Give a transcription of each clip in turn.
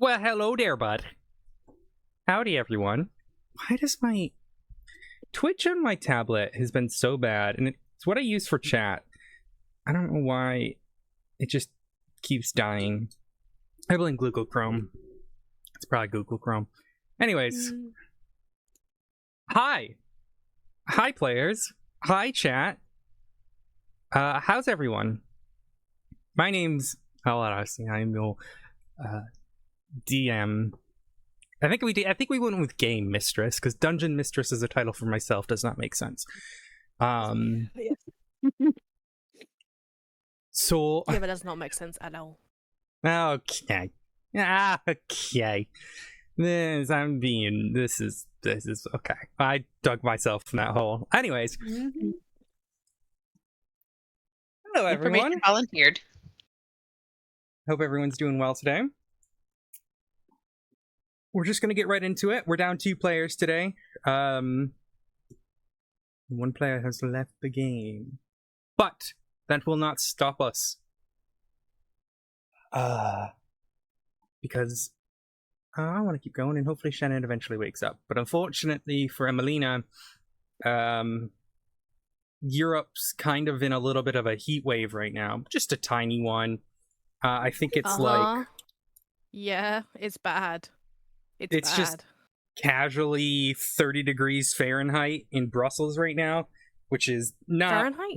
Well, hello there, bud. Howdy, everyone. Why does my Twitch on my tablet has been so bad, and it's what I use for chat. I don't know why it just keeps dying. I blame Google Chrome. It's probably Google Chrome. Anyways, hi, players. Hi, chat. How's everyone? My name's I'm your DM. I think we went with Game Mistress because Dungeon Mistress as a title for myself does not make sense. So yeah, but does not make sense at all. Okay. Okay. This is okay. I dug myself in that hole. Anyways. Hello everyone. Information volunteered. Hope everyone's doing well today. We're just gonna get right into it. We're down 2 players today. One player has left the game. But that will not stop us. Because I want to keep going, and hopefully Shannon eventually wakes up. But unfortunately for Emelina, Europe's kind of in a little bit of a heat wave right now. Just a tiny one. I think it's like... Yeah, it's bad. It's just casually 30 degrees Fahrenheit in Brussels right now, which is not... Fahrenheit?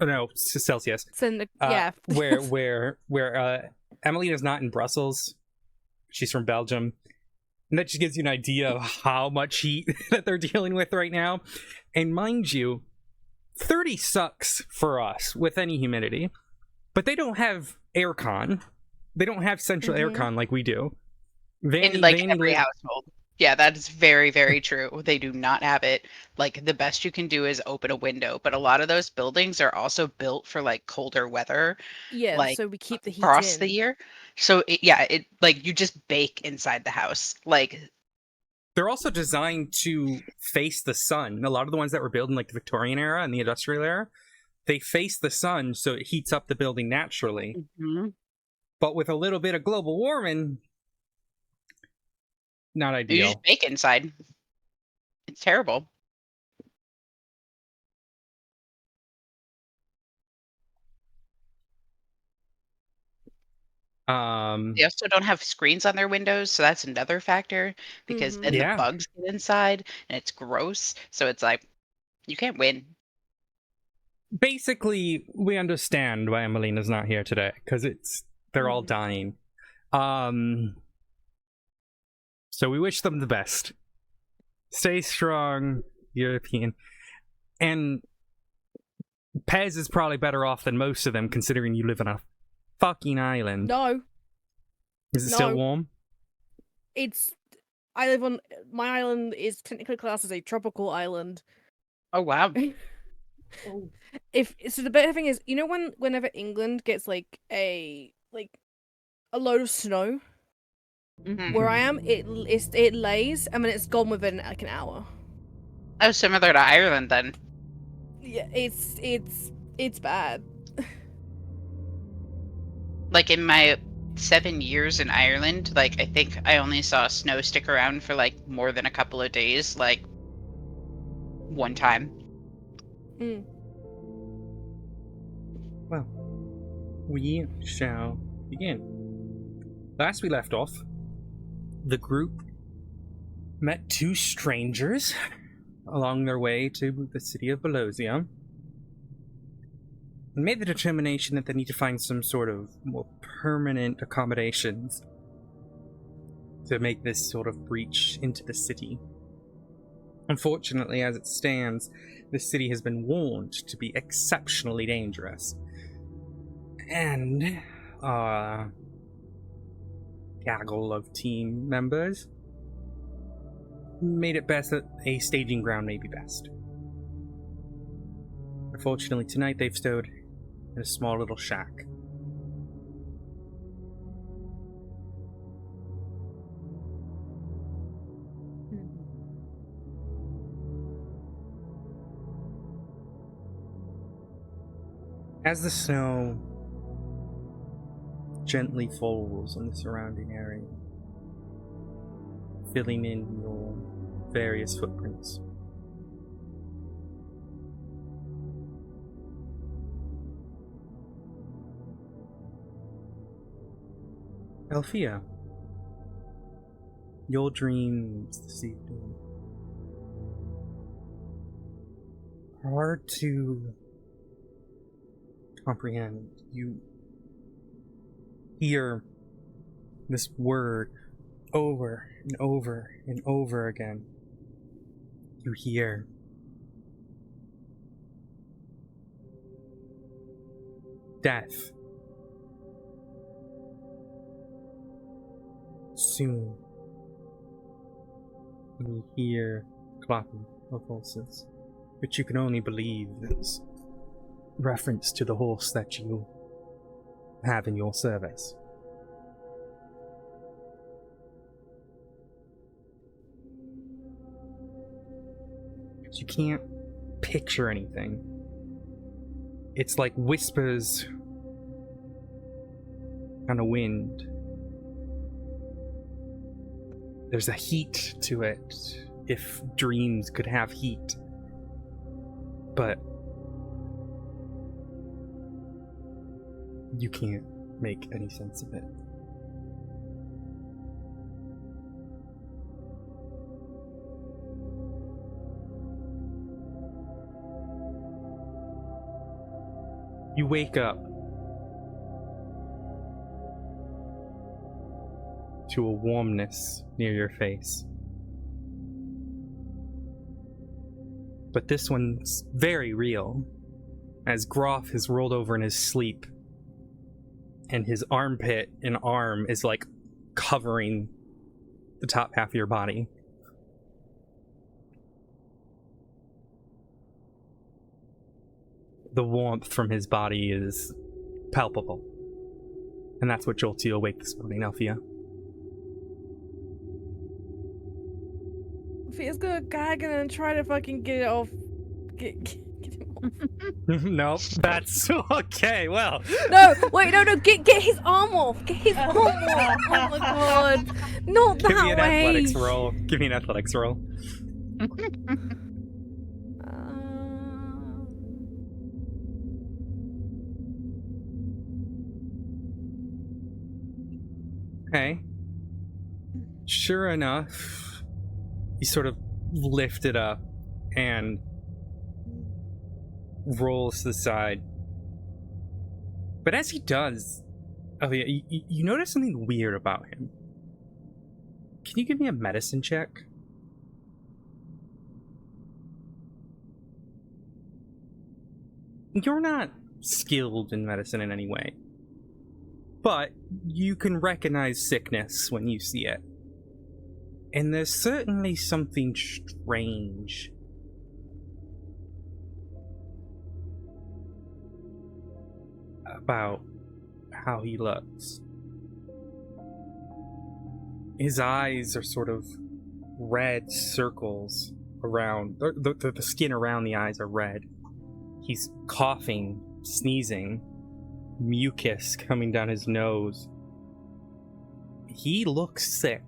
No, Celsius. It's in the, yeah. where Emelina's not in Brussels. She's from Belgium. And that just gives you an idea of how much heat that they're dealing with right now. And mind you, 30 sucks for us with any humidity. But they don't have aircon. They don't have central aircon like we do. In every household. Yeah, that is very, very true. They do not have it. Like, the best you can do is open a window, but a lot of those buildings are also built for like colder weather. Yeah, like, so we keep the heat across in. the year. So it like you just bake inside the house. Like, they're also designed to face the sun. A lot of the ones that were built in like the Victorian era and the industrial era, they face the sun, so it heats up the building naturally. But with a little bit of global warming, not ideal. You just bake inside. It's terrible. They also don't have screens on their windows, so that's another factor, because then the bugs get inside and it's gross. So it's like, you can't win. Basically, we understand why Emelina's not here today, because they're all dying. So we wish them the best. Stay strong, European. And Pez is probably better off than most of them, considering you live on a fucking island. No. Is it still warm? My island is technically classed as a tropical island. Oh, wow. So the better thing is, you know, whenever England gets like a load of snow, where I am, it lays, and then it's gone within like an hour. Oh, similar to Ireland then. Yeah, it's bad. Like, in my 7 years in Ireland, like, I think I only saw snow stick around for like more than a couple of days, like one time. Well, we shall begin. Last we left off, the group met 2 strangers along their way to the city of Belosia and made the determination that they need to find some sort of more permanent accommodations to make this sort of breach into the city. Unfortunately, as it stands, the city has been warned to be exceptionally dangerous. And our gaggle of team members made it best that a staging ground may be best. Unfortunately, tonight they've stowed in a small little shack. As the snow gently falls on the surrounding area, filling in your various footprints. Althea, your dreams this evening are hard to comprehend. You hear this word over and over and over again. You hear death. Soon, you hear clapping of horses, which you can only believe is reference to the horse that you have in your service. You can't picture anything. It's like whispers on a wind. There's a heat to it, if dreams could have heat. But you can't make any sense of it. You wake up to a warmness near your face. But this one's very real, as Groff has rolled over in his sleep, and his armpit and arm is like covering the top half of your body. The warmth from his body is palpable. And that's what jolts you awake this morning, Althea. Althea's gonna gag and try to fucking get it off. Get him off. Nope, that's okay, well. No, wait, no, get his arm off. Get his arm off. Oh my god. Not that way. Give me an athletics roll. Give me an athletics roll. Okay. Sure enough, he sort of lift it up and rolls to the side. But as he does, you notice something weird about him. Can you give me a medicine check? You're not skilled in medicine in any way, but you can recognize sickness when you see it. And there's certainly something strange about how he looks. His eyes are sort of red circles around, the skin around the eyes are red. He's coughing, sneezing, mucus coming down his nose. He looks sick.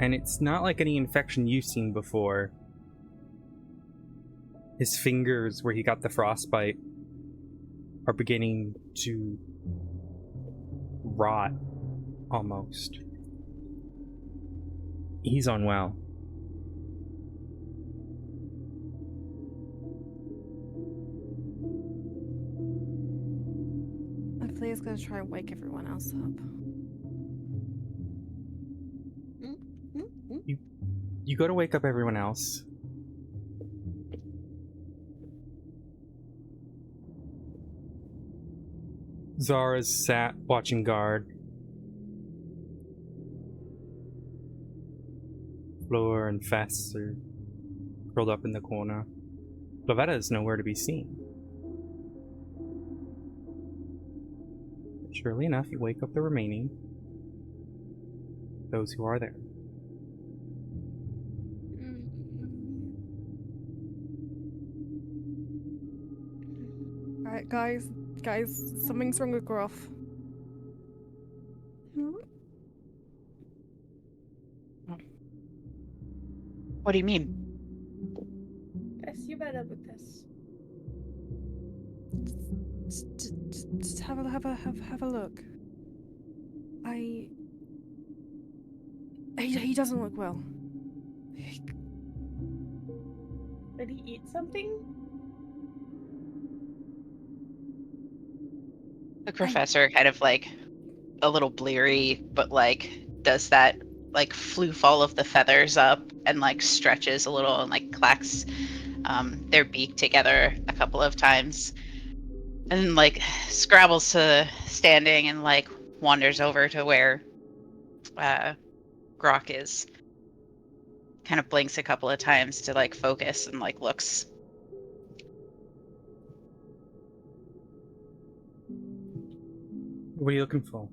And it's not like any infection you've seen before. His fingers, where he got the frostbite, are beginning to rot, almost. He's unwell. Althea's gonna try and wake everyone else up. You go to wake up everyone else. Zara's sat watching guard. Fleur and Fess are curled up in the corner. Lavetta is nowhere to be seen. Surely enough, you wake up the remaining. Those who are there. Alright, guys, something's wrong with Groff. What do you mean? Yes, you better with this. Just have a look. He doesn't look well. Did he eat something? The professor kind of like a little bleary, but like does that like floof all of the feathers up and like stretches a little and like clacks their beak together a couple of times and like scrabbles to standing and like wanders over to where Grok is. Kind of blinks a couple of times to like focus and like looks. What are you looking for?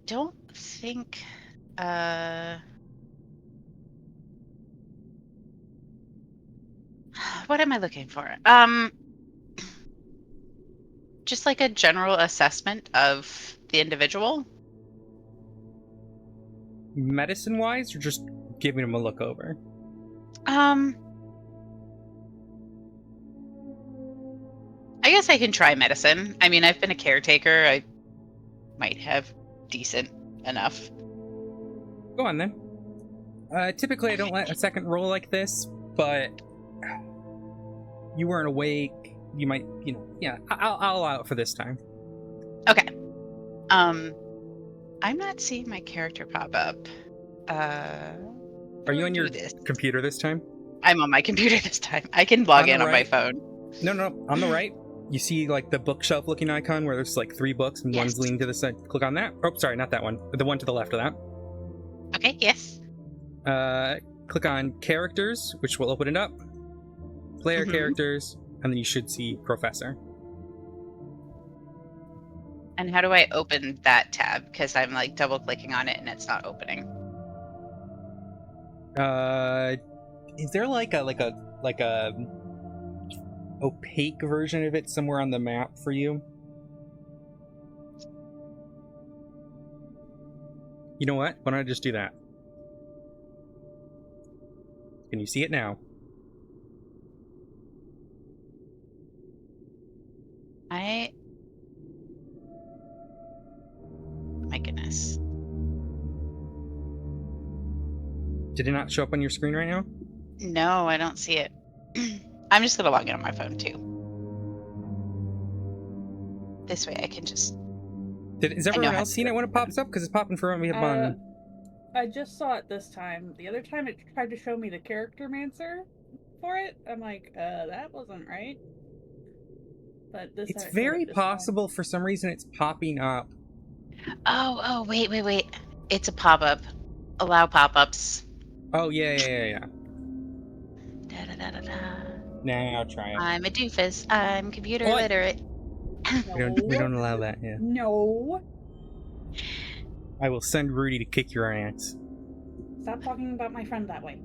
Don't think what am I looking for? Just like a general assessment of the individual. Medicine wise, or just giving him a look over? I guess I can try medicine. I mean, I've been a caretaker. I might have decent enough. Go on then. Typically I don't let a second roll like this, but you weren't awake. You might, yeah, I'll allow it for this time. Okay. I'm not seeing my character pop up. Are you on your computer this time? I'm on my computer this time. I can log in on my phone. No. On the right, you see like the bookshelf looking icon where there's like 3 books and one's leaning to the side. Click on that. Oh, sorry, not that one. The one to the left of that. Okay, yes. Click on characters, which will open it up. Player characters, and then you should see Professor. And how do I open that tab? Because I'm like double clicking on it and it's not opening. Is there like a opaque version of it somewhere on the map for you? You know what? Why don't I just do that? Can you see it now? My goodness. Did it not show up on your screen right now? No, I don't see it. I'm just gonna log in on my phone too. This way I can just... Is everyone else seen it when it pops up? Because it's popping for me up on... I just saw it this time. The other time it tried to show me the character mancer for it. I'm like, that wasn't right. But this It's very possible for some reason it's popping up. Oh, wait. It's a pop-up. Allow pop-ups. Oh, yeah. Da-da-da-da-da. Nah, I'll try it. I'm a doofus. I'm computer literate. We don't allow that, yeah. No. I will send Rudy to kick your ass. Stop talking about my friend that way.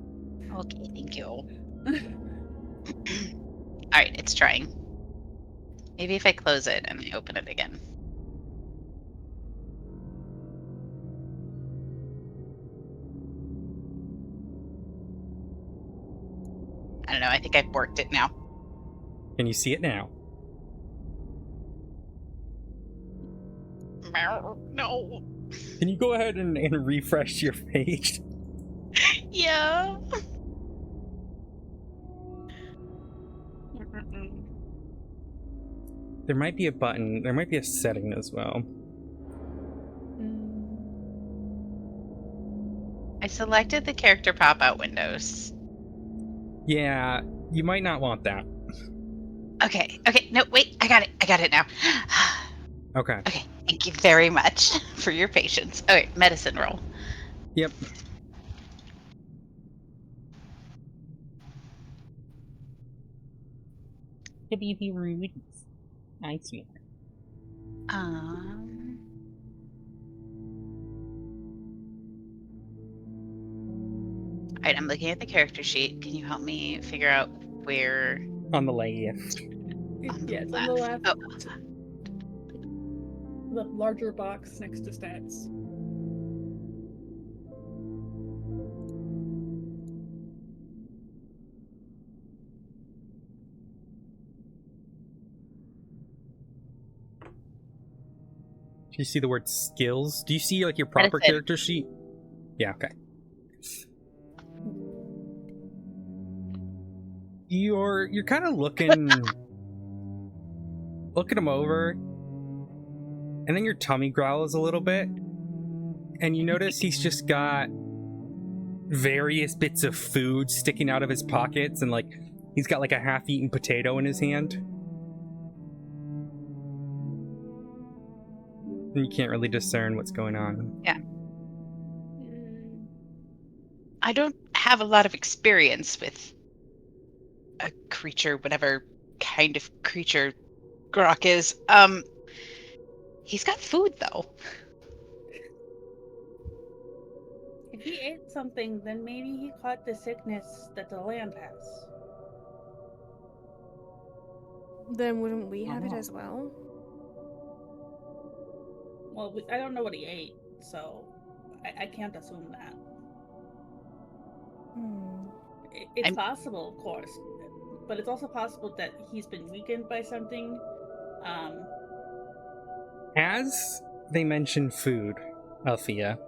Okay, thank you. Alright, it's trying. Maybe if I close it and I open it again. I don't know, I think I've worked it now. Can you see it now? No. Can you go ahead and refresh your page? Yeah. There might be a button. There might be a setting as well. I selected the character pop-out windows. Yeah, you might not want that. Okay, no, wait, I got it now. Okay. Okay, thank you very much for your patience. Okay, medicine roll. Yep. WP Rude. Nice one. Alright, I'm looking at the character sheet. Can you help me figure out where... On the left. Yeah, it's on the left. Oh. The larger box next to stats. you see the word skills? Do you see like your proper Medicine. character sheet? Yeah, okay. You're kind of looking him over, and then your tummy growls a little bit, and you notice he's just got various bits of food sticking out of his pockets, and like he's got like a half-eaten potato in his hand. And you can't really discern what's going on. I don't have a lot of experience with a creature, whatever kind of creature Grok is. He's got food though. If he ate something, then maybe he caught the sickness that the land has. Then wouldn't we have it as well? Well, I don't know what he ate, so I can't assume that. It's possible, of course, but it's also possible that he's been weakened by something. As they mention food, Althea,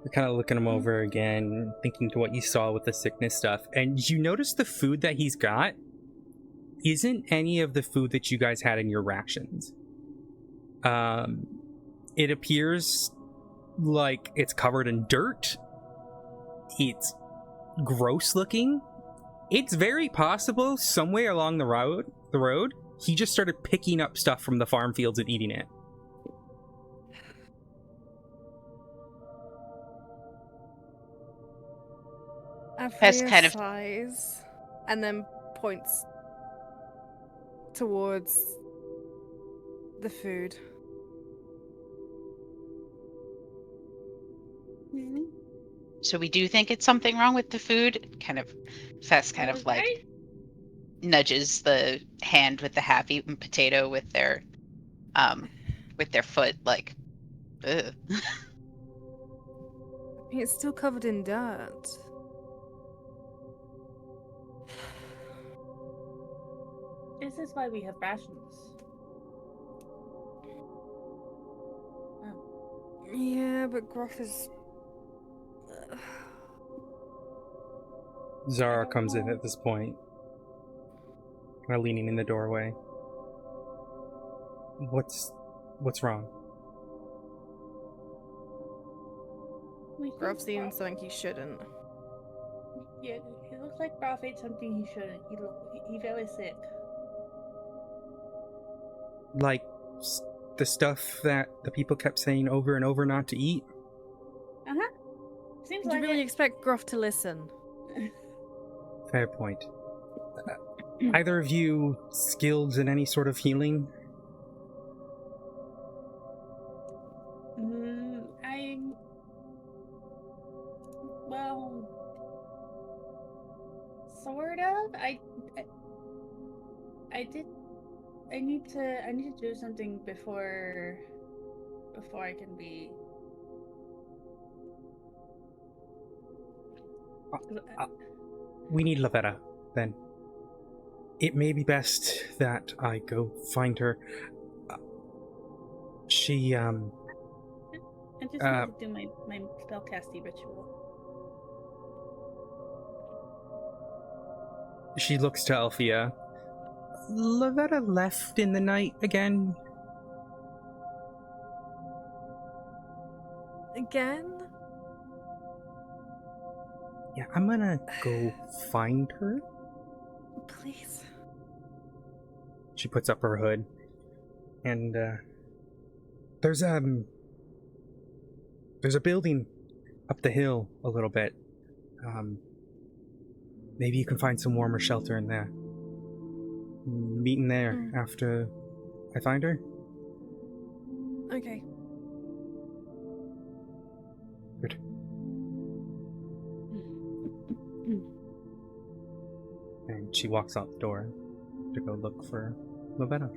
you're kind of looking him over again, thinking to what you saw with the sickness stuff, and you notice the food that he's got isn't any of the food that you guys had in your rations. It appears like it's covered in dirt. It's gross looking. It's very possible somewhere along the road, he just started picking up stuff from the farm fields and eating it. That's kind of- sighs and then points towards the food. So we do think it's something wrong with the food. Fess kind of like nudges the hand with the half-eaten potato with their foot, like, ugh. It's still covered in dirt. This is why we have rations. Yeah, but Groff is... Zara comes in at this point, kind of leaning in the doorway. What's wrong? Groff's eating something he shouldn't. Yeah, it looks like Groff ate something he shouldn't. He's very sick. Like the stuff that the people kept saying over and over not to eat? Would Seems you like really it. expect Groff to listen? Fair point. Either of you skilled in any sort of healing? Well, sort of. I need to do something before I can be. We need Lavetta, then. It may be best that I go find her. She, I just need to do my spellcasting ritual. She looks to Althea. Lavetta left in the night again? Again? Yeah, I'm gonna go find her. Please. She puts up her hood. And, there's a building up the hill a little bit. Maybe you can find some warmer shelter in there. Meet in there after I find her. Okay. Good. And she walks out the door to go look for Lavetta.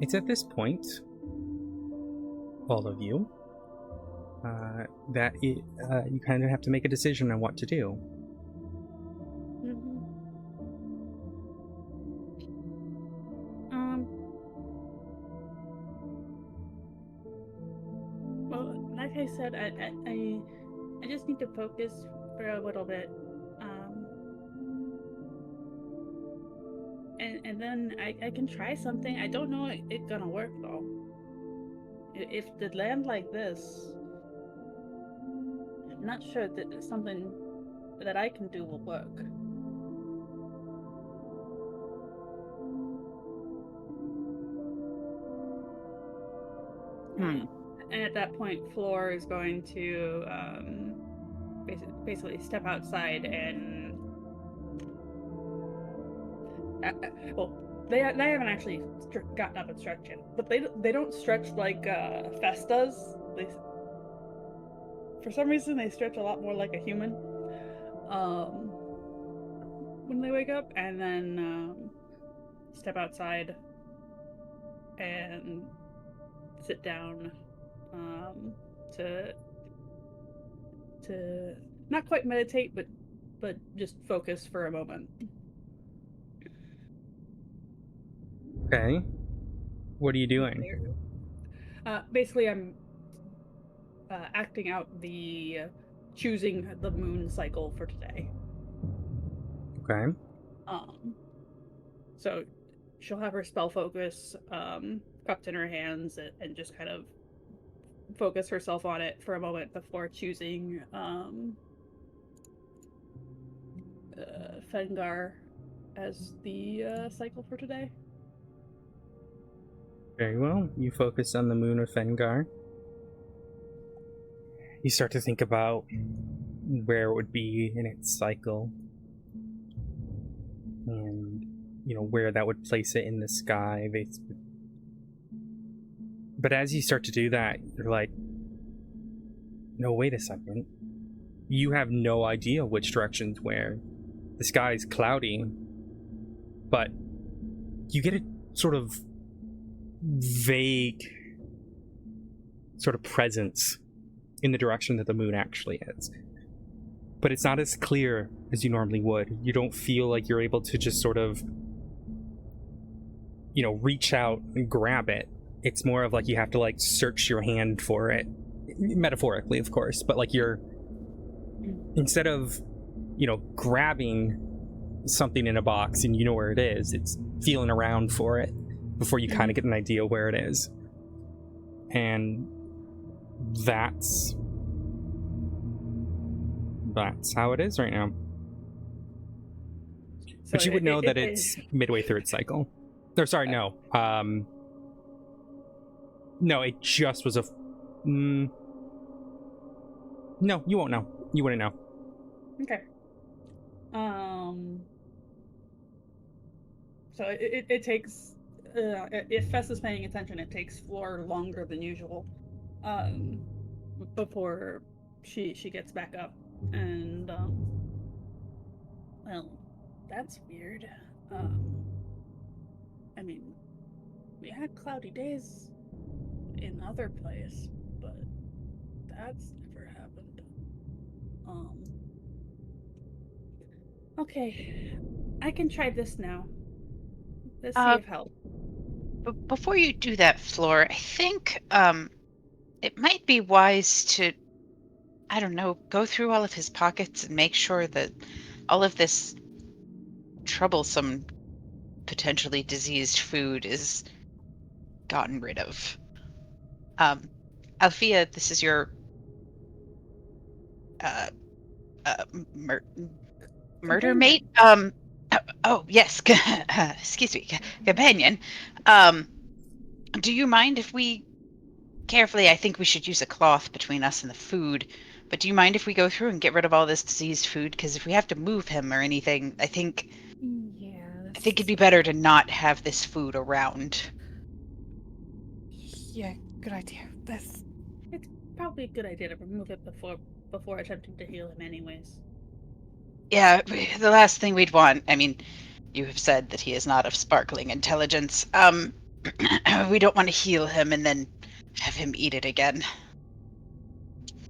It's at this point, all of you, that you kind of have to make a decision on what to do. like I said, I just need to focus for a little bit, and then I can try something. I don't know it's gonna work though. If the land like this, I'm not sure that something that I can do will work. And at that point, Floor is going to basically step outside and well, they haven't actually gotten up and stretched yet, but they don't stretch like Fess does. For some reason they stretch a lot more like a human when they wake up, and then step outside and sit down to not quite meditate, but just focus for a moment. Okay. What are you doing? Basically, I'm acting out the choosing the moon cycle for today. Okay. So she'll have her spell focus cupped in her hands and just kind of focus herself on it for a moment before choosing Fengar as the cycle for today. Very well. You focus on the moon of Fengar. You start to think about where it would be in its cycle. And, where that would place it in the sky. But as you start to do that, you're like, no, wait a second. You have no idea which direction's where. The sky is cloudy, but you get a sort of vague sort of presence in the direction that the moon actually is. But it's not as clear as you normally would. You don't feel like you're able to just sort of, reach out and grab it. It's more of like you have to like search your hand for it. Metaphorically, of course, but like you're, instead of, grabbing something in a box and you know where it is, it's feeling around for it before you kind of get an idea where it is. And that's how it is right now. So but you would know that it's midway through its cycle. Or sorry, no. No, it just was a... no, you won't know. You wouldn't know. Okay. So it takes... if Fess is paying attention, it takes Floor longer than usual before she gets back up. And, well, that's weird. I mean, we had cloudy days in other place, but that's never happened. Okay, I can try this now. Let's see if help. But before you do that, Floor, I think it might be wise to, I don't know, go through all of his pockets and make sure that all of this troublesome, potentially diseased food is gotten rid of. Althea, this is your murder mate? Oh, yes. Excuse me. Companion. Do you mind if we carefully, I think we should use a cloth between us and the food, but do you mind if we go through and get rid of all this diseased food? Because if we have to move him or anything, I think it'd be better to not have this food around. Yeah, good idea. It's probably a good idea to remove it before attempting to heal him anyways. Yeah, the last thing we'd want, I mean, you have said that he is not of sparkling intelligence. We don't want to heal him and then have him eat it again.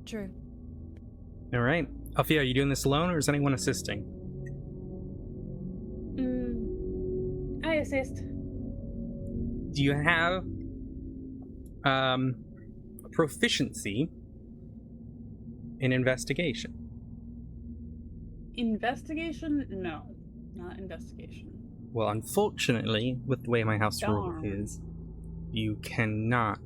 True. All right. Althea, are you doing this alone or is anyone assisting? I assist. Do you have a proficiency an investigation. Investigation? No, not investigation. Well, unfortunately, with the way my house rule Darn. is, you cannot.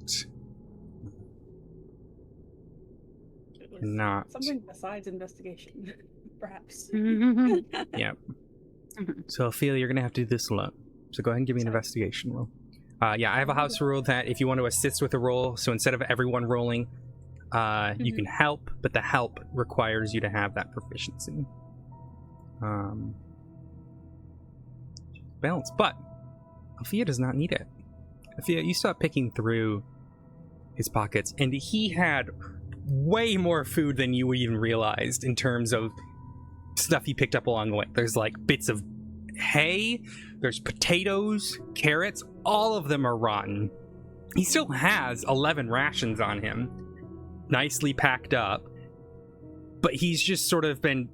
It was Not. something besides investigation, perhaps. Yep. So, Ophelia, you're going to have to do this alone. So go ahead and give me an investigation roll. Yeah, I have a house rule that if you want to assist with a roll, so instead of everyone rolling, you can help, but the help requires you to have that proficiency. Balance, but Ophelia does not need it. Ophelia, you start picking through his pockets, and he had way more food than you even realized in terms of stuff he picked up along the way. There's like bits of hay, there's potatoes, carrots, all of them are rotten. He still has 11 rations on him, nicely packed up, but he's just sort of been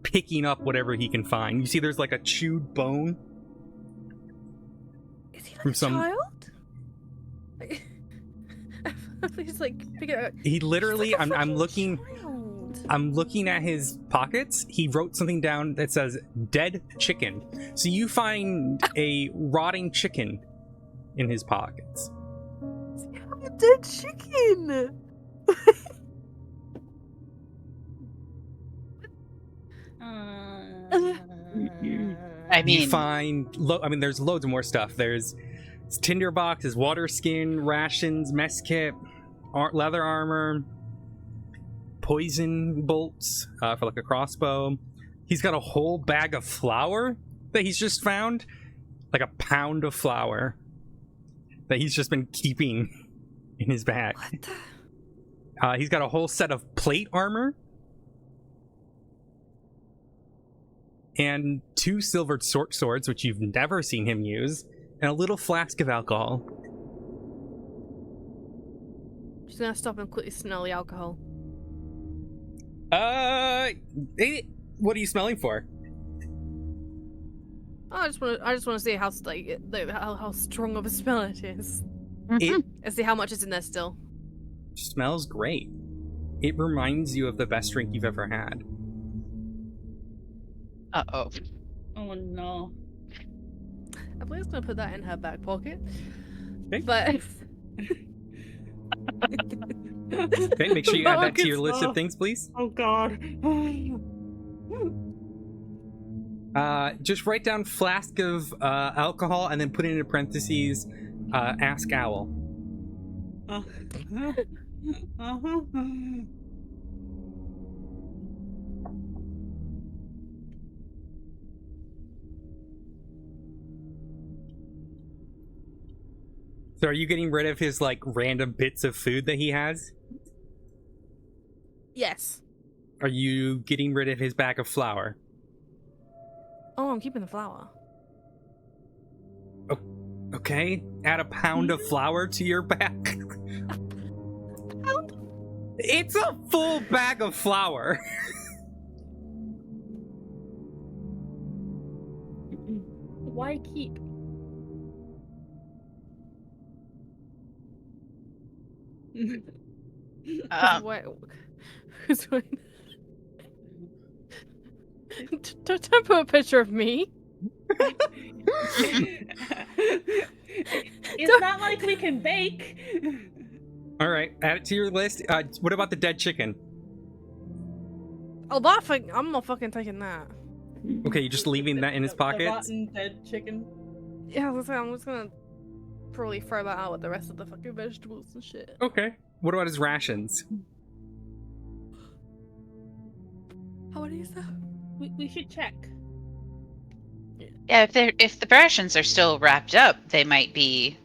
picking up whatever he can find. You see there's like a chewed bone. Is he like From a some- child? He's like, pick it up. He literally, He's like a I'm fucking looking child. I'm looking at his pockets. He wrote something down that says dead chicken. So you find a rotting chicken in his pockets. A dead chicken. I mean, You find, there's loads of more stuff. There's tinder boxes, water skin, rations, mess kit, leather armor, poison bolts for like a crossbow. He's got a whole bag of flour that he's just found, like a pound of flour that he's just been keeping in his bag. What the? He's got a whole set of plate armor and 2 silvered short swords, which you've never seen him use, and a little flask of alcohol. Just gonna stop and quickly smell the alcohol. What are you smelling for? I just want to see how how strong of a smell it is, It and see how much is in there still. smells great. It reminds you of the best drink you've ever had. uh-oh. Oh no. I believe it's gonna put that in her back pocket. Okay. But Okay, make sure you add that to your Buckets list of of- things, please. Oh god. Just write down flask of alcohol and then put it into parentheses, ask Owl. Uh-huh. So are you getting rid of his like random bits of food that he has? yes. Are you getting rid of his bag of flour? Oh, I'm keeping the flour. Okay, add a pound of flour to your bag. Pound? It's a full bag of flour. Why keep? Wait. Don't put a picture of me. It's not like we can bake. All right, add it to your list. What about the dead chicken? Oh, that thing! I'm not fucking taking that. Okay, you're just leaving that in his The pockets? rotten dead chicken. Yeah, I'm just gonna probably throw that out with the rest of the fucking vegetables and shit. Okay. What about his rations? How many is that? We should check. Yeah, if the rations are still wrapped up, they might be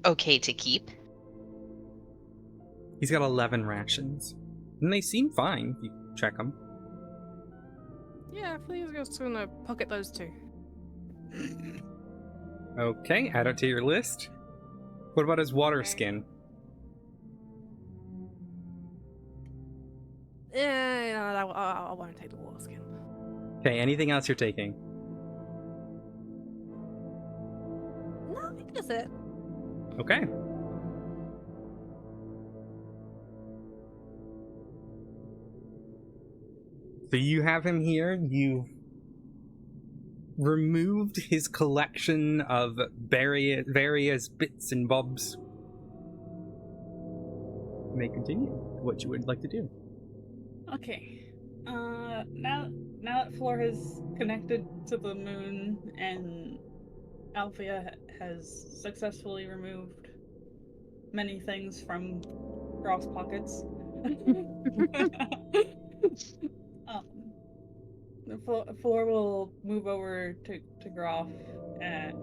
okay to keep. He's got 11 rations. And they seem fine if you check them. Yeah, please just gonna pocket those 2. Okay, add it to your list. What about his water skin? Yeah, I won't take the water skin. Okay, anything else you're taking? No, I think that's it. Okay. So you have him here. You've removed his collection of various bits and bobs. You may continue what you would like to do. Okay. Now that Floor has connected to the moon and Althea has successfully removed many things from Groff's pockets. Floor will move over to Groff and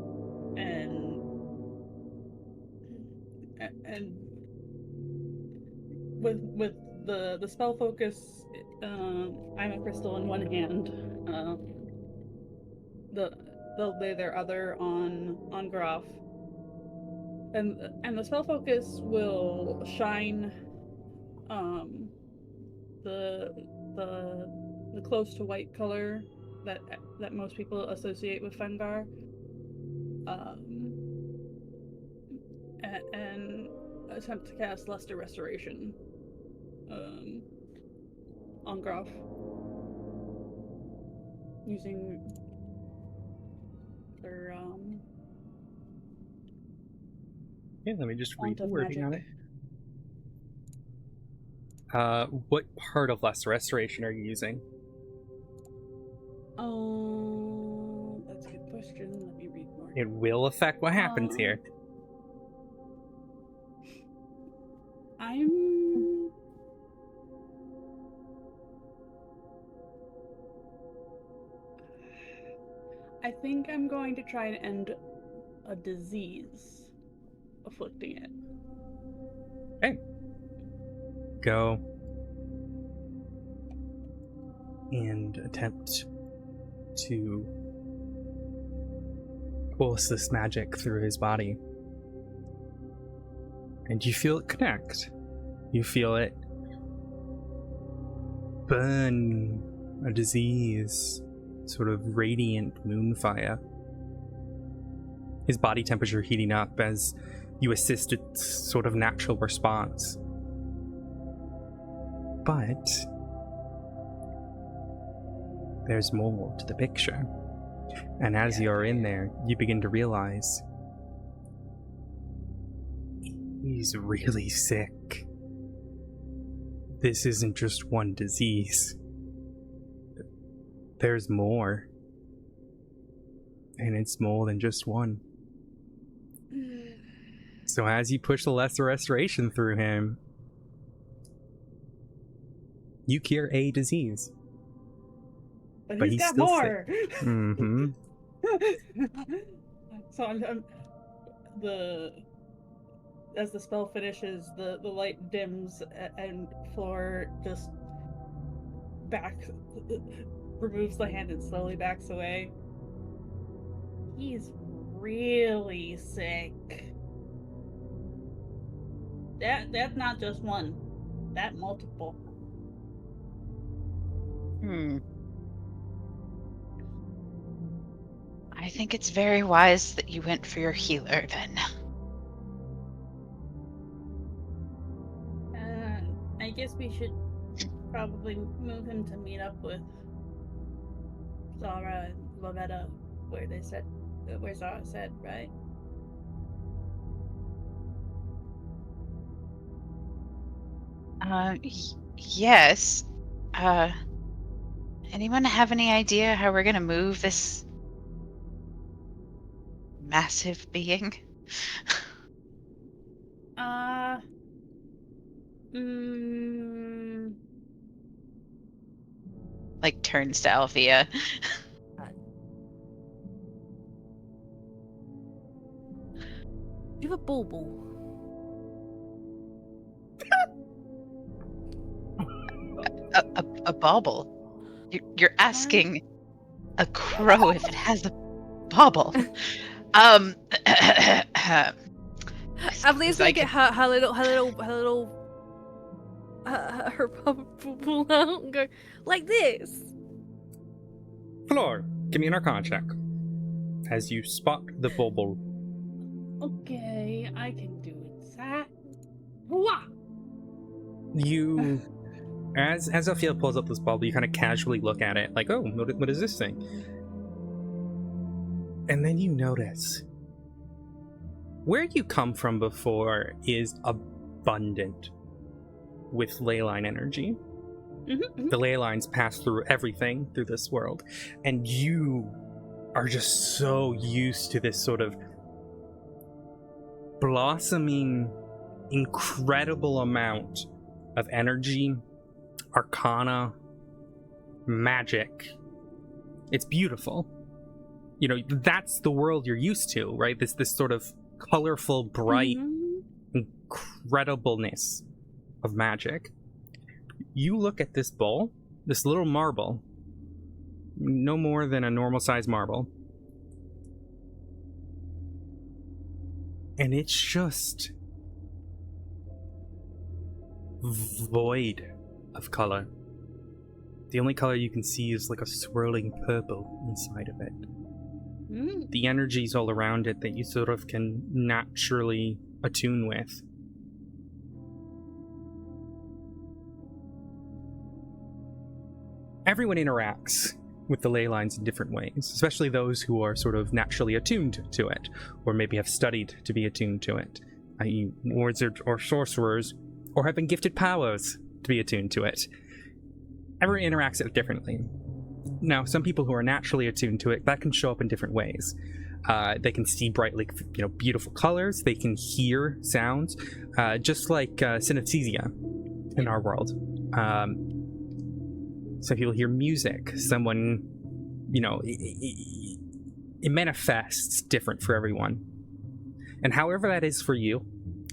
with the spell focus, I'm a crystal in one hand. They'll lay their other on Groff, and the spell focus will shine the close to white color that most people associate with Fengar, and attempt to cast Luster Restoration on Groff using their Yeah, let me just read Font the of wording on Magic. it. What part of Lesser Restoration are you using? Oh, that's a good question. Let me read more. It will affect what happens here. I think I'm going to try and end a disease afflicting it. Okay. Go and attempt to pulse this magic through his body. And you feel it connect. You feel it burn a disease, sort of radiant moonfire. His body temperature heating up as you assist its sort of natural response. But there's more to the picture. And as you're in there, you begin to realize he's really sick. This isn't just one disease. There's more. And it's more than just one. So as you push the Lesser Restoration through him, you cure a disease. But he's got still more! Mm-hmm. So as the spell finishes, the light dims and Floor just removes the hand and slowly backs away. He's really sick. That's not just one. That multiple. I think it's very wise that you went for your healer then. I guess we should probably move him to meet up with Zara and Lavetta where Zara said, right? Yes. Anyone have any idea how we're gonna move this massive being? Like turns to Althea. You have a bauble. A bauble? You're asking a crow if it has a bauble. Avlia's gonna get her bauble out and go like this. Floor, give me an Arcana check. As you spot the bauble. Okay, I can do that. You, As Ophelia pulls up this bauble, you kind of casually look at it, like, oh, what is this thing? And then you notice where you come from before is abundant with ley line energy. Mm-hmm. The ley lines pass through everything through this world, and you are just so used to this sort of blossoming, incredible amount of energy, arcana, magic. It's beautiful. You know, that's the world you're used to, right? This sort of colorful, bright, incredibleness of magic. You look at this bowl, this little marble, no more than a normal size marble, and it's just void of color. The only color you can see is like a swirling purple inside of it. The energies all around it that you sort of can naturally attune with. Everyone interacts with the ley lines in different ways, especially those who are sort of naturally attuned to it, or maybe have studied to be attuned to it, i.e. wizards or sorcerers, or have been gifted powers to be attuned to it. Everyone interacts it differently. Now, some people who are naturally attuned to it, that can show up in different ways. They can see brightly, beautiful colors. They can hear sounds, just like synesthesia in our world. Some people hear music. Someone, it manifests different for everyone. And however that is for you,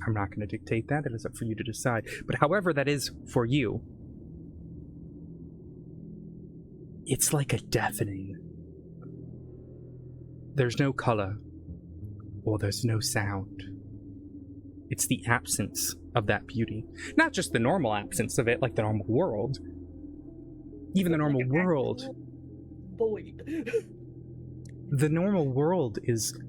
I'm not going to dictate that. It is up for you to decide. But however that is for you, it's like a deafening. There's no color, or there's no sound. It's the absence of that beauty. Not just the normal absence of it, like the normal world. Even the normal world. Void. The normal world is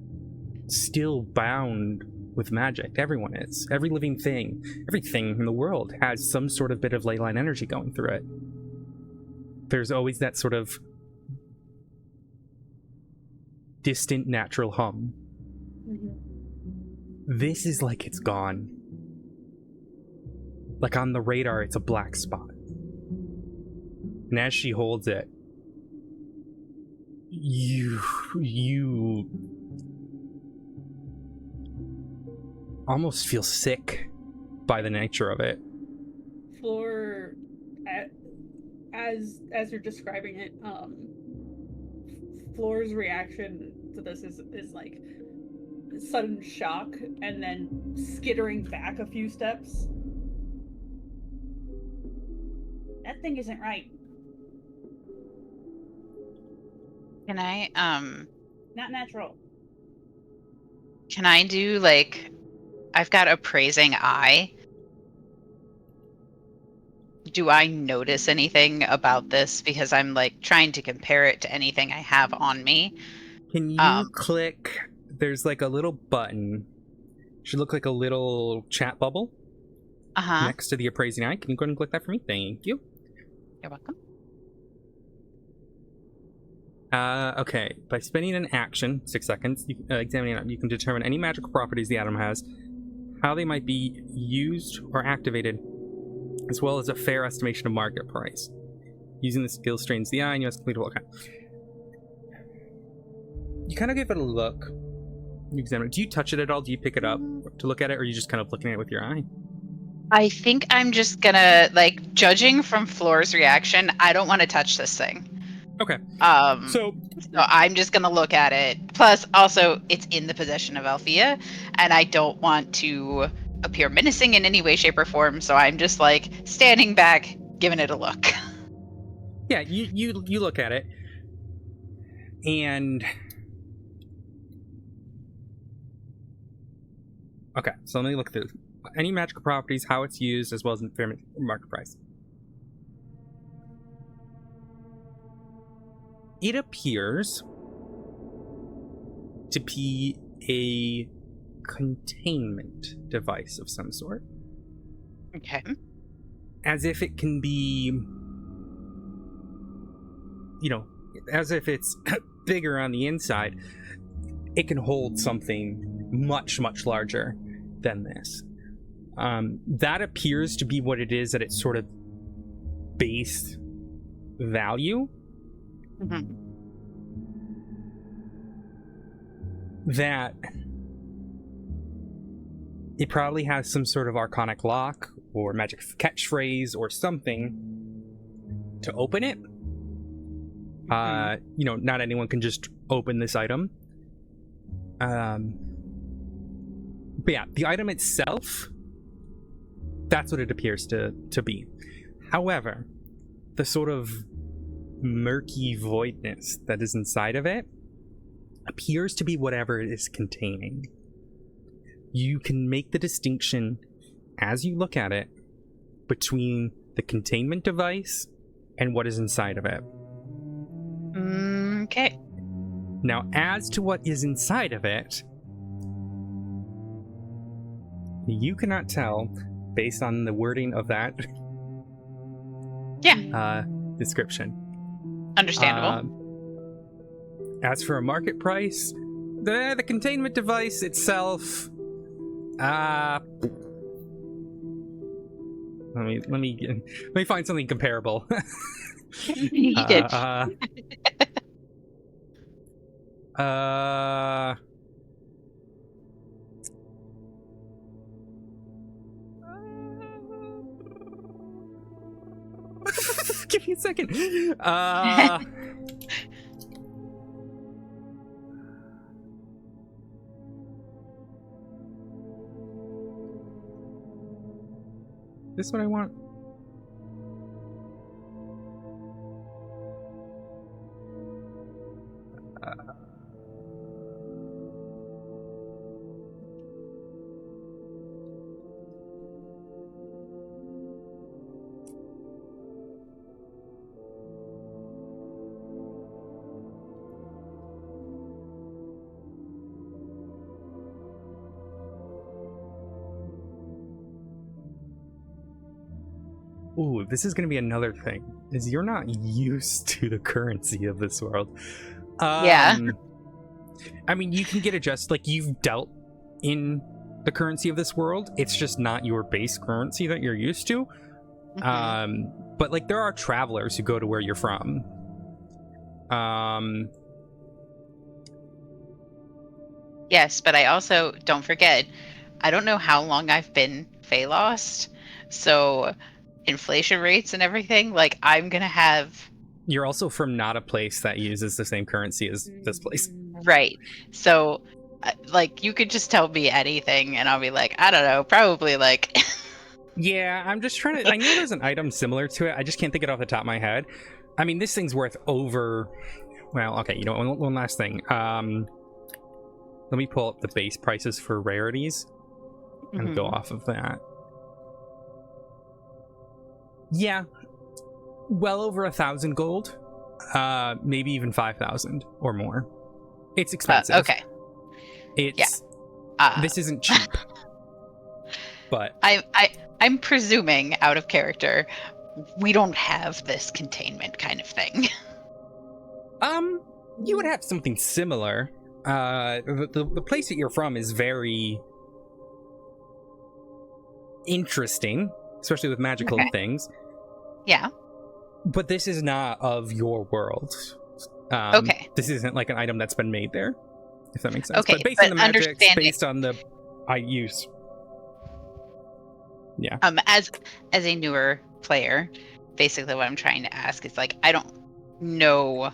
still bound with magic. Everyone is. Every living thing, everything in the world has some sort of bit of ley line energy going through it. There's always that sort of distant natural hum. This is like it's gone. Like on the radar, it's a black spot. And as she holds it, you almost feel sick by the nature of it. Floor, as you're describing it, Floor's reaction to this is like sudden shock and then skittering back a few steps. That thing isn't right. Can I, Not natural. can I do, I've got appraising eye. Do I notice anything about this? Because I'm, trying to compare it to anything I have on me. Can you click, there's a little button. Should look like a little chat bubble. Next to the appraising eye. Can you go ahead and click that for me? Thank you. You're welcome. Okay, by spending an action, 6 seconds, examining it, you can determine any magical properties the item has, how they might be used or activated, as well as a fair estimation of market price. Using the skill strains the eye, and you must complete a look. You kind of give it a look. You examine it. Do you touch it at all? Do you pick it up to look at it, or are you just kind of looking at it with your eye? I think I'm just gonna, judging from Floor's reaction, I don't want to touch this thing. Okay. So I'm just gonna look at it. Plus, also, it's in the possession of Althea, and I don't want to appear menacing in any way, shape, or form. So I'm just standing back, giving it a look. Yeah, you look at it, and okay. So let me look through any magical properties, how it's used, as well as fair market price. It appears to be a containment device of some sort. Okay. as if it can be, as if it's bigger on the inside, it can hold something much, much larger than this. That appears to be what it is at its sort of base value. Mm-hmm. That it probably has some sort of arcanic lock or magic catchphrase or something to open it. Not anyone can just open this item. But yeah, the item itself, that's what it appears to be. However, the sort of murky voidness that is inside of it appears to be whatever it is containing. You can make the distinction as you look at it between the containment device and what is inside of it. Okay. Now, as to what is inside of it, you cannot tell based on the wording of that description. Understandable. As for a market price, the containment device itself, let me find something comparable. You did. Give me a second. This what I want. Ooh, this is going to be another thing, is you're not used to the currency of this world. Yeah. I mean, you can get adjusted, like, you've dealt in the currency of this world. It's just not your base currency that you're used to. Mm-hmm. But, like, there are travelers who go to where you're from. Yes, but I also, don't forget, I don't know how long I've been Phalos, so inflation rates and everything, like, I'm gonna have... You're also from not a place that uses the same currency as this place. Right. So, like, you could just tell me anything, and I'll be like, I don't know, probably, like... Yeah, I'm just trying to... I know there's an item similar to it, I just can't think it off the top of my head. I mean, this thing's worth over... Well, okay, you know, one last thing. Let me pull up the base prices for rarities and go off of that. Yeah, well over 1,000 gold, maybe even 5,000 or more. It's expensive. Okay. It's this isn't cheap. But I'm presuming, out of character, we don't have this containment kind of thing. You would have something similar. The place that you're from is very interesting, especially with magical things. Yeah. But this is not of your world. This isn't like an item that's been made there, if that makes sense. Okay, but based on the magic, based on the use. Yeah. As a newer player, basically what I'm trying to ask is, like, I don't know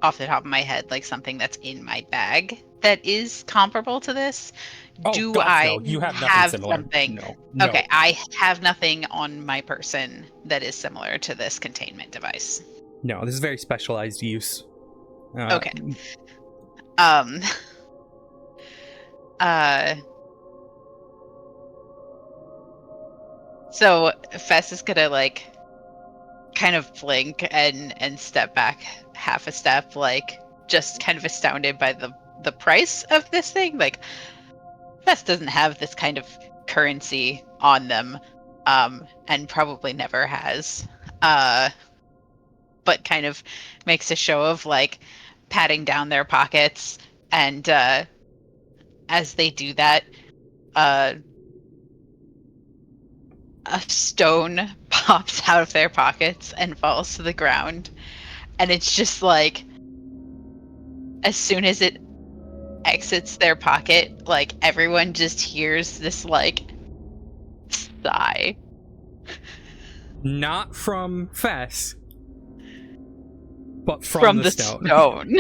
off the top of my head, like, something that's in my bag that is comparable to this. You have nothing similar. Something? No. Okay, I have nothing on my person that is similar to this containment device. No, this is very specialized use. Okay. So Fess is gonna, like, kind of blink and step back half a step, like, just kind of astounded by the price of this thing. Like, Fess doesn't have this kind of currency on them. and probably never has. But kind of makes a show of like patting down their pockets, and as they do that, a stone pops out of their pockets and falls to the ground, and it's just like as soon as it exits their pocket, like everyone just hears this like sigh. Not from Fess, but from the stone.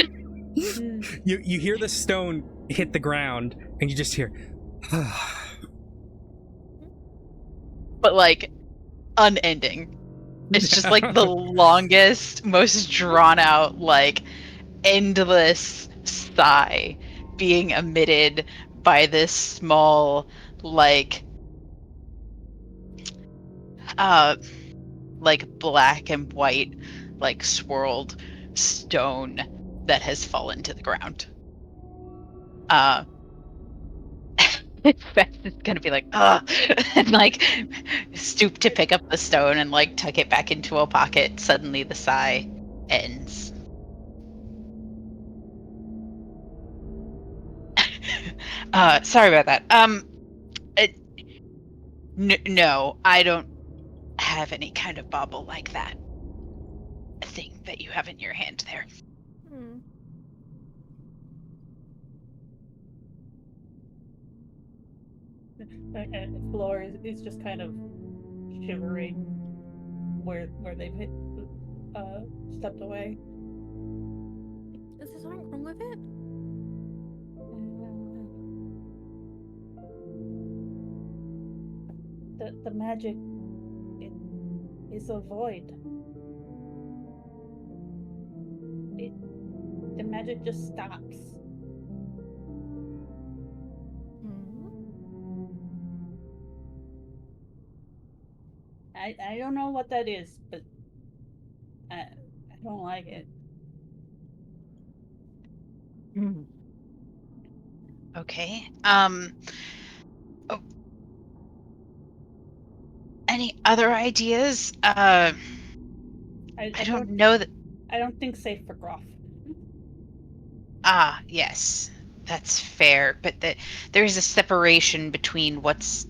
You hear the stone hit the ground, and you just hear, but like unending. It's just like the longest, most drawn out, like endless sigh being emitted by this small, like black and white, like swirled stone that has fallen to the ground. Fest is gonna be like, ugh, and like stoop to pick up the stone and like tuck it back into a pocket. Suddenly the sigh ends. Sorry about that. No, I don't have any kind of bauble like that thing that you have in your hand there. Floor is just kind of shivering where they've stepped away. Is there something wrong with it? The magic is a void. The magic just stops. I don't know what that is, but I don't like it. Okay. Any other ideas? I don't know that. I don't think safe for Groff. Ah, yes, that's fair. But there is a separation between what's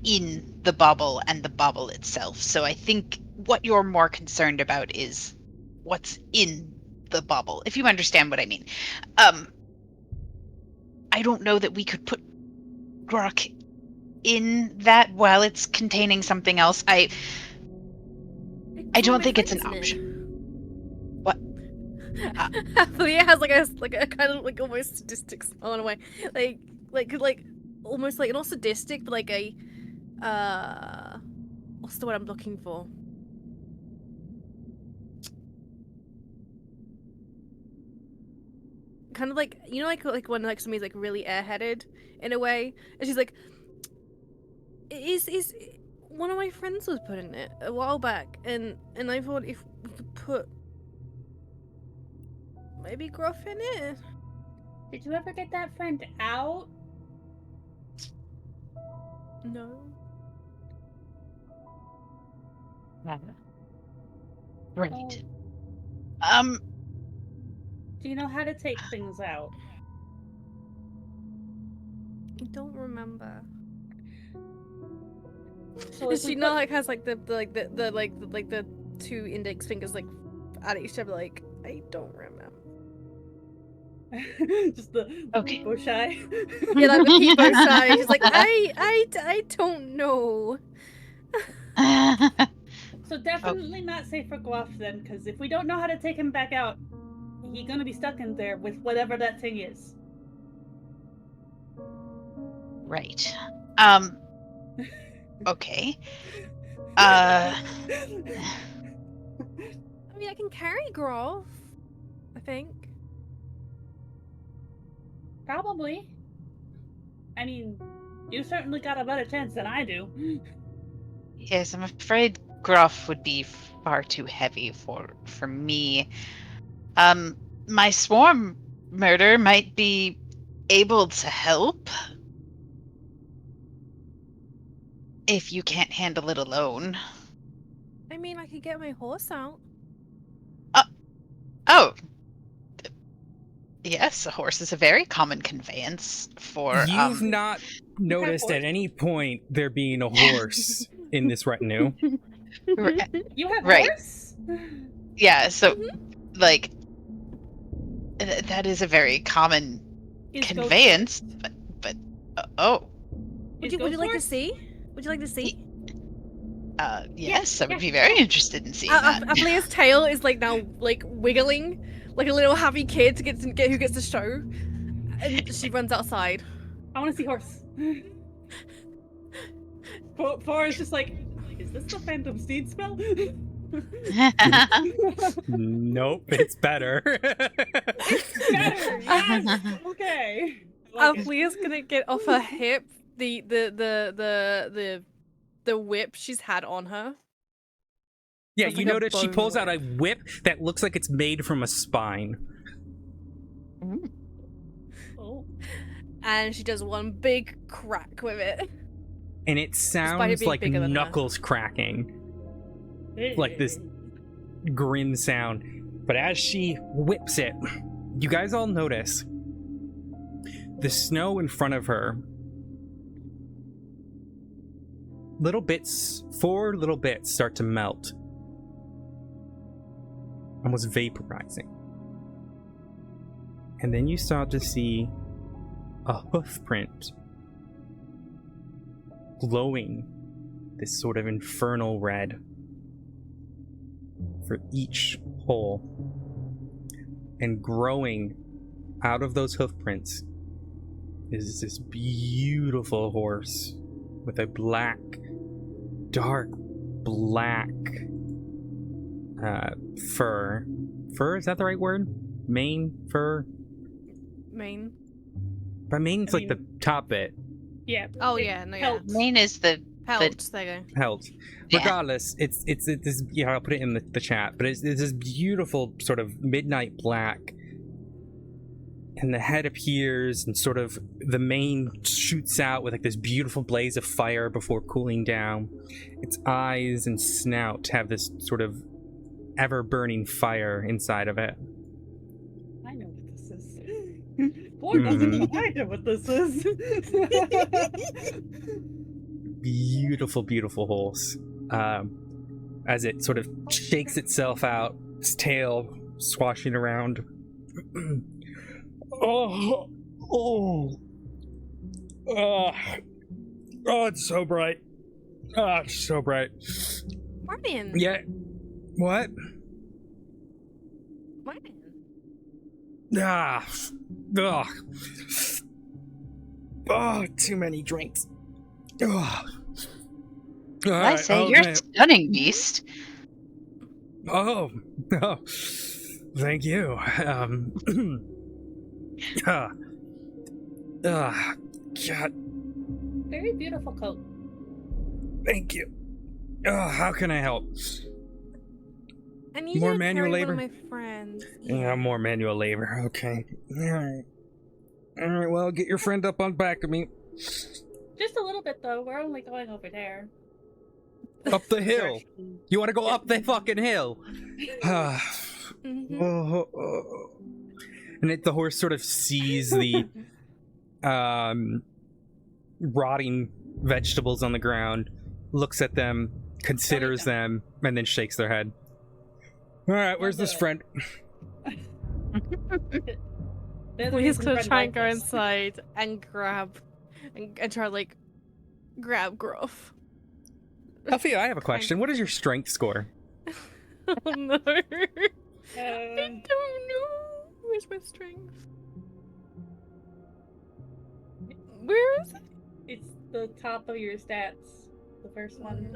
in the bubble and the bubble itself. So I think what you're more concerned about is what's in the bubble, if you understand what I mean. I don't know that we could put Grok in that while it's containing something else. I don't think it's an option. What? Leah has like a kind of like almost sadistic smile in a way, like almost like not sadistic, but like a what's the word I'm looking for? Kind of like, you know, like when like somebody's like really airheaded in a way, and she's like, is one of my friends was putting it a while back, and I thought if we could put maybe Gruff in it. Did you ever get that friend out? No. Right. Do you know how to take things out? I don't remember. So Does she not like has like the two index fingers like at each other like I don't remember. Just the Okay. bow shy. Yeah, like the peebo shy. She's like I don't know. So definitely not safe for Guaf then, because if we don't know how to take him back out, he's gonna be stuck in there with whatever that thing is. Right. Okay. I mean, I can carry Groff, I think. Probably. I mean, you certainly got a better chance than I do. Yes, I'm afraid Gruff would be far too heavy for me. My swarm murder might be able to help. if you can't handle it alone. I mean, I could get my horse out. Oh. Yes, a horse is a very common conveyance for You've not noticed at any point there being a horse in this retinue. You have Right. horse? Yeah, so like that is a very common Is conveyance, but oh, Would you like to see? Would you like to see? yes, I would be very interested in seeing that. Aplea's tail is like now like wiggling like a little happy kid who gets to show, and she runs outside. I want to see horse. Four is just like, is this the Phantom Steed spell? Nope, it's better. It's better. Yes. Okay. Aplea's gonna get off her hip the whip she's had on her. Yeah, It's you like a notice she bone pulls out a whip. whip that looks like it's made from a spine. Oh. And she does one big crack with it. And it it sounds being like bigger than her. knuckles cracking. Like this grin sound. But as she whips it, you guys all notice the snow in front of her. Four little bits start to melt. Almost vaporizing. And then you start to see a hoof print glowing this sort of infernal red for each hole. And growing out of those hoof prints is this beautiful horse with a dark black fur. Fur, is that the right word? Mane? Fur? Mane. By mane's like the top bit. Yeah. Oh yeah, no, yeah. Helps. Main is the Pelt. There you go. Held. Yeah. Regardless, it's this. Yeah, I'll put it in the chat. But it's this beautiful sort of midnight black, and the head appears, and sort of the mane shoots out with like this beautiful blaze of fire before cooling down. Its eyes and snout have this sort of ever-burning fire inside of it. I know what this is. Boy, doesn't I know what this is. Beautiful, beautiful horse. As it sort of shakes itself out, its tail swashing around. Oh, it's so bright. It's so bright. Martin. Yeah. What? Martin. Ugh. Oh, too many drinks. Ugh. I say you're a stunning beast. Oh, thank you. God, Very beautiful coat. thank you. How can I help? I need More you to manual carry labor? one of my friends. Yeah, more manual labor. Okay. All right. Well, get your friend up on back of me. Just a little bit though. We're only going over there. Up the hill. You want to go up the fucking hill? Mhm. And the horse sort of sees the rotting vegetables on the ground, looks at them, considers them, and then shakes their head. All right, where's this friend? He's gonna try and go inside and grab and try to like grab Gruff. Alfia, I have a question. What is your strength score? Oh no. I Uh, don't know. Where's my strength? Where is it? it's the top of your stats. The first one.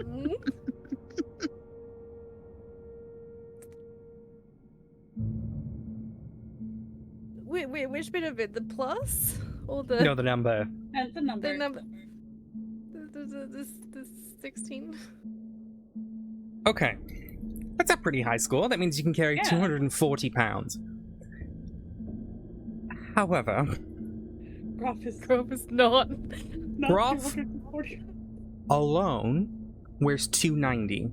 Wait, which bit of it? The plus? Or the No, the number. And the number. the number? The 16? Okay. That's a pretty high score. That means you can carry Yeah. 240 pounds. However, Gruff is Gruff is not. not Gruff? 240. alone weighs 290.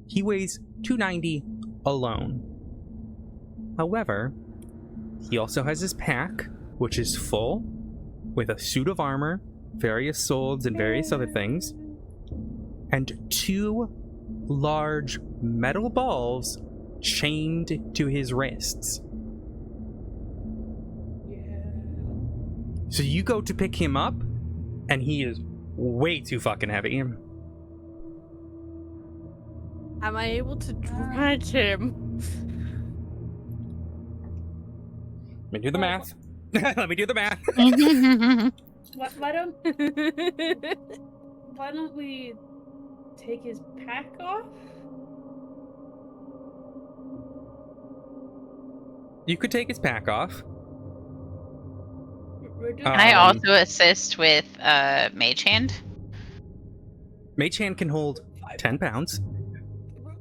He weighs 290 alone. However, he also has his pack, which is full, with a suit of armor, various swords, and various other things, and 2 large metal balls chained to his wrists. So you go to pick him up, and he is way too fucking heavy. Am I able to drag him? Let me do the math. Let me do the math. Why don't we take his pack off? You could take his pack off. Can I also assist with Mage Hand? Mage Hand can hold 10 pounds.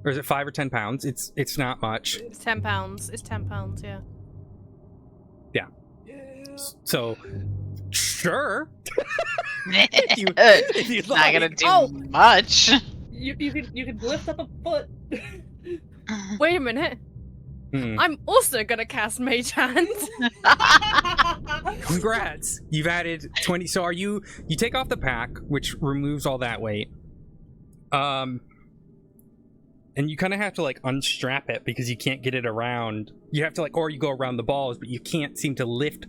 Or is it 5 or 10 pounds? It's not much. It's 10 pounds. It's 10 pounds, yeah. Yeah. So, sure. If you'd not gonna do much. You could lift up a foot. Wait a minute. I'm also gonna cast Mage Hand. Congrats! You've added 20. So you take off the pack, which removes all that weight. And you kind of have to like unstrap it because you can't get it around. You have to or you go around the balls, but you can't seem to lift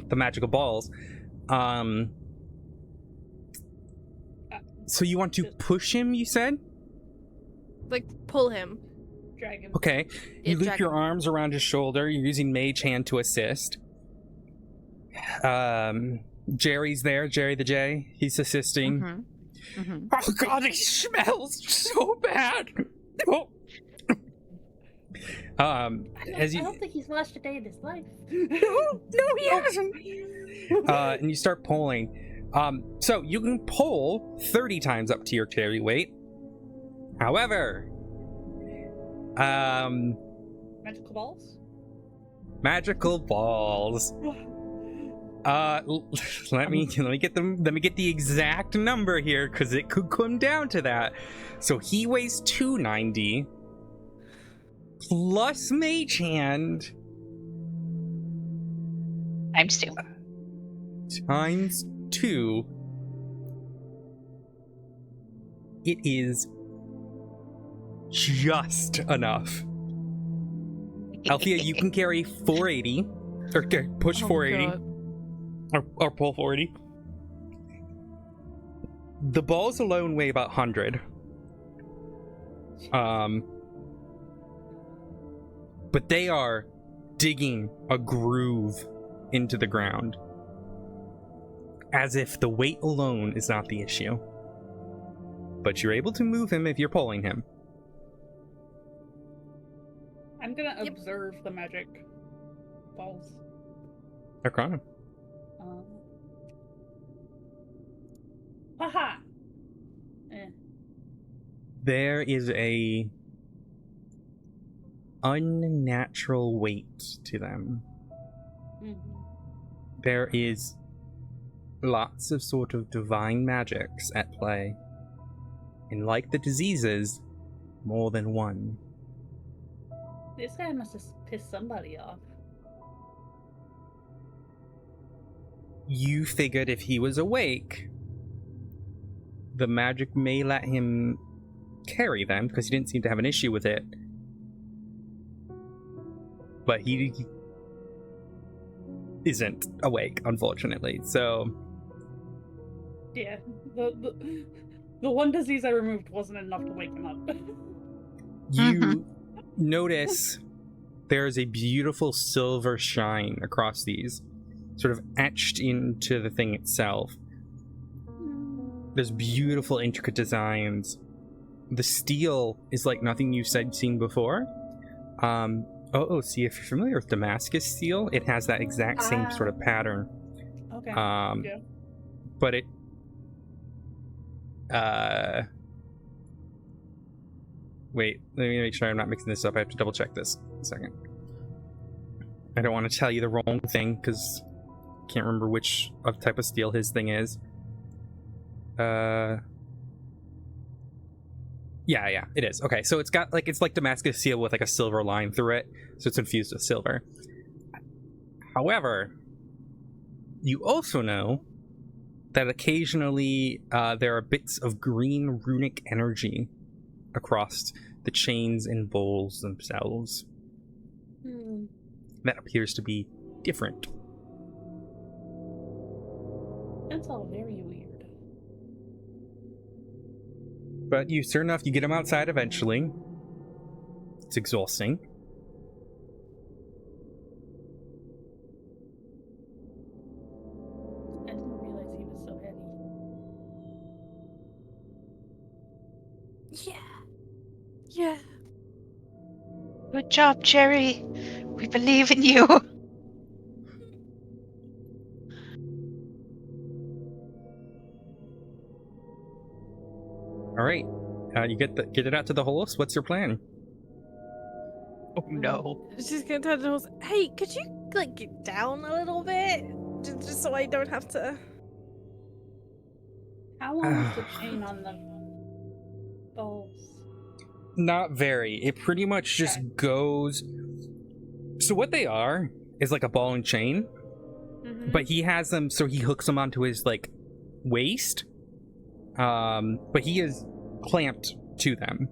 the magical balls. So you want to push him, you said? Like, pull him. Drag him. Okay. You loop your arms around his shoulder. You're using Mage Hand to assist. Jerry's there. Jerry the J. He's assisting. Oh god, he smells so bad. Oh. I don't think he's washed a day in his life. No, he hasn't. And you start pulling. So you can pull 30 times up to your carry weight. However, magical balls. Magical balls. Let me get them. Let me get the exact number here, because it could come down to that. So he weighs 290 plus Mage Hand Times 2. Times 2. It is just enough. Althea, you can carry 480, or push 480. God. Or pull 40. The balls alone weigh about 100. But they are digging a groove into the ground. As if the weight alone is not the issue. But you're able to move him if you're pulling him. I'm gonna observe the magic balls. Arcana. Haha! There is a unnatural weight to them. There is lots of sort of divine magics at play. And like the diseases, more than one. This guy must have pissed somebody off. You figured if he was awake, the magic may let him carry them, because he didn't seem to have an issue with it. But he isn't awake, unfortunately, so... Yeah, the one disease I removed wasn't enough to wake him up. You notice there's a beautiful silver shine across these, sort of etched into the thing itself. There's beautiful, intricate designs. The steel is like nothing you've seen before. See, if you're familiar with Damascus steel, it has that exact same sort of pattern. Okay. Yeah. But it... Wait, let me make sure I'm not mixing this up. I have to double check this a second. I don't want to tell you the wrong thing, because I can't remember which type of steel his thing is. Yeah, it is. Okay, so it's got like, it's like Damascus steel with like a silver line through it, so it's infused with silver. However, you also know that occasionally there are bits of green runic energy across the chains and bowls themselves. That appears to be different. That's all very weird. But you, sure enough, you get them outside eventually. It's exhausting. I didn't realize he was so heavy. Yeah. Good job, Cherry. We believe in you. All right, you get it out to the horse. What's your plan? Oh no. She's gonna turn to the horse. Hey, could you like get down a little bit, just so I don't have to? How long is the chain on the balls? Not very. It pretty much just goes. So what they are is like a ball and chain, but he has them, so he hooks them onto his like waist. But he is clamped to them.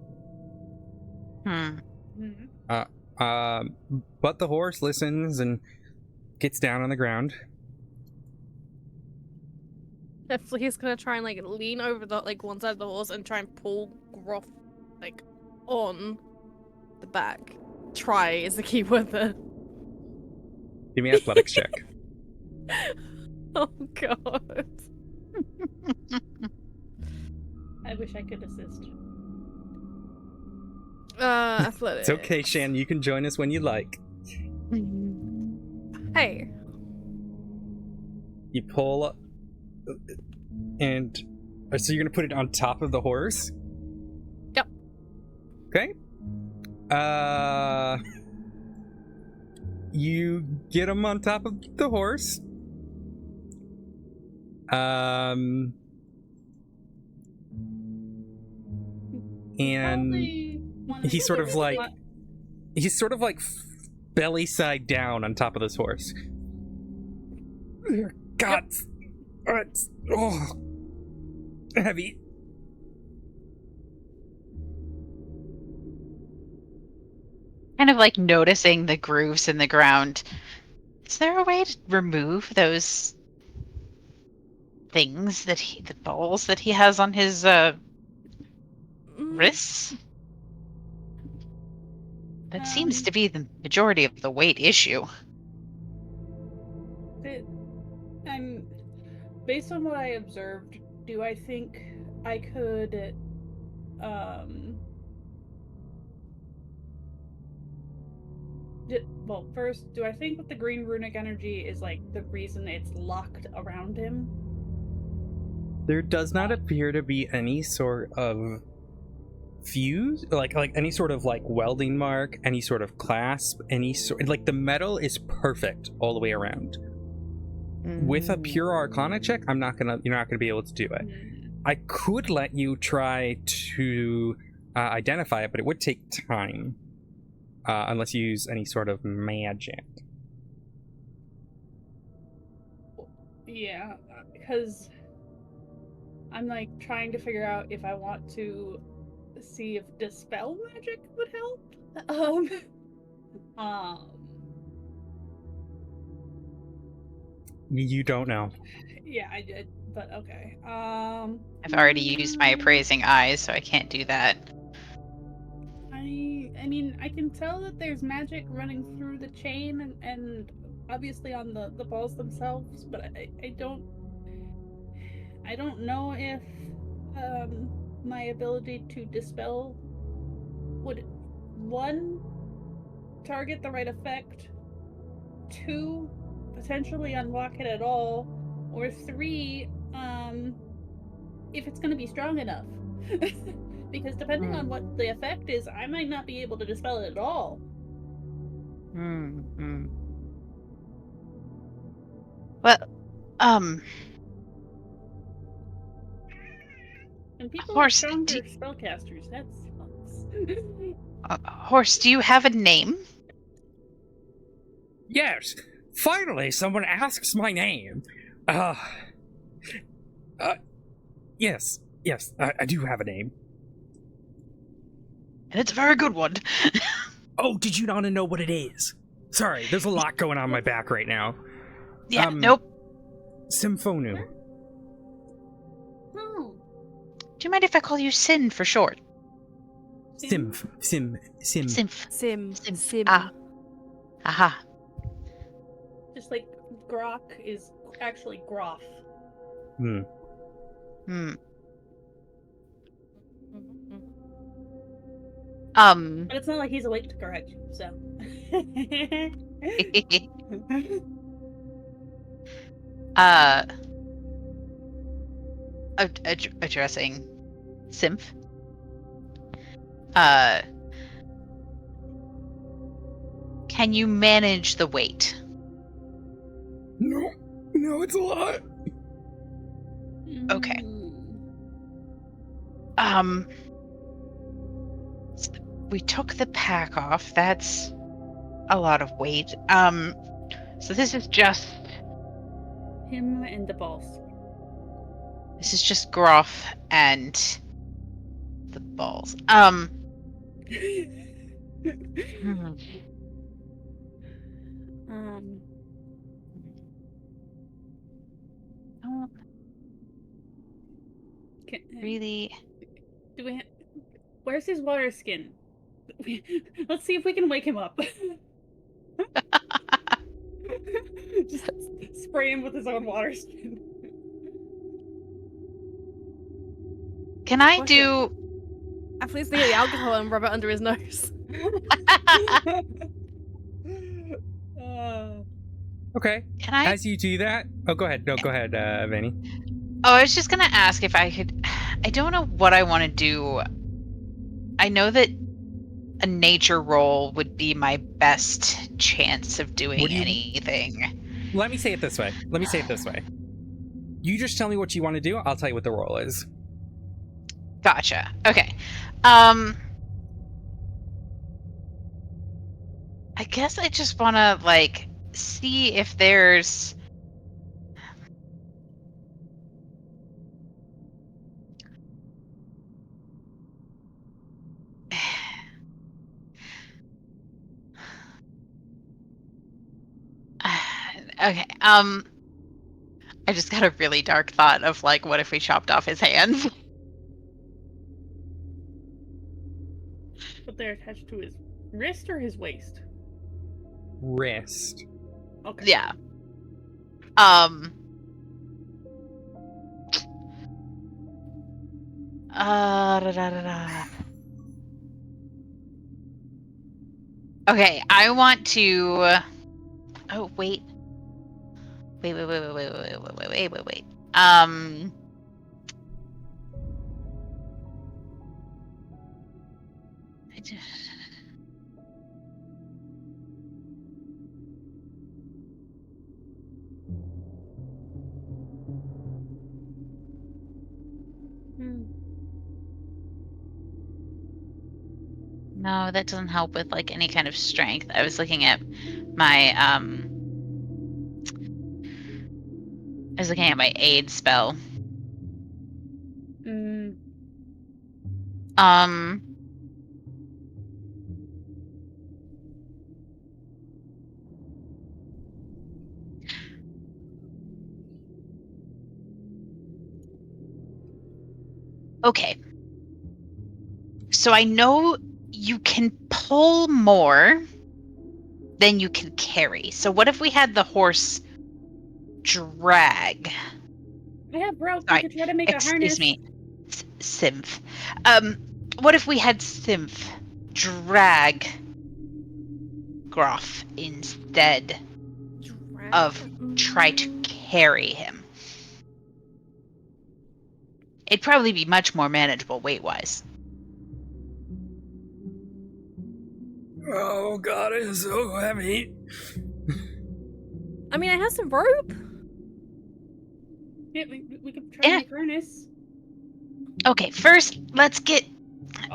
But the horse listens and gets down on the ground. Flea's gonna try and like lean over the like one side of the horse and try and pull Groff like on the back. Try is the key word there. Give me an athletics check. Oh god. I wish I could assist. Athletics. It's okay, Shan. You can join us when you like. Hey. You pull up, and so you're gonna put it on top of the horse. Yep. Okay. You get him on top of the horse. And he's sort of like belly side down on top of this horse. God, it's heavy. Kind of like noticing the grooves in the ground. Is there a way to remove those things that the balls that he has on his wrists? That seems to be the majority of the weight issue. Based on what I observed, do I think I could well, first, do I think that the green runic energy is like the reason it's locked around him? There does not appear to be any sort of fuse, like any sort of like welding mark, any sort of clasp, any sort, like the metal is perfect all the way around. With a pure Arcana check, you're not gonna be able to do it. I could let you try to identify it, but it would take time, unless you use any sort of magic. Yeah, because I'm like trying to figure out if I want to see if dispel magic would help. You don't know. Yeah, I did, but okay. I've already used my appraising eyes, so I can't do that. I mean, I can tell that there's magic running through the chain and obviously on the balls themselves, but I don't know if my ability to dispel would, 1, target the right effect, 2, potentially unlock it at all, or 3, if it's going to be strong enough. Because depending on what the effect is, I might not be able to dispel it at all. Well, And people Horse, are stronger spellcasters. That sucks. Horse, do you have a name? Yes, finally someone asks my name. Yes, I do have a name. And it's a very good one. Oh, did you not know what it is? Sorry, there's a lot going on my back right now. Yeah, nope. Symphonu. Oh. Do you mind if I call you Sin for short? Sim. Symph. Sim. Ah. Aha. Just like Grok is actually Groff. Hmm. But it's not like he's awake to correct you, so. Addressing Symph. Can you manage the weight? No, it's a lot. Okay. We took the pack off. That's a lot of weight. So this is just Him and the boss. This is just Groff and the balls. Really? Do we? Where's his water skin? Let's see if we can wake him up. Just spray him with his own water skin. Can I do? Please get the alcohol and rub it under his nose. Okay. Can I? As you do that, go ahead. No, go ahead, Vanny. Oh, I was just gonna ask if I could. I don't know what I want to do. I know that a nature roll would be my best chance of doing anything. Let me say it this way. You just tell me what you want to do. I'll tell you what the roll is. Gotcha. Okay. I guess I just want to see if there's okay. I just got a really dark thought of what if we chopped off his hands? But they're attached to his wrist or his waist? Wrist. Okay. Yeah. Okay, I want to. Oh wait. Wait. No, that doesn't help with any kind of strength. I was looking at my aid spell. Okay. So I know you can pull more than you can carry. So what if we had the horse drag? I have rope. We could try to make a harness. Excuse me. Symph. What if we had Symph drag Groff instead of try to carry him? It'd probably be much more manageable weight-wise. Oh god, it is so heavy. I mean, I have some rope. Yeah, we could try to make harness. Okay, first let's get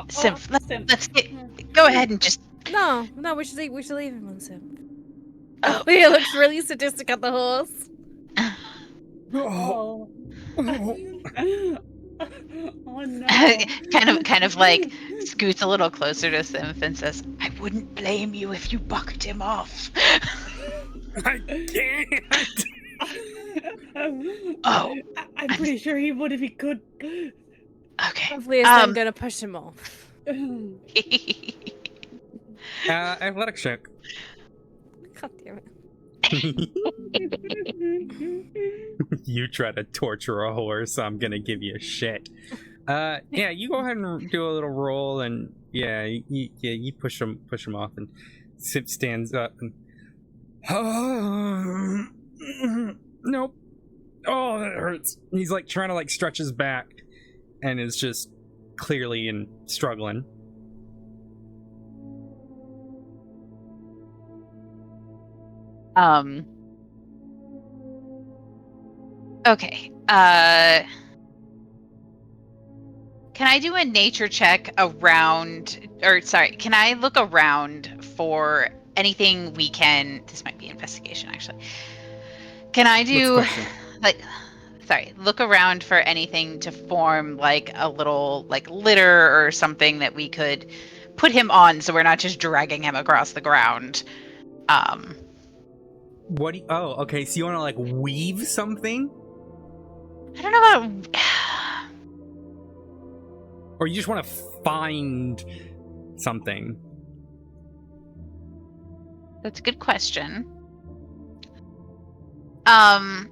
Symph. Symph. Let's get. Go ahead and just. No, we should leave him on Sim. Oh. He looks really sadistic at the horse. Oh. Oh no. kind of like scoots a little closer to Symph and says, "I wouldn't blame you if you bucked him off." I can't. Oh. I'm pretty sure he would if he could. Okay. Hopefully, I'm gonna push him off. Athletics check. God damn it. You try to torture a horse, I'm gonna give you a shit. Yeah, you go ahead and do a little roll, and yeah, you push him off, and Sip stands up and nope. Oh, that hurts. He's like trying to like stretch his back, and is just clearly struggling. Okay. Can I do a nature check around, or sorry, can I look around for anything we can, this might be investigation actually. Can I do, look around for anything to form like a little like litter or something that we could put him on so we're not just dragging him across the ground. What do you, oh, okay, so you want to like weave something? I don't know about... Or you just want to find something? That's a good question. I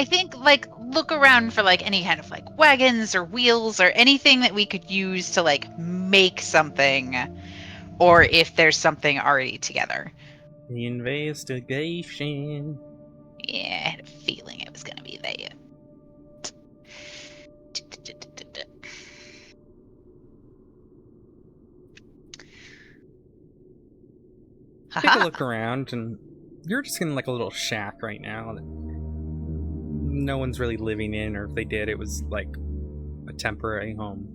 think, like, look around for, like, any kind of, like, wagons or wheels or anything that we could use to, like, make something. Or if there's something already together. The investigation. Yeah, I had a feeling it was going to be there. Take a look around, and you're just in like a little shack right now that no one's really living in, or if they did, it was like a temporary home.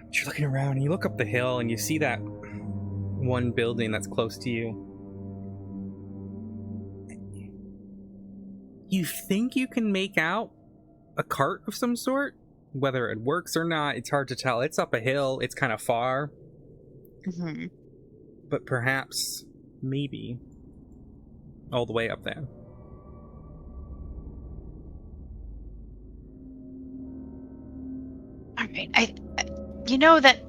But you're looking around, and you look up the hill, and you see that one building that's close to you. You think you can make out a cart of some sort? Whether it works or not, it's hard to tell. It's up a hill, it's kind of far. Mm-hmm. But perhaps, maybe, all the way up there. All right, you know that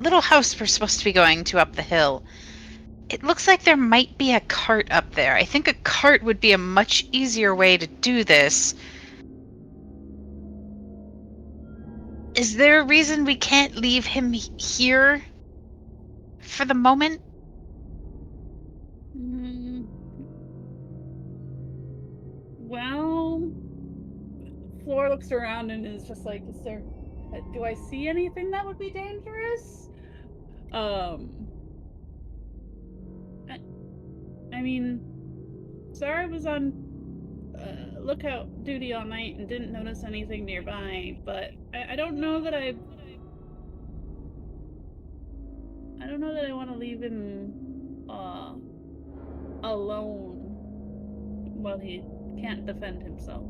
little house we're supposed to be going to up the hill. It looks like there might be a cart up there. I think a cart would be a much easier way to do this. Is there a reason we can't leave him here for the moment? Well, Flora looks around and is just like, do I see anything that would be dangerous? I mean, Sarah was on lookout duty all night and didn't notice anything nearby, but I don't know that I want to leave him alone while he can't defend himself.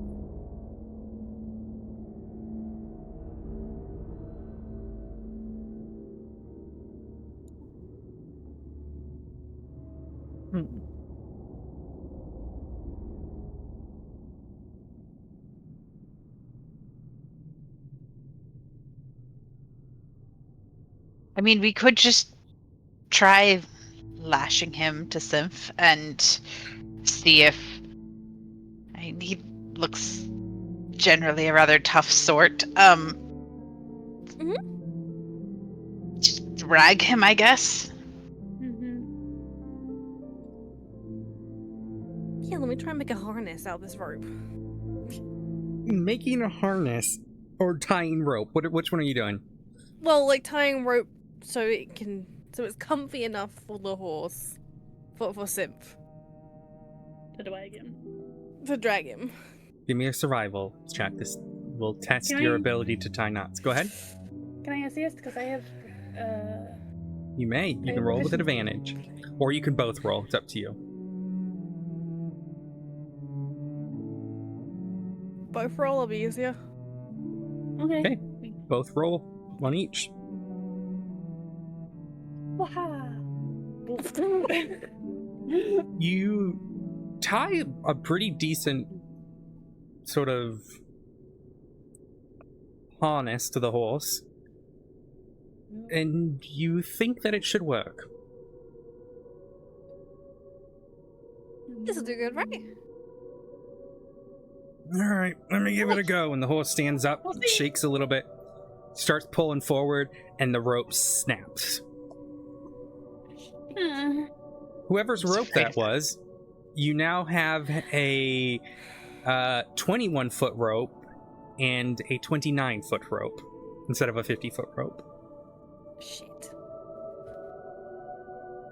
I mean, we could just try lashing him to Symph and see if... I mean, he looks generally a rather tough sort. Just drag him, I guess. Yeah, let me try and make a harness out of this rope. Making a harness or tying rope? Which one are you doing? Well, like tying rope so it's comfy enough for the horse, For Synth. To drag him. To drag him. Give me a survival check. This will test Can your I- ability to tie knots. Go ahead. Can I assist? Because I have. You may. You can have roll with an proficiency. advantage. Or you can both roll. It's up to you. Both roll will be easier. Okay. Okay. Both roll. One each. Waha! You tie a pretty decent sort of harness to the horse, and you think that it should work. This will do good, right? Alright, let me give it a go. And the horse stands up, We'll see. shakes a little bit, starts pulling forward, and the rope snaps. Whoever's rope that was, you now have a 21-foot rope and a 29-foot rope instead of a 50-foot rope. Shit.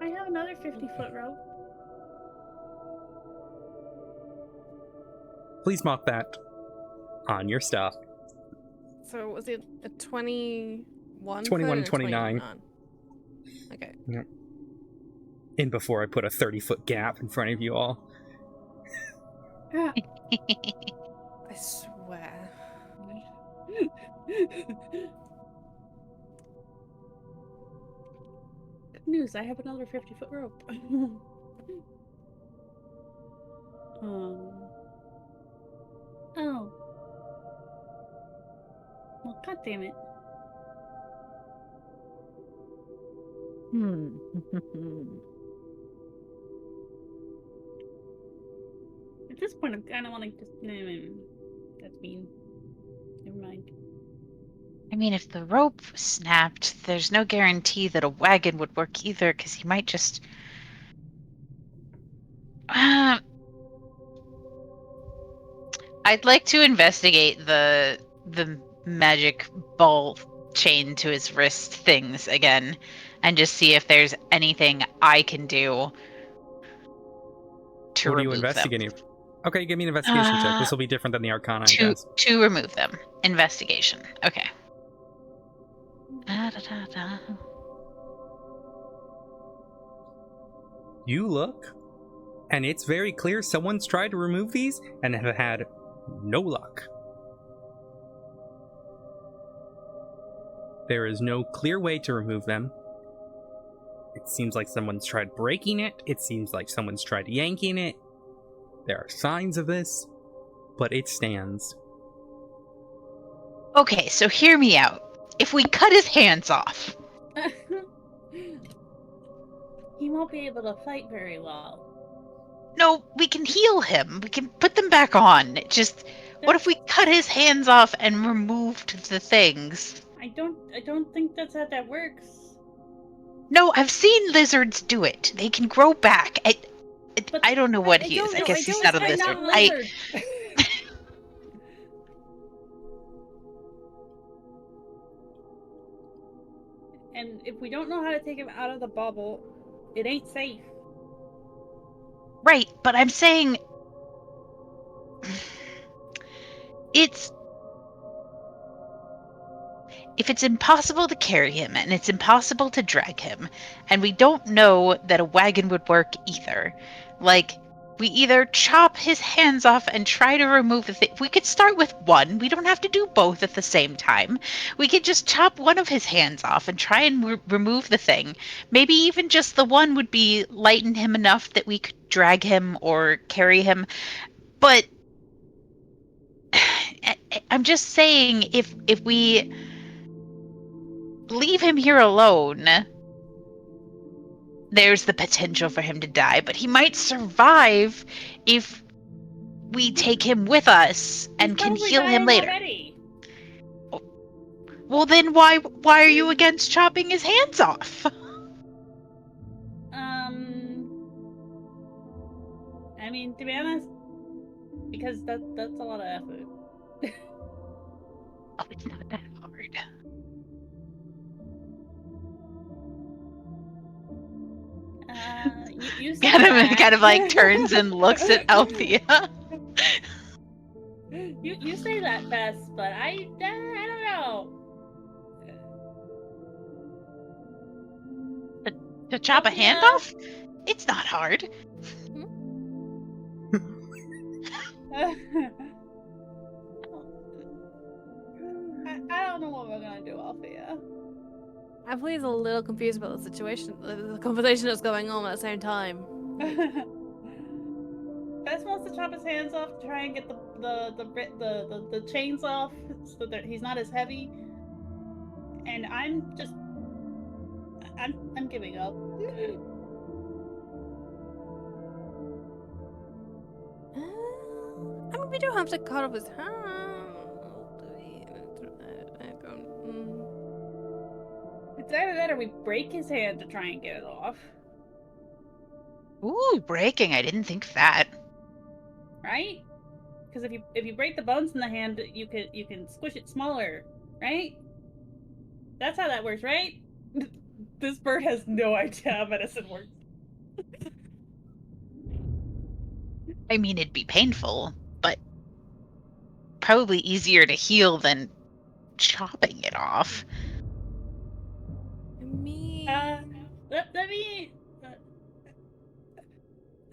I have another 50-foot rope. Please mark that on your stuff. So was it a 21? 21, foot or 29. 29? Okay. In before I put a 30-foot gap in front of you all. I swear. Good news, I have another 50-foot rope. Oh. Well, god damn it. At this point, I kind of want to just. That's mean. Never mind. I mean, if the rope snapped, there's no guarantee that a wagon would work either, because he might just. I'd like to investigate the magic ball chain to his wrist things again, and just see if there's anything I can do to What are you remove them. investigating? Okay, give me an investigation check. This will be different than the Arcana, I guess. To remove them. Investigation. Okay. Da-da-da-da. You look, and it's very clear someone's tried to remove these and have had no luck. There is no clear way to remove them. It seems like someone's tried breaking it. It seems like someone's tried yanking it. There are signs of this, but it stands. Okay, so hear me out. If we cut his hands off, He won't be able to fight very well. no, we can heal him. We can put them back on. Just, what if we cut his hands off and removed the things? I don't think that's how that works. No, I've seen lizards do it. They can grow back. But I don't know what he don't is. I know- guess I he's don't not a think lizard. I'm not I, lizard. And if we don't know how to take him out of the bubble, it ain't safe. right, but I'm saying if it's impossible to carry him and it's impossible to drag him, and we don't know that a wagon would work either, like, we either chop his hands off and try to remove the thing. We could start with one. We don't have to do both at the same time. We could just chop one of his hands off and try and remove the thing. Maybe even just the one would be lighten him enough that we could drag him or carry him. But I'm just saying, if we leave him here alone, there's the potential for him to die, but he might survive if we take him with us and He's can probably heal him dying later. already. Well, then why are you against chopping his hands off? I mean, to be honest, because that's a lot of effort. Oh, it's not that hard. You said that. kind of like turns and looks at Althea. You say that, Fess, but I don't know. To chop a hand Althea? off? It's not hard. I don't know what we're gonna do, Althea. Althea's a little confused about the situation, the conversation that's going on at the same time. Fess wants to chop his hands off to try and get the chains off so that he's not as heavy. And I'm giving up. I mean, we don't have to cut off his hand. It's either that or we break his hand to try and get it off. Ooh, breaking. I didn't think that. Right? Because if you break the bones in the hand, you can squish it smaller, right? That's how that works, right? This bird has no idea how medicine works. I mean, it'd be painful, but probably easier to heal than chopping it off. I mean,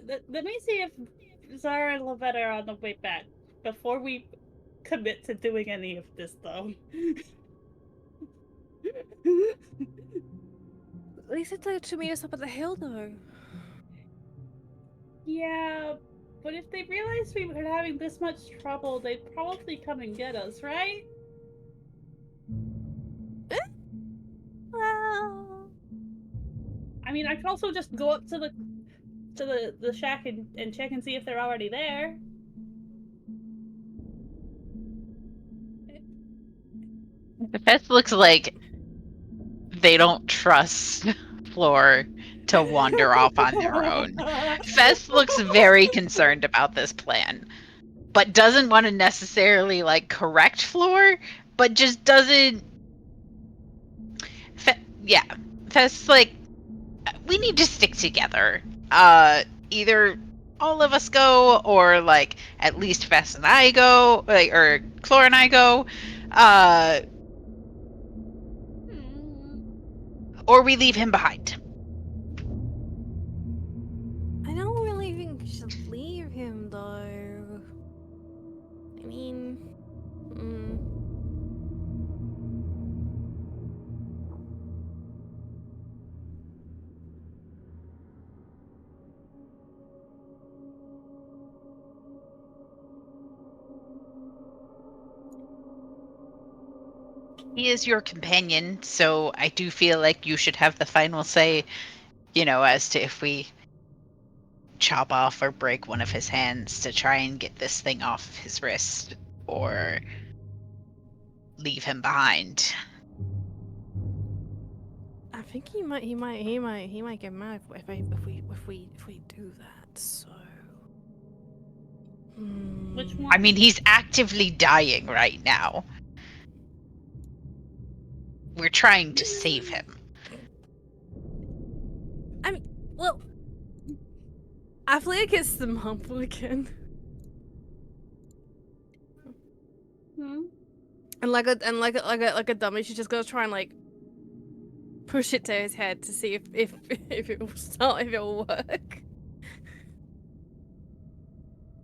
let me see if Zara and Lavette are on the way back before we commit to doing any of this, though. at least it's like to meet us up at the hill, though. Yeah, but if they realized we were having this much trouble, they'd probably come and get us, right? Well, I mean, I could also just go up to the shack and check and see if they're already there. The Fess looks like they don't trust Floor to wander off on their own. Fess looks very concerned about this plan, but doesn't want to necessarily like correct Floor, but just doesn't. Fess like, we need to stick together. Either all of us go, or like at least Fess and I go, like, or Clore and I go, or we leave him behind. I don't really think we should leave him, though. I mean, He is your companion, so I do feel like you should have the final say, as to if we chop off or break one of his hands to try and get this thing off his wrist, or leave him behind. I think he might get mad if we do that. So, Which one? I mean, he's actively dying right now. We're trying to save him. I mean, well, Althea gets the mumble again, and like a dummy, she's just gonna try and like push it to his head to see if it will work.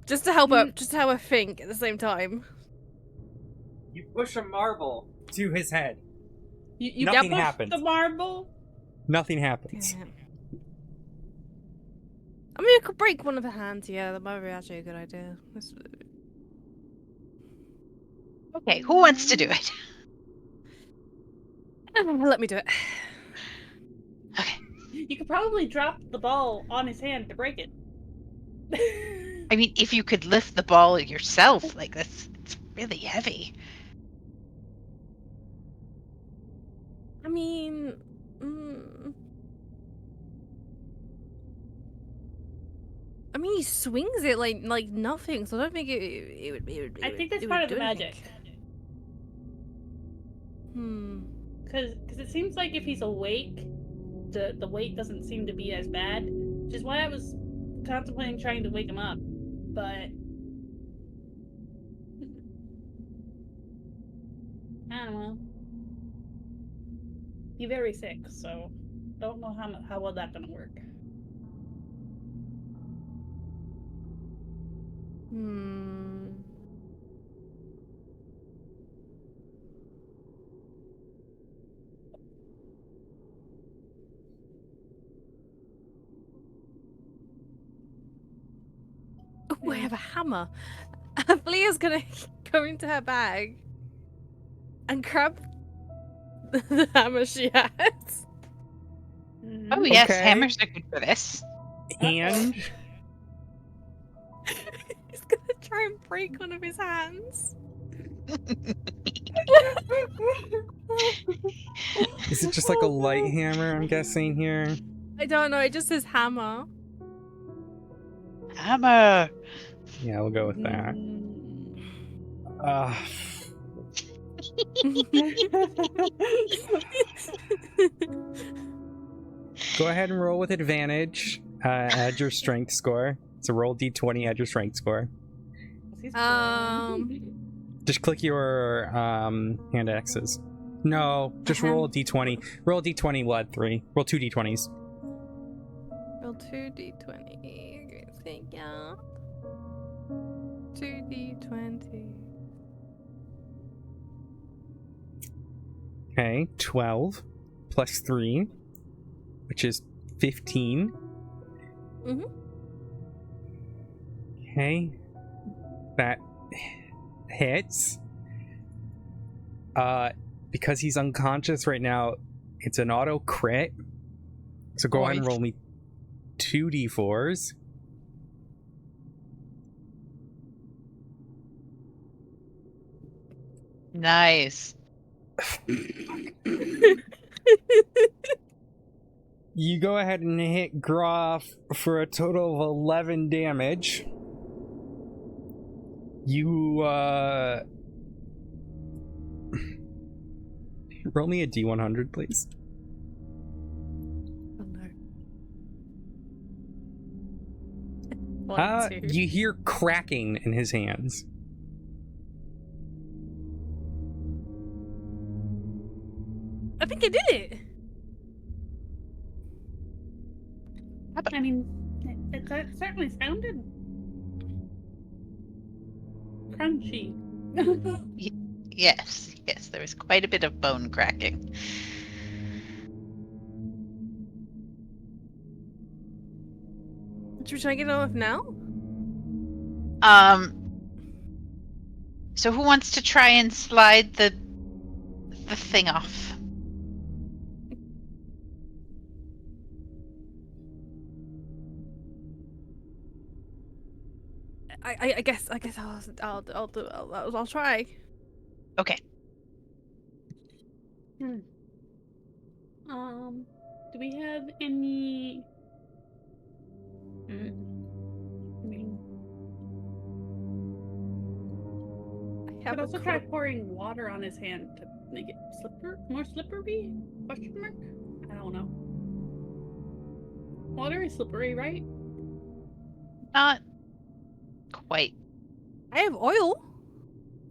Just to help her think at the same time. You push a marble to his head. You Nothing push happens. the marble? Nothing happens. Damn. I mean, we could break one of the hands. Yeah, that might be actually a good idea. Okay, who wants to do it? Let me do it. Okay. You could probably drop the ball on his hand to break it. I mean, if you could lift the ball yourself, like it's really heavy. I mean, he swings it like nothing, so I don't think it would. I think that's part of the magic. Because it seems like if he's awake, the weight doesn't seem to be as bad. Which is why I was contemplating trying to wake him up, but I don't know. He's very sick, so don't know how well that's gonna work. Oh, I have a hammer. Leah's gonna go into her bag and grab the hammer she has. Oh yes, Okay. hammers are good for this. And He's gonna try and break one of his hands. is it just like a light hammer, I'm guessing here? I don't know, it just says hammer. Hammer. Yeah, we'll go with that. Go ahead and roll with advantage. Add your strength score. So roll d20, add your strength score. Just click your hand axes. No, just roll a d20. Roll a d20, we'll add 3. Roll 2 d20s. Roll 2 d20. Thank you. 2 d20. Okay, 12 plus 3, which is 15. Mhm. Okay, that hits. Because he's unconscious right now, it's an auto crit. So go ahead and roll me 2 d4s. Nice. You go ahead and hit Groff for a total of 11 damage. You, roll me a d100, please. Oh no. 1, 2. You hear cracking in his hands. I think I did it. I mean, it certainly sounded crunchy. Yes, there was quite a bit of bone cracking. Should we try and get it off now? So who wants to try and slide the thing off? I guess I'll do it. I'll try. Okay. Do we have any? I mean, I could also try pouring water on his hand to make it more slippery? Question mark? I don't know. Water is slippery, right? Not quite. I have oil.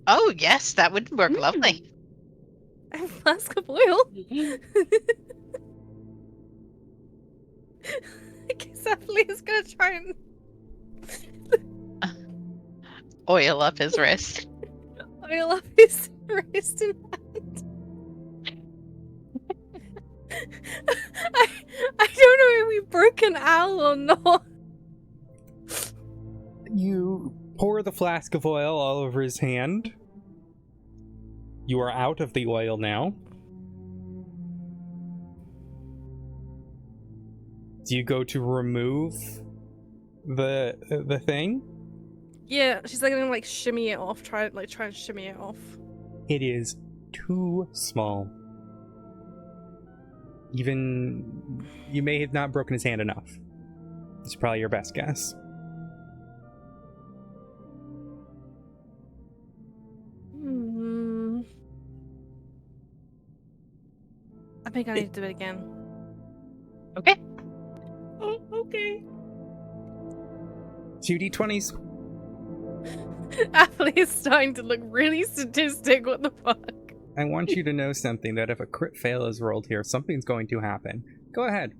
Oh yes, that would work lovely. I have a flask of oil. I guess Emily is gonna try and Oil up his wrist. oil up his wrist and hand. I don't know if we broke an owl or not. You pour the flask of oil all over his hand. You are out of the oil now. Do you go to remove the thing? Yeah, she's like gonna like shimmy it off. Try and shimmy it off. It is too small. Even you may have not broken his hand enough. It's probably your best guess. I think I need to do it again. Okay. Oh, okay. 2d20s. Athley is starting to look really sadistic. What the fuck? I want you to know something, that if a crit fail is rolled here, something's going to happen. Go ahead.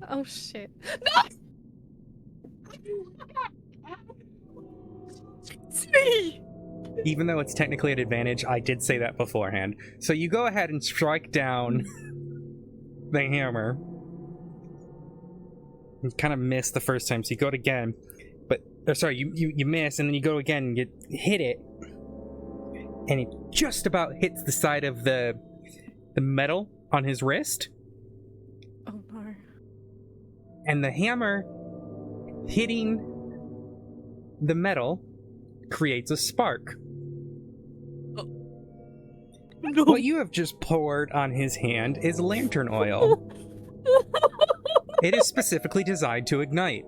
Oh shit. No! Even though it's technically an advantage, I did say that beforehand. So you go ahead and strike down the hammer. You kind of missed the first time, so you go it again. You miss, and then you go again and you hit it. And it just about hits the side of the metal on his wrist. Oh no. And the hammer hitting the metal creates a spark. No. What you have just poured on his hand is lantern oil. It is specifically designed to ignite.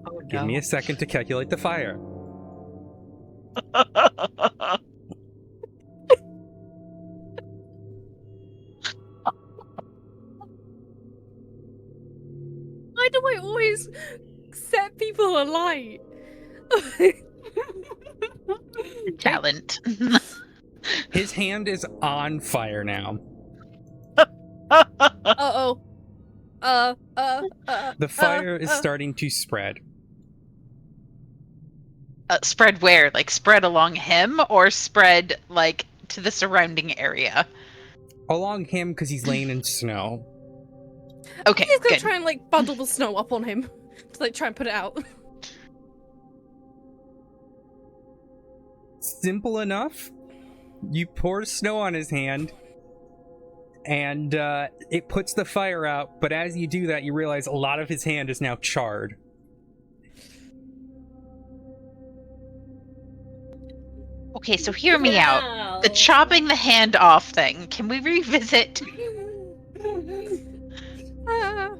Oh, Give me a second to calculate the fire. Why do I always set people alight? Talent. His hand is on fire now. Uh-oh. The fire is starting to spread. Spread where? Like spread along him, or spread like to the surrounding area? Along him, because he's laying in snow. Okay, He's gonna good. try and like bundle the snow up on him to like try and put it out. Simple enough. You pour snow on his hand, and it puts the fire out, but as you do that, you realize a lot of his hand is now charred. Okay, so hear me out. Wow. The chopping the hand off thing. Can we revisit? I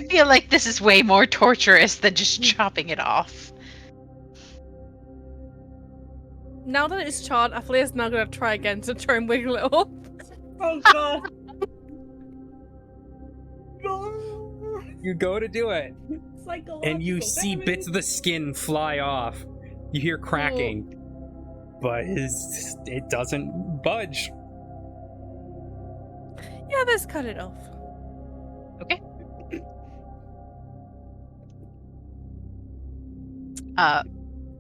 feel like this is way more torturous than just chopping it off. Now that it's charred, Athlea's now gonna try again to try and wiggle it off. Oh god. You go to do it, and you see bits of the skin fly off. You hear cracking, but it doesn't budge. Yeah, let's cut it off. Okay.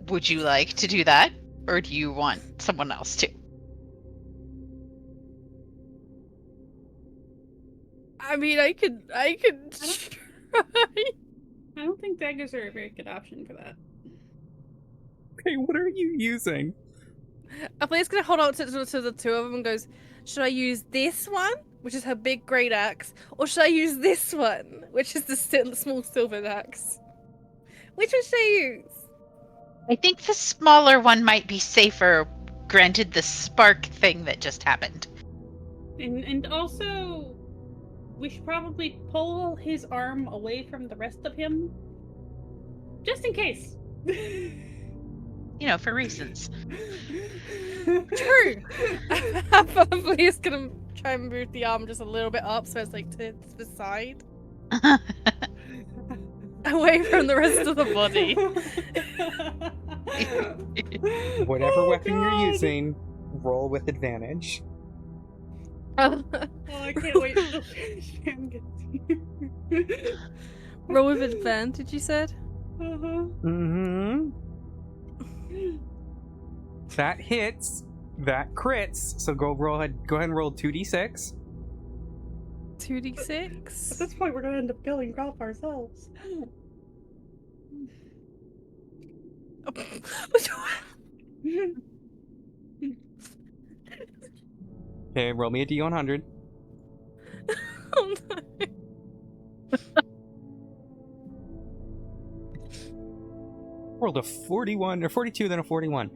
Would you like to do that, or do you want someone else to? I mean, I could try. I don't think daggers are a very good option for that. Okay, what are you using? Athlea's gonna hold on to the two of them and goes, should I use this one, which is her big great axe, or should I use this one, which is the small silver axe? Which one should I use? I think the smaller one might be safer, granted the spark thing that just happened. And also, we should probably pull his arm away from the rest of him, just in case. You know, for reasons. True. Athlea's gonna try and move the arm just a little bit up so it's like to the side, away from the rest of the body. Whatever weapon you're God. using, roll with advantage. Oh, I can't wait till Shan gets here. Roll with advantage, you said? Uh-huh. Mm-hmm. That hits. That crits. So go ahead and roll 2d6. 2d6? At this point, we're gonna end up killing Grolf ourselves. Okay, roll me a d100. Oh no. Rolled a 41 or 42, then a 41.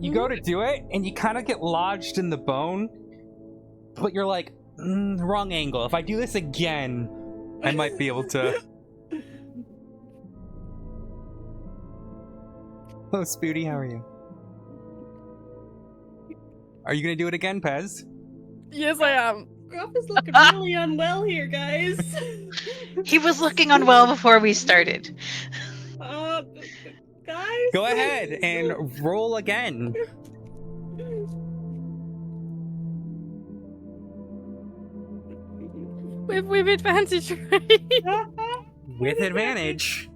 You go to do it, and you kind of get lodged in the bone, but you're like, wrong angle. If I do this again, I might be able to. Hello, Spooty. How are you? Are you gonna do it again, Pez? Yes, I am. Gruff is looking really unwell here, guys. He was looking unwell before we started. Guys? Go ahead and roll again. With advantage, right? With advantage.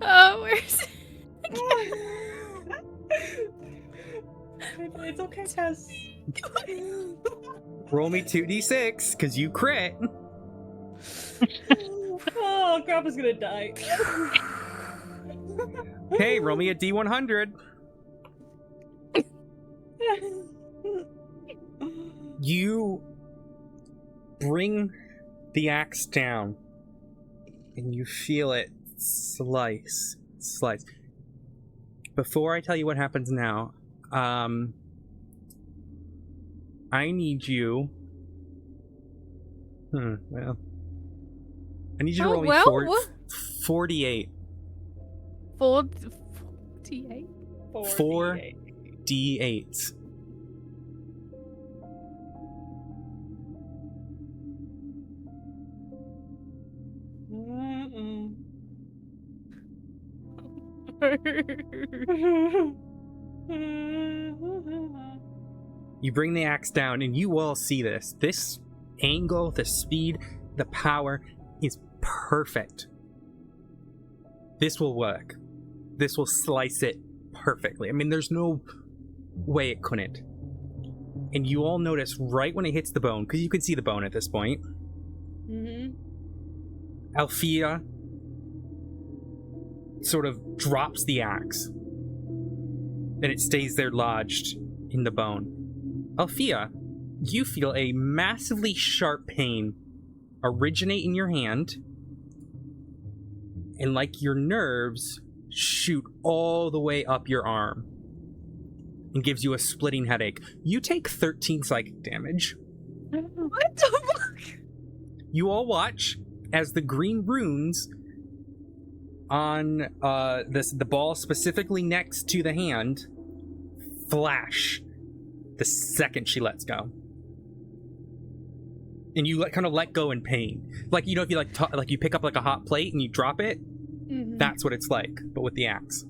Oh, where's it? It's okay, Tess. Roll me 2d6, because you crit. Oh, Gruff is gonna die. Okay, roll me a d100. You bring the axe down, and you feel it slice. Before I tell you what happens now, I need you. Well, I need you to roll me 48. 48. 4 d8s. You bring the axe down, and you all see this. This angle, the speed, the power is perfect. This will work. This will slice it perfectly. I mean, there's no way it couldn't. And you all notice right when it hits the bone, because you can see the bone at this point. Mm-hmm. Althea sort of drops the axe. And it stays there lodged in the bone. Althea, you feel a massively sharp pain originate in your hand, and like your nerves shoot all the way up your arm and gives you a splitting headache. You take 13 psychic damage. What the fuck? You all watch as the green runes on the ball specifically next to the hand flash the second she lets go. And you kind of let go in pain. Like, you know, if you like you pick up like a hot plate and you drop it, that's what it's like, but with the axe.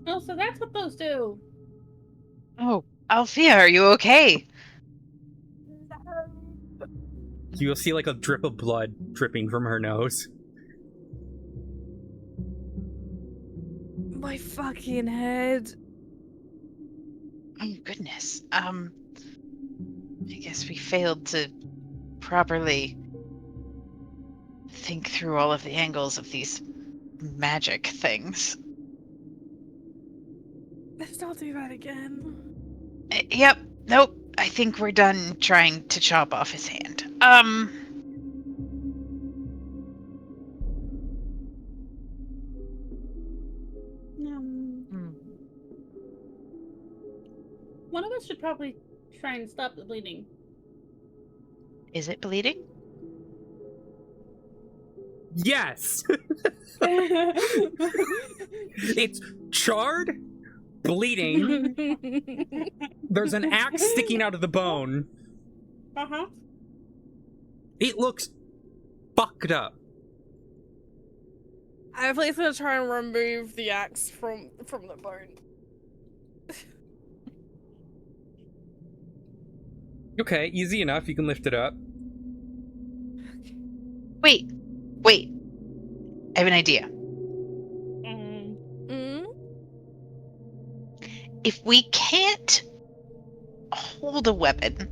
Oh, so that's what those do. Oh, Althea, are you okay? You'll see like a drip of blood dripping from her nose. My fucking head. Oh, goodness. I guess we failed to properly think through all of the angles of these magic things. Let's not do that again. Yep. Nope. I think we're done trying to chop off his hand. One of us should probably try and stop the bleeding. Is it bleeding? Yes! It's charred, bleeding. There's an axe sticking out of the bone. Uh-huh. It looks fucked up. I'm please gonna try and remove the axe from the bone. Okay, easy enough. You can lift it up. Wait. I have an idea. If we can't hold a weapon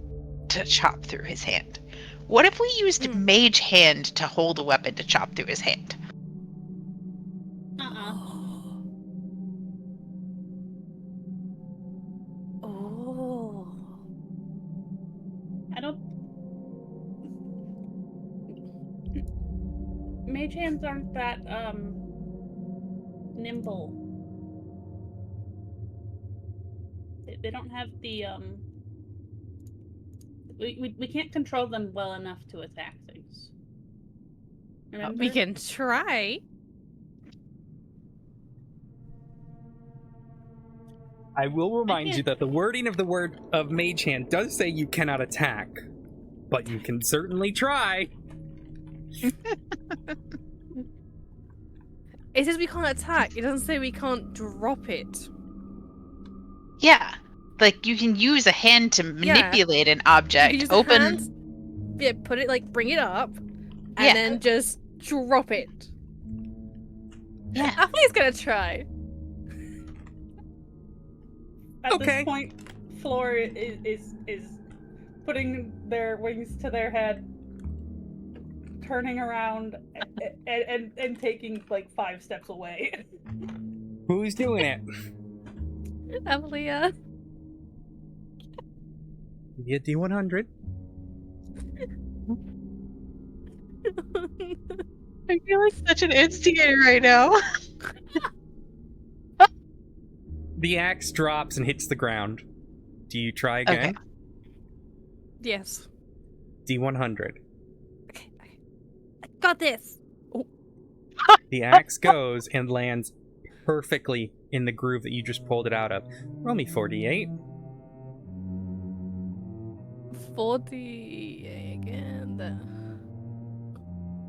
to chop through his hand, what if we used mage hand to hold a weapon to chop through his hand? Oh. I don't... Mage hands aren't that, nimble. They don't have the, We can't control them well enough to attack things. Remember? We can try. I will remind you can't- that the wording of the word of Mage Hand does say you cannot attack, but you can certainly try. It says we can't attack. It doesn't say we can't drop it. Yeah. Like, you can use a hand to manipulate an You object. can use Open. a hand, yeah, put it like bring it up, and Yeah. then just drop it. Yeah. Athlete's gonna try. At Okay. this point, Floor is putting their wings to their head, turning around, and taking like 5 steps away. Who's doing it? Amelia. You D100. I feel like such an instigator right now. The axe drops and hits the ground. Do you try again? Okay. Yes. D100. Okay. I got this. The axe goes and lands perfectly in the groove that you just pulled it out of. Roll me 48. 40 again.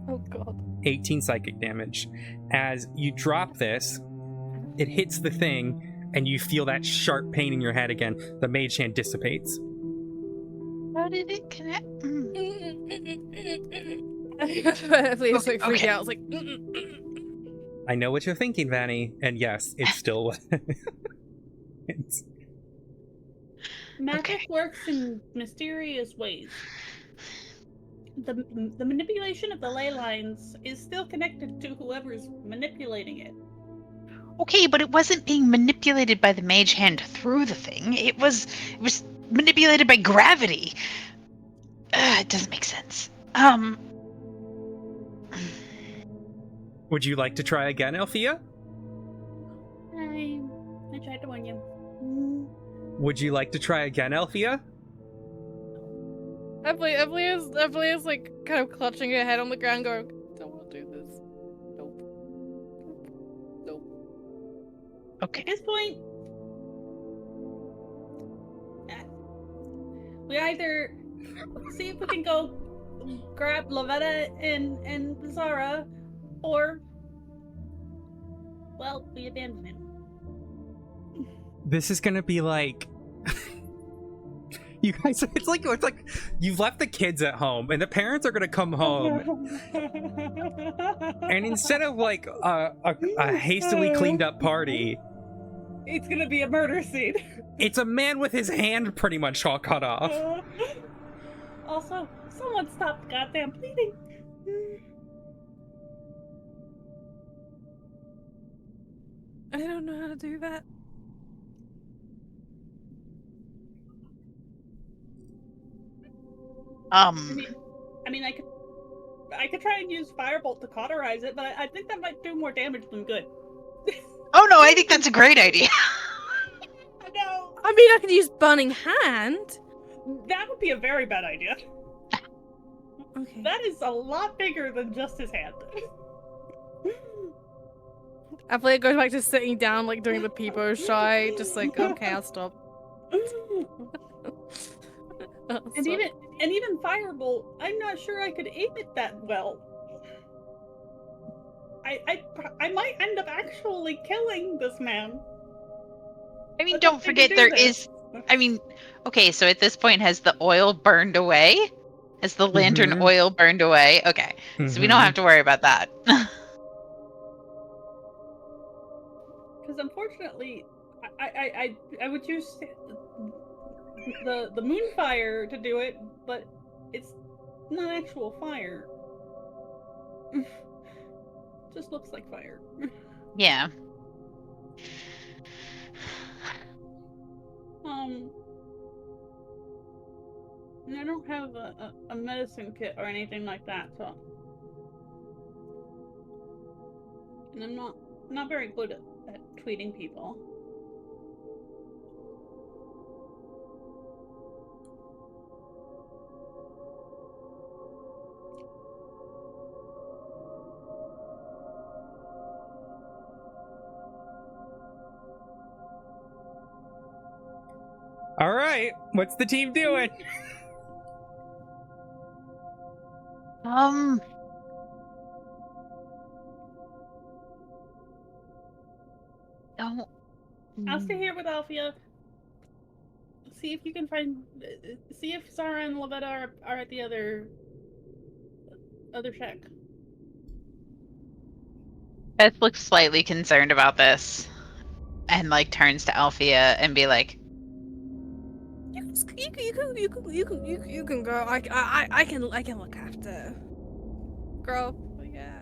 Oh god. 18 psychic damage. As you drop this, it hits the thing, and you feel that sharp pain in your head again. The mage hand dissipates. How did it connect? Please, like, freak Okay. out. It's like, I know what you're thinking, Vanny, and yes, it's still. it's, Magic Okay. works in mysterious ways. The manipulation of the ley lines is still connected to whoever's manipulating it. Okay, but it wasn't being manipulated by the mage hand through the thing. It was manipulated by gravity. It doesn't make sense. would you like to try again, Althea? I tried to warn you. Would you like to try again, Althea? Evelyn's like kind of clutching her head on the ground, going, "Don't want to do this. Nope. Nope." Okay. At this point, we either see if we can go grab Lavetta and Zara, or, well, we abandon him. This is gonna be like. You guys, it's like you've left the kids at home, and the parents are gonna come home, and instead of like a hastily cleaned up party, It's gonna be a murder scene. it's a man with his hand pretty much all cut off. Also, someone stop the goddamn bleeding. I don't know how to do that. I mean, I could try and use Firebolt to cauterize it, but I think that might do more damage than good. Oh no, I think that's a great idea. I know. I mean, I could use Burning Hand. That would be a very bad idea. Okay. That is a lot bigger than just his hand. Athletic goes back to sitting down, like doing the peepo shy, just like, okay, I'll stop. And even Firebolt, I'm not sure I could aim it that well. I might end up actually killing this man. I mean, But don't they forget do there this. is. I mean, okay, so at this point, has the oil burned away? Has the lantern Mhm. oil burned away? Okay, so we don't Mhm. have to worry about that. Because unfortunately, I would use the moonfire to do it, but it's not actual fire. Just looks like fire. Yeah. And I don't have a medicine kit or anything like that, so. And I'm not very good at tweeting people. All right, what's the team doing? Don't. I'll stay here with Alfia. See if you can find. See if Zara and Lavetta are at the other shack. Beth looks slightly concerned about this, and like turns to Alfia and be like, You can go. I can look after. Girl, yeah.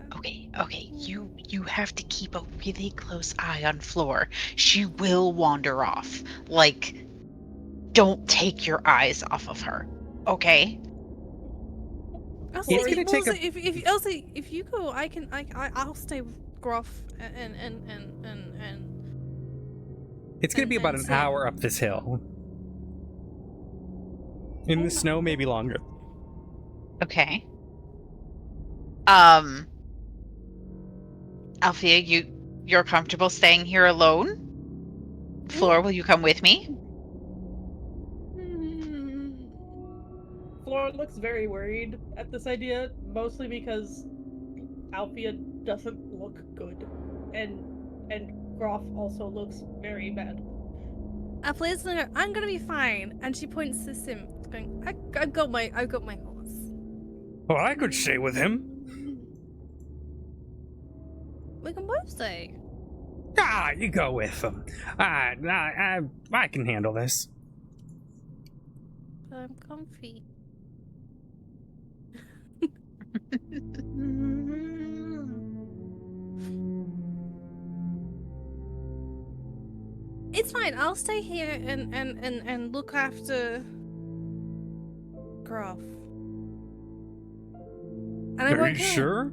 Okay, you have to keep a really close eye on Floor. She will wander off. Like, don't take your eyes off of her. Okay? Elsie, It's gonna take if Elsie, if you go, I'll stay with Groff and It's gonna be about and an Sam. hour up this hill. In the snow, maybe longer. Okay. Alfia, you're comfortable staying here alone? Floor, will you come with me? Flora looks very worried at this idea, mostly because Alfia doesn't look good, and Groff also looks very bad. Alfie's gonna go, I'm gonna be fine, and she points to Sim, going, I've got my horse. Well, I could stay with him. We can both stay. Ah, you go with him. I can handle this. But I'm comfy. It's fine. I'll stay here and look after Groff. And I Are won't you kill him. sure?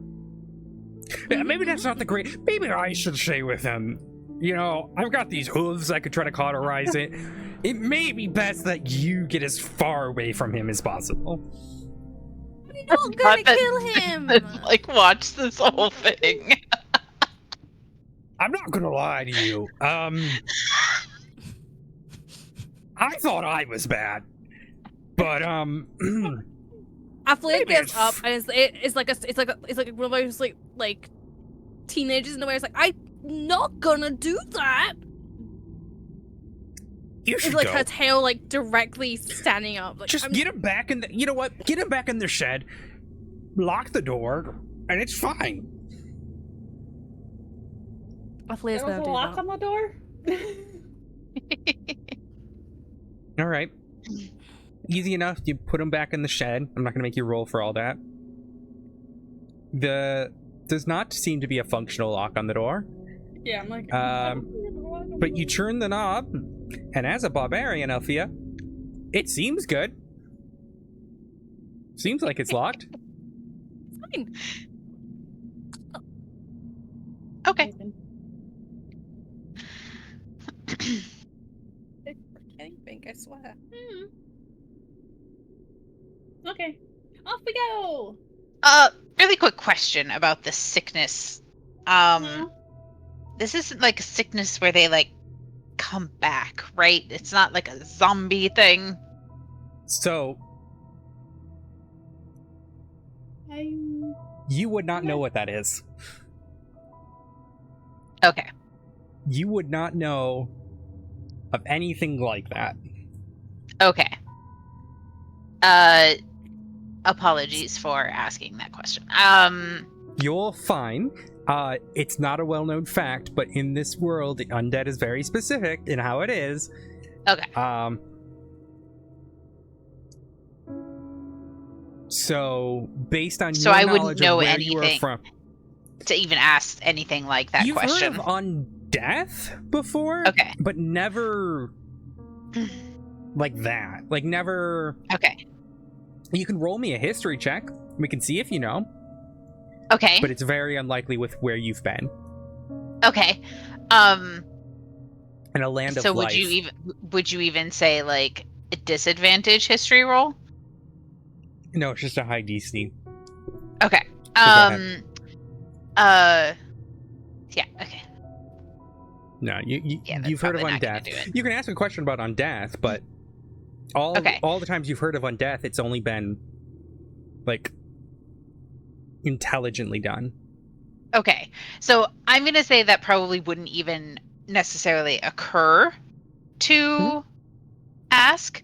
Yeah, maybe that's not the great. Maybe I should stay with him. You know, I've got these hooves. I could try to cauterize it. It may be best that you get as far away from him as possible. We're not gonna kill him. Like, watch this whole thing. I'm not gonna lie to you. I thought I was bad, but After Maybe gets it's up and it's like one of those like teenagers in the way. It's like, I'm not gonna do that. you It's should like go. her tail like directly standing up. Like, Just get him back in the. You know what? Get him back in the shed. Lock the door, and it's fine. Aflea's There was gonna a do lock that. on the door. All right. Easy enough. You put him back in the shed. I'm not gonna make you roll for all that. Does not seem to be a functional lock on the door. Yeah, I'm like. But you turn the knob, and as a barbarian, Alfia, it seems good. Seems like it's locked. Fine. Okay. Anything, I swear. Okay, off we go. Really quick question about the sickness. This isn't like a sickness where they like come back, right? It's not like a zombie thing. So you would not know what that is. Okay. You would not know of anything like that. Okay. Apologies for asking that question. You're fine. It's not a well-known fact, but in this world, the undead is very specific in how it is. Okay. So based on So your I wouldn't knowledge know of where you are anything from, to even ask anything like that you've question. heard of undeath before, Okay. but never like that. Like never. Okay. You can roll me a history check. We can see if you know, Okay. but it's very unlikely with where you've been Okay. in a land of So life. would you even say like a disadvantage history roll? No, it's just a high DC. Okay. go ahead. Yeah. Okay. No, Yeah, that's you've heard of probably not gonna undeath. do it. You can ask a question about undeath, but Okay. All the times you've heard of undeath, it's only been like intelligently done. Okay. So I'm going to say that probably wouldn't even necessarily occur to ask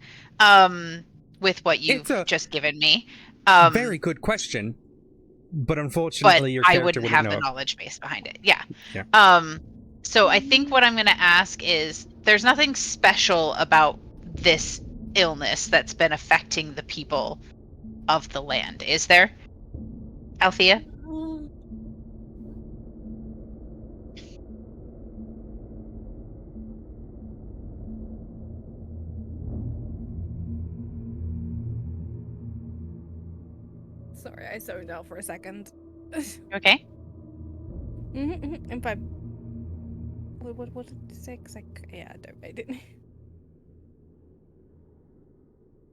with what you've It's a just given me. very good question, but But unfortunately your I character wouldn't wouldn't have know the it. knowledge base behind it. Yeah. Yeah. So I think what I'm going to ask is there's nothing special about this illness that's been affecting the people of the land, is there? Althea? Sorry, I zoned out for a second. Okay. I'm fine. What did you say? 'Cause yeah, I didn't.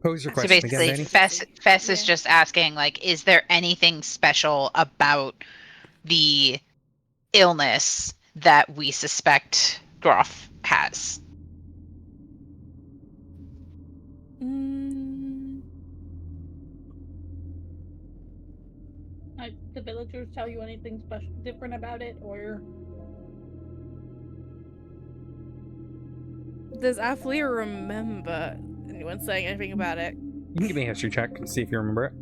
Pose your So question again, basically, Danny. Fess is Yeah. just asking, like, is there anything special about the illness that we suspect Groff has? Mm, The villagers tell you anything special, different about it, or does Athlea remember anyone saying anything about it? You can give me a history check and see if you remember it.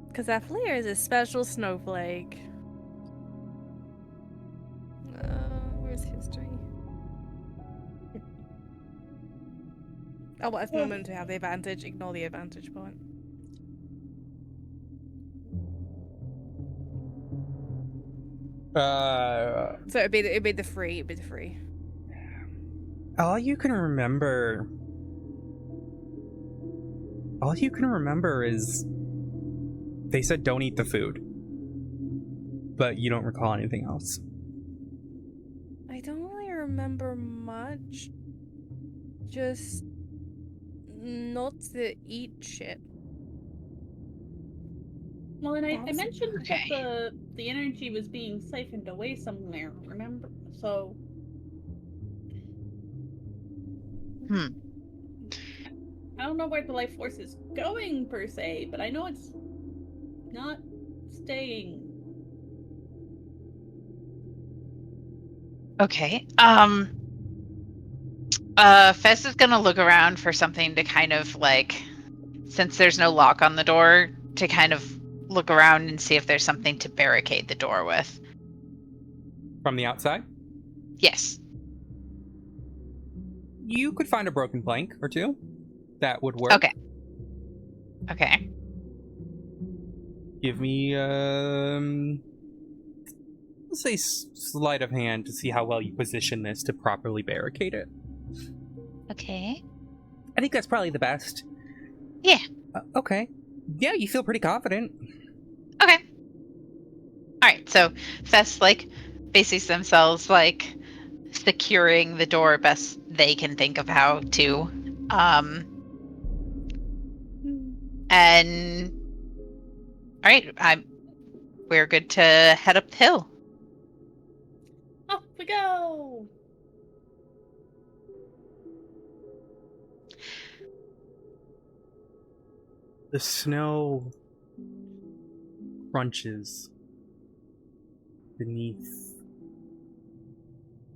Because Athlea is a special snowflake. Where's history? Oh, well, it's moment to have the advantage. Ignore the advantage point. So it'd be the free. It'd be the free. All you can remember is they said don't eat the food, but you don't recall anything else. I don't really remember much. Just not to eat shit. well, and I mentioned Okay. that the energy was being siphoned away somewhere. Remember, so I don't know where the life force is going per se, but I know it's not staying. Okay. Fess is gonna look around for something to kind of like, since there's no lock on the door, to kind of look around and see if there's something to barricade the door with. From the outside, Yes. you could find a broken plank or two. That would work. Okay. Okay. Give me, let's say sleight of hand to see how well you position this to properly barricade it. Okay. I think that's probably the best. Yeah. Okay. Yeah, you feel pretty confident. Okay. All right. So Fess like bases themselves like securing the door best they can think of how to. And all right, we're good to head up the hill. Off we go! The snow crunches beneath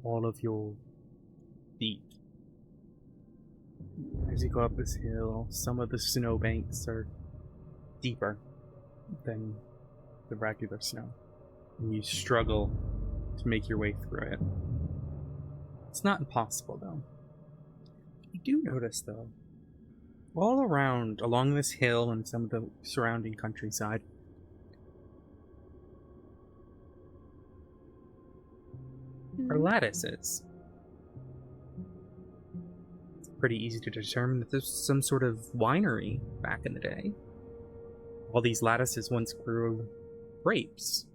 all of your feet. As you go up this hill, some of the snow banks are deeper than the regular snow, and you struggle to make your way through it. It's not impossible, though. You do notice, though, all around, along this hill and some of the surrounding countryside, are lattices. It's pretty easy to determine that there's some sort of winery back in the day. All these lattices once grew grapes.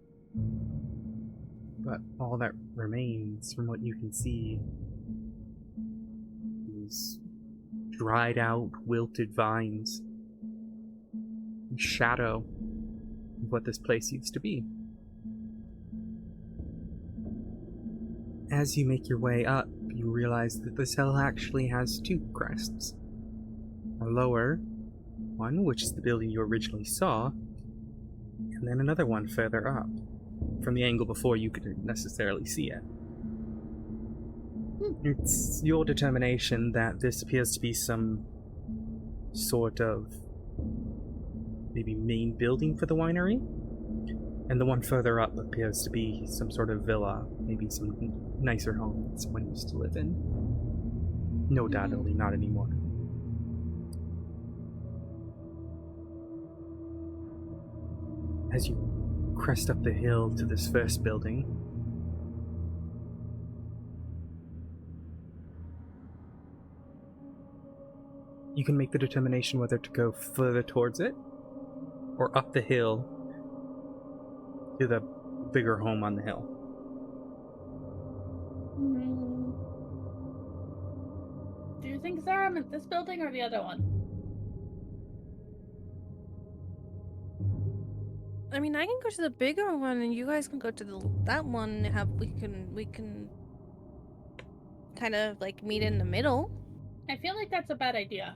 But all that remains, from what you can see, is dried out, wilted vines, and shadow of what this place used to be. as you make your way up, you realize that this hill actually has two crests. A lower one, which is the building you originally saw, and then another one further up. From the angle before, you couldn't necessarily see it. It's your determination that this appears to be some sort of maybe main building for the winery, and the one further up appears to be some sort of villa, maybe some nicer home that someone used to live in. No doubt, only not anymore. As you crest up the hill to this first building, you can make the determination whether to go further towards it or up the hill to the bigger home on the hill. Do you think Zara meant this building or the other one? I mean, I can go to the bigger one, and you guys can go to that one. And we can kind of like meet in the middle. I feel like that's a bad idea.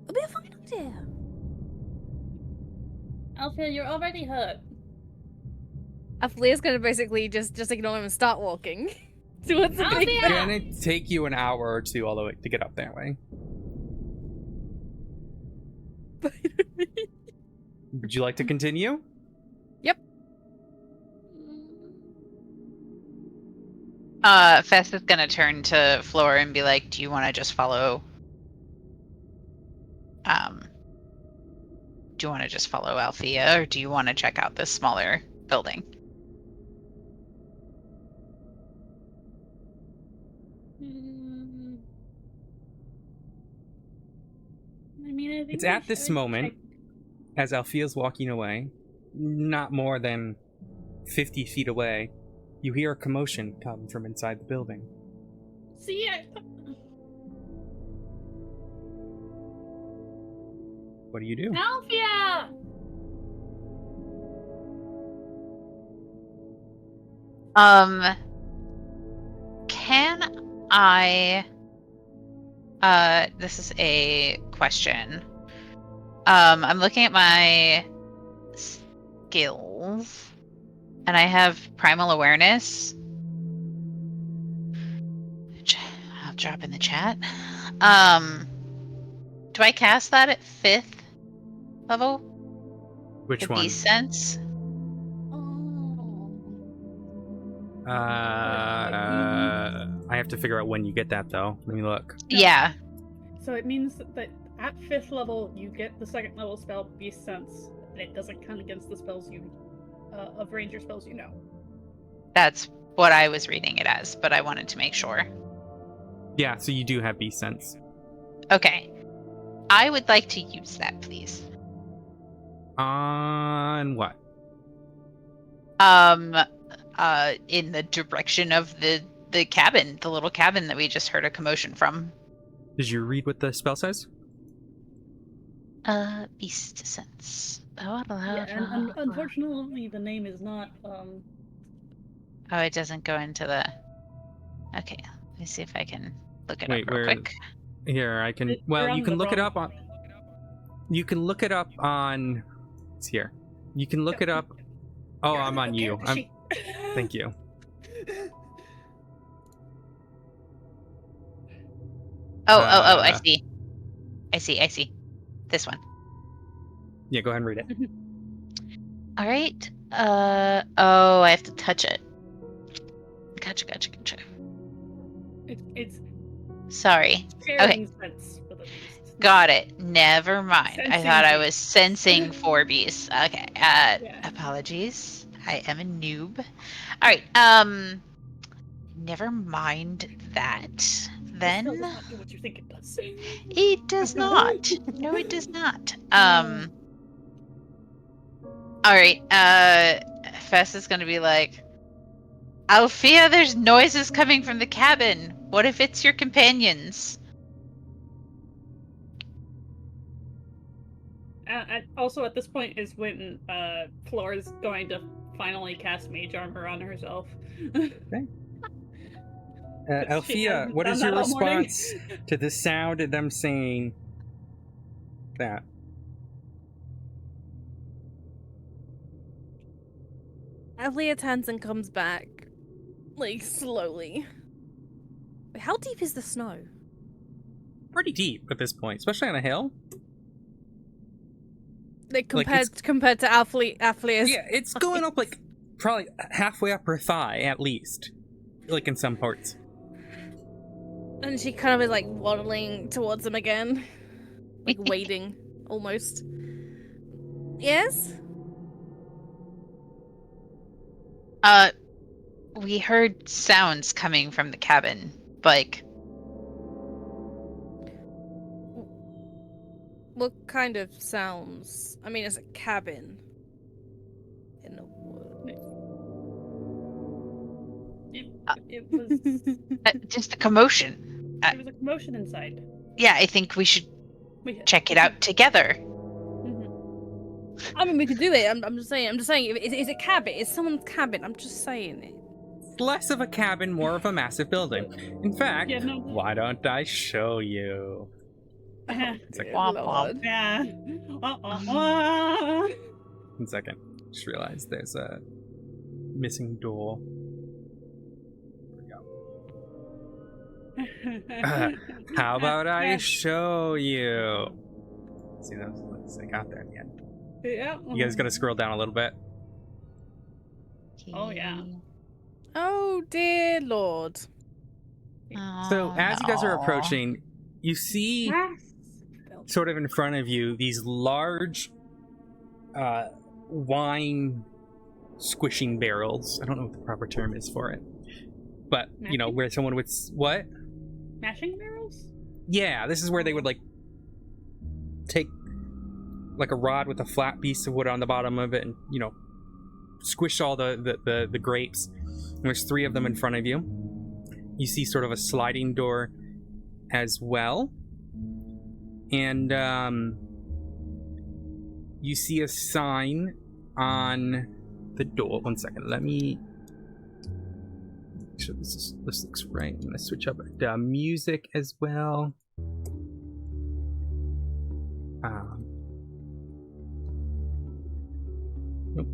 It'll be a fine idea. Alfia, you're already hurt. Leah's gonna basically just ignore him and start walking towards the big. It's gonna take you an hour or two all the way to get up that way. Would you like to continue? Yep. Fess is gonna turn to Flora and be like, do you want to just follow Althea, or do you want to check out this smaller building? I mean, I think It's at this moment, as Althea's walking away, not more than 50 feet away, you hear a commotion come from inside the building. See it. What do you do? Alfia! Can I this is a question. I'm looking at my skills and I have primal awareness, which I'll drop in the chat. Do I cast that at 5th level? Which The one? Beast Sense? I have to figure out when you get that, though. Let me look. Yeah. So it means that at 5th level, you get the 2nd level spell Beast Sense, and it doesn't count against the spells of ranger spells you know. That's what I was reading it as, but I wanted to make sure. Yeah, so you do have Beast Sense. Okay. I would like to use that, please. On what? In the direction of the cabin, the little cabin that we just heard a commotion from. Did you read what the spell says? Beast Sense. Yeah, and unfortunately, the name is not. Oh, it doesn't go into the. Okay, let me see if I can look it Wait, up real where? quick. Here, I can. You're Well, on you can the look it wrong up on. You can look it up on. It's here. You can look it up. Oh, I'm on you. Thank you. Oh, I see. This one. Yeah, go ahead and read it. All right. Oh, I have to touch it. Gotcha. It's Sorry. sharing sense for the beast. Got it. Never mind. I Sensing thought I beast. was sensing 4 beasts. Okay. Yeah. Apologies. I am a noob. All right. Never mind that. The spell Then does not do what you think it does. it does not. No, it does not. All right. Fess is gonna be like, Alfea, there's noises coming from the cabin. What if it's your companions? Also, at this point is when Flora's going to finally cast Mage Armor on herself. She Althea, hasn't what done is that your all morning. response to the sound of them saying that? Avlia turns and comes back, like, slowly. Wait, how deep is the snow? Pretty deep at this point, especially on a hill. Like, Like, compared to Avlia's. Yeah, it's going up like probably halfway up her thigh at least, like in some parts. And she kind of is, like, waddling towards him again. Like, wading, almost. Yes? We heard sounds coming from the cabin, like What kind of sounds? I mean, it's a cabin. In the woods. It was just a commotion. there was a commotion inside. Yeah, I think we should We check it out together. I mean, we could do it. I'm just saying. It's a cabin. It's someone's cabin. I'm just saying it. Less of a cabin, more of a massive building. In fact, Yeah, no. why don't I show you? It's like, Womp Lord. womp. Yeah. 1 second. Just realized there's a missing door. How about I show you? See, that's I got there in the end. Yeah. You guys gotta scroll down a little bit. Oh, yeah. Oh dear Lord. So as you guys are no. approaching, you see sort of in front of you these large wine squishing barrels. I don't know what the proper term is for it, but you know, where someone would what? Mashing barrels? Yeah, this is where they would like take like a rod with a flat piece of wood on the bottom of it, and you know, squish all the grapes. And there's 3 of them in front of you. You see sort of a sliding door as well, and you see a sign on the door. 1 second, let me make sure this looks right. I'm gonna switch up music as well. Nope.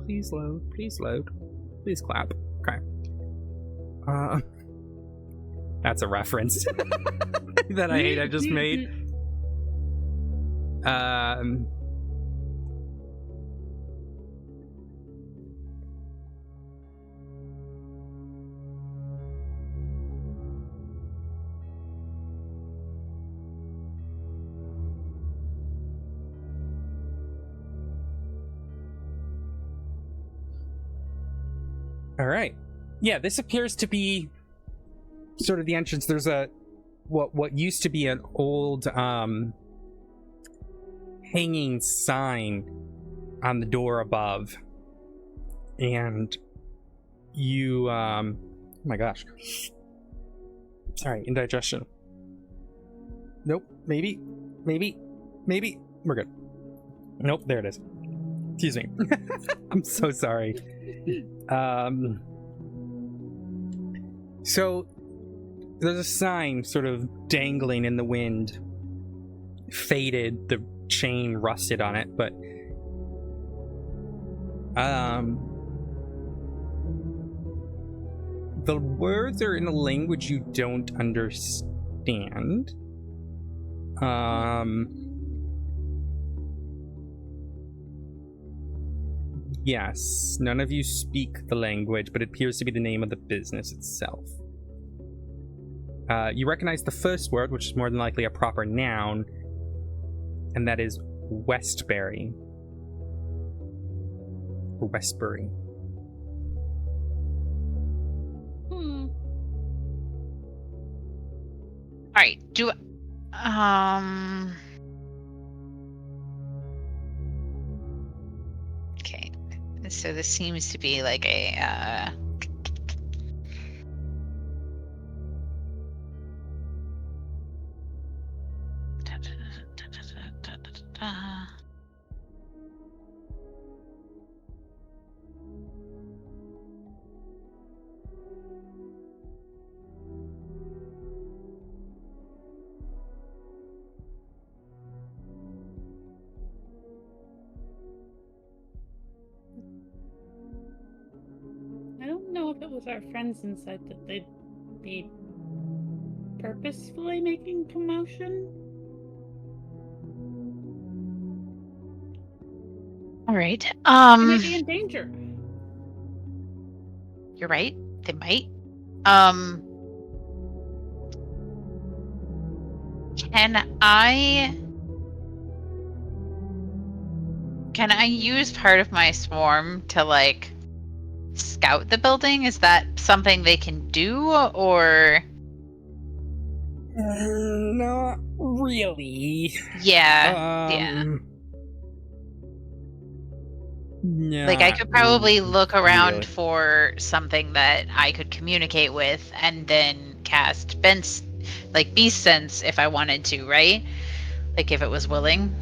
Please load. Please load. Please clap. Okay. That's a reference that I hate. I just made. All right. Yeah, this appears to be sort of the entrance. There's a what used to be an old hanging sign on the door above, and you oh my gosh, sorry, indigestion. Nope, maybe we're good. Nope, there it is. Excuse me. I'm so sorry. So there's a sign sort of dangling in the wind, faded, the chain rusted on it, but the words are in a language you don't understand. Yes, none of you speak the language, but it appears to be the name of the business itself. You recognize the first word, which is more than likely a proper noun, and that is Westbury. Or Westbury. All right. Okay. So this seems to be like a it was our friends inside that they'd be purposefully making commotion? All right. They might be in danger. You're right. They might. Can I use part of my swarm to like scout the building? Is that something they can do, or Not really. yeah. Like I could Not probably look around really. for something that I could communicate with and then cast beast sense if I wanted to, right? Like if it was willing.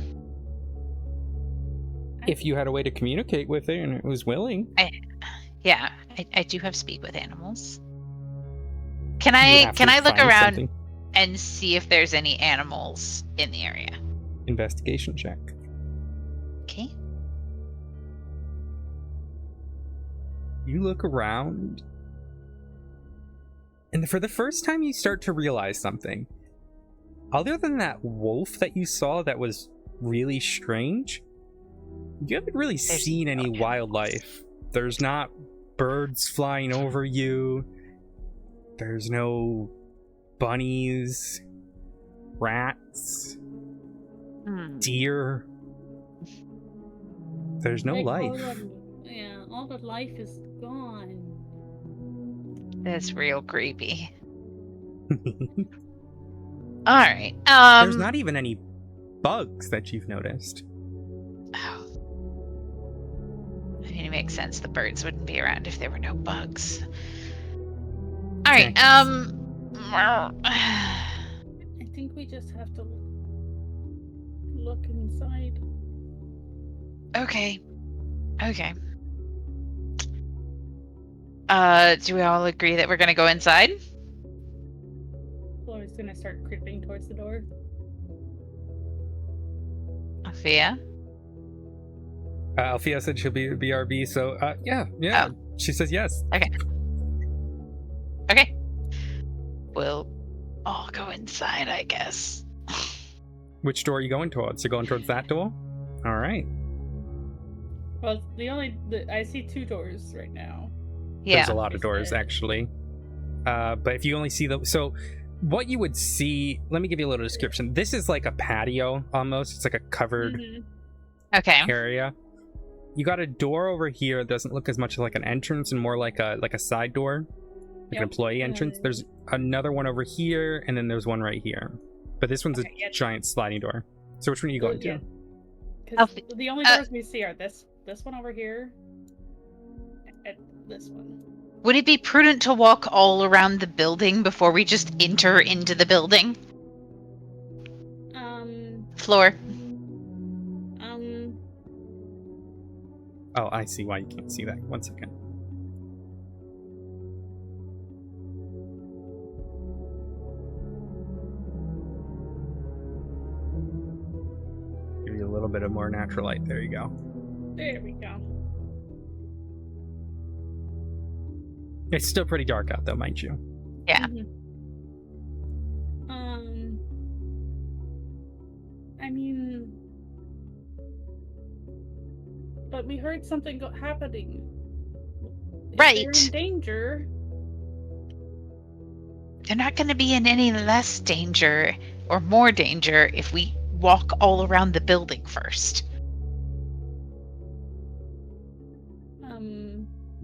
If you had a way to communicate with it and it was willing. I do have speak with animals. Can You would have I to look find around something. and see if there's any animals in the area? Investigation check. Okay. You look around, and for the first time you start to realize something. Other than that wolf that you saw that was really strange, you haven't really seen any wildlife. There's not birds flying over you. There's no bunnies, rats, deer. There's no life. All the life is gone. That's real creepy. All right. There's not even any bugs that you've noticed. Oh. I mean, it makes sense. The birds wouldn't be around if there were no bugs. All right. I think we just have to look inside. Okay. Do we all agree that we're gonna go inside? Chloe's gonna start creeping towards the door. Althea? Althea said she'll be BRB, so yeah. Oh. She says yes. Okay. We'll all go inside, I guess. Which door are you going towards? You're going towards that door? All right. Well, I see 2 doors right now. Yeah. There's a lot of doors, actually. But if you only see so what you would see, let me give you a little description. This is like a patio almost. It's like a covered Okay. area. You got a door over here that doesn't look as much like an entrance and more like a side door, like an employee entrance. There's another one over here, and then there's one right here. But this one's a giant sliding door. So which one are you going to? Because the only doors we see are this one over here, and this one. Would it be prudent to walk all around the building before we just enter into the building? Floor. Oh, I see why you can't see that. One second. Give you a little bit of more natural light. There you go. There we go. It's still pretty dark out, though, mind you. Yeah. I mean, but we heard something happening. Right. If they're in danger. They're not going to be in any less danger or more danger if we walk all around the building first.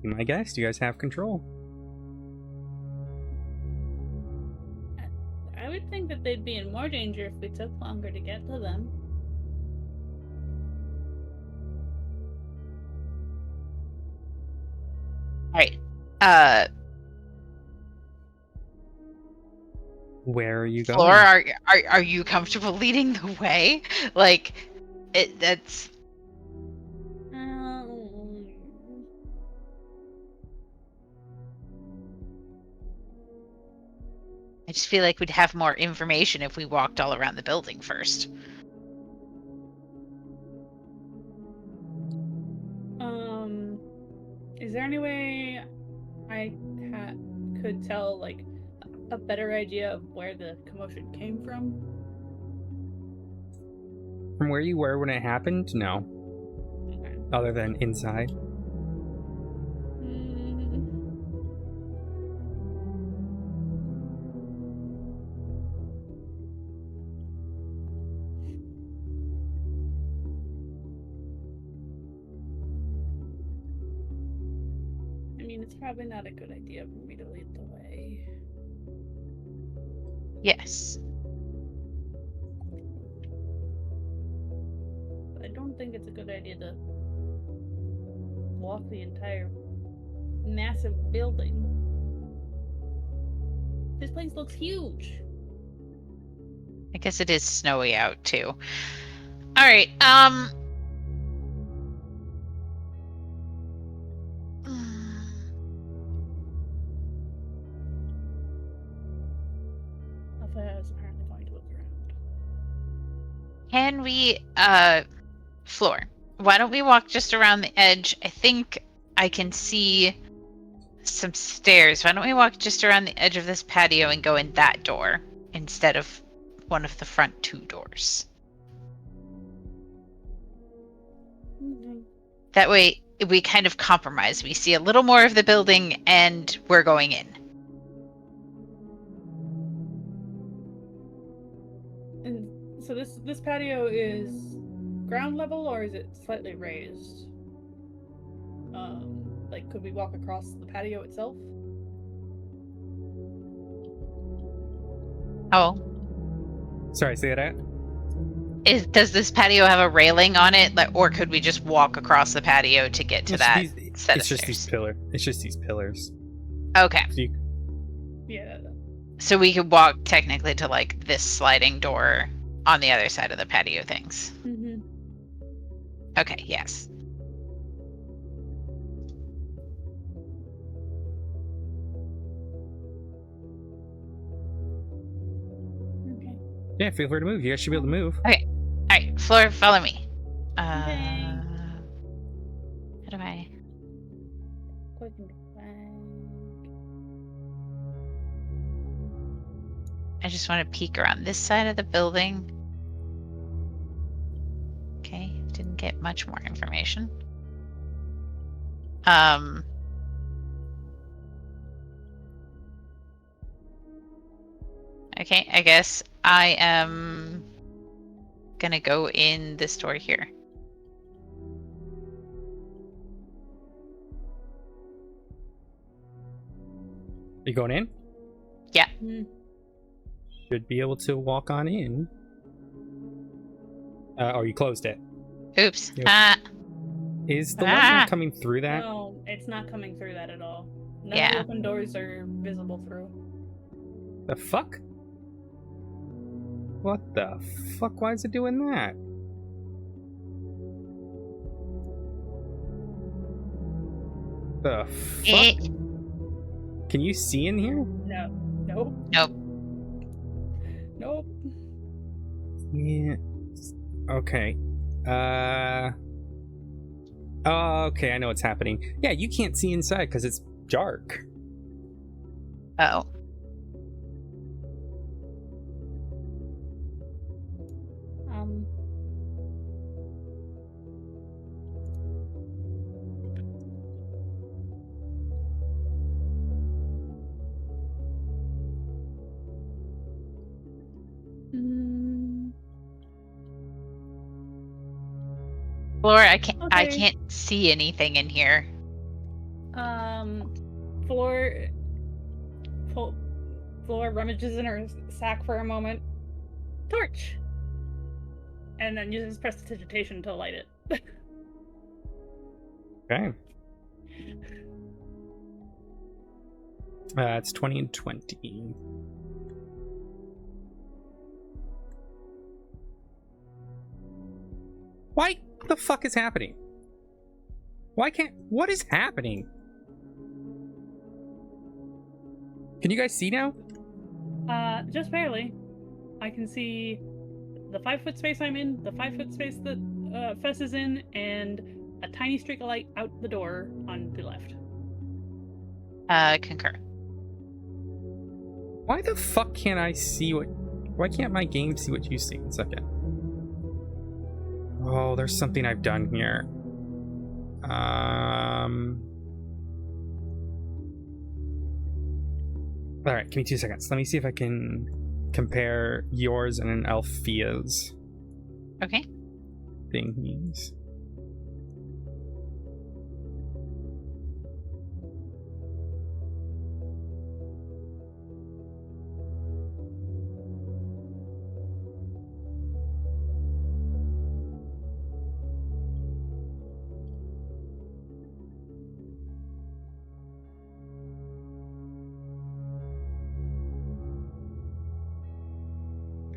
My guess, you guys have control. I would think that they'd be in more danger if we took longer to get to them. All right. Where are you going? Floor, are you comfortable leading the way? Like, that's. I just feel like we'd have more information if we walked all around the building first. Is there any way I could tell like a better idea of where the commotion came from. From where you were when it happened? No. Okay. Other than inside. I mean, it's probably not a good idea for me to lead the way. Yes. I don't think it's a good idea to walk the entire massive building. This place looks huge. I guess it is snowy out too. All right. Alpha is apparently going to look around. Can we, Floor, why don't we walk just around the edge? I think I can see some stairs. Why don't we walk just around the edge of this patio and go in that door instead of one of the front two doors? Mm-hmm. That way we kind of compromise. We see a little more of the building and we're going in. And so this patio is ground level, or is it slightly raised? Like, could we walk across the patio itself? Oh, Sorry, say that out. does this patio have a railing on it, or could we just walk across the patio to get to that set It's of just these stairs? pillars. It's just these pillars. Okay, So you, Yeah. so we could walk technically to like this sliding door on the other side of the patio things. Mm-hmm. Okay, yes. Okay. yeah, feel free to move. You guys should be able to move. All right, Floor, follow me. Okay. How do I? Quick and back. I just want to peek around this side of the building. Okay, didn't get much more information. Okay, I guess I am gonna go in this door here. You going in? Yeah. Mm. Should be able to walk on in. Or you closed it. Oops. Yep. Is the light Ah. not coming through that? No, it's not coming through that at all. None of Yeah. the open doors are visible through. The fuck? What the fuck? Why is it doing that? The fuck? Can you see in here? No. Nope. Nope. Nope. Yeah. Okay. Oh, okay, I know what's happening. Yeah, you can't see inside because it's dark. Oh. Floor, I Okay. can't see anything in here. Floor rummages in her sack for a moment. Torch! And then uses prestidigitation to light it. Okay. It's 20 and 20. Why the fuck is happening? What is happening? Can you guys see now? Just barely. I can see the 5-foot space I'm in, the 5-foot space that Fess is in, and a tiny streak of light out the door on the left. Concur. Why the fuck can't I see what... Why can't my game see what you see? 1 second. Oh, there's something I've done here. Alright, give me 2 seconds. Let me see if I can compare yours and an Althea's Okay. thingies.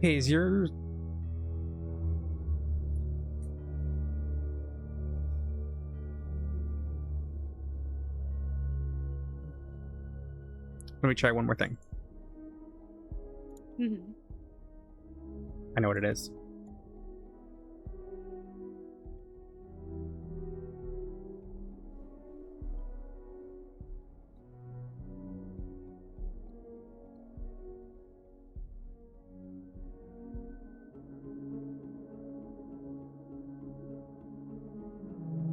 Hey, is your... Let me try one more thing. Mhm. I know what it is.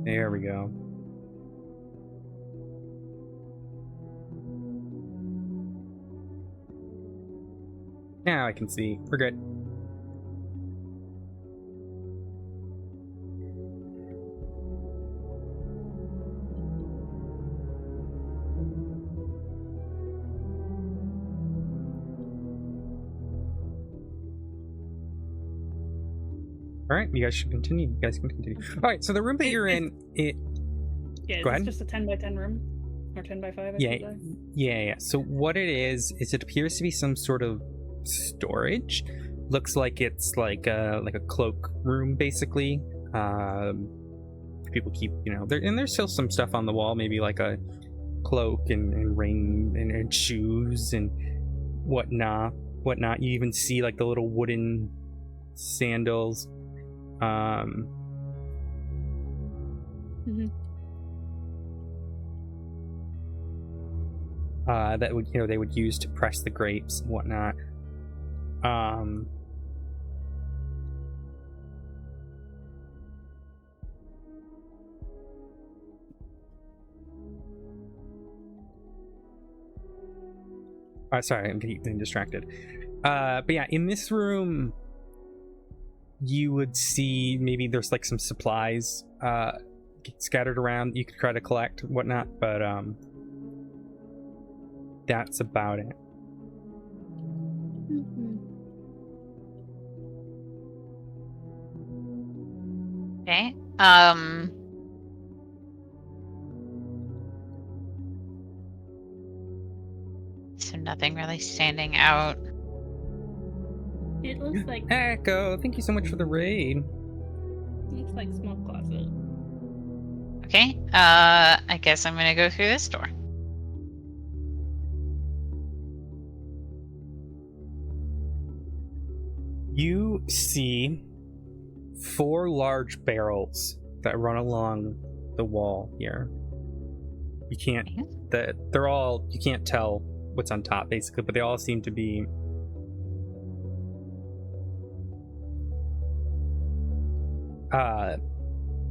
There we go. Now I can see. We're good. All right, you guys should continue. You guys can continue. All right, so the room that you're in, it... Yeah, Go it's ahead. just a 10 by 10 room. Or 10 by 5, I Yeah, should say. yeah. So what it is it appears to be some sort of storage. Looks like it's like a cloak room, basically. People keep, there's still some stuff on the wall, maybe like a cloak and ring and shoes and whatnot. You even see like the little wooden sandals. Mhm. That would they would use to press the grapes and whatnot. Sorry, I'm getting distracted. But yeah, in this room, you would see maybe there's like some supplies scattered around. You could try to collect whatnot, but that's about it. Mhm. Okay. So nothing really standing out. It looks like Echo, thank you so much for the raid. small closet. Okay. I guess I'm gonna go through this door. You see 4 large barrels that run along the wall here. You can't you can't tell what's on top basically, but they all seem to be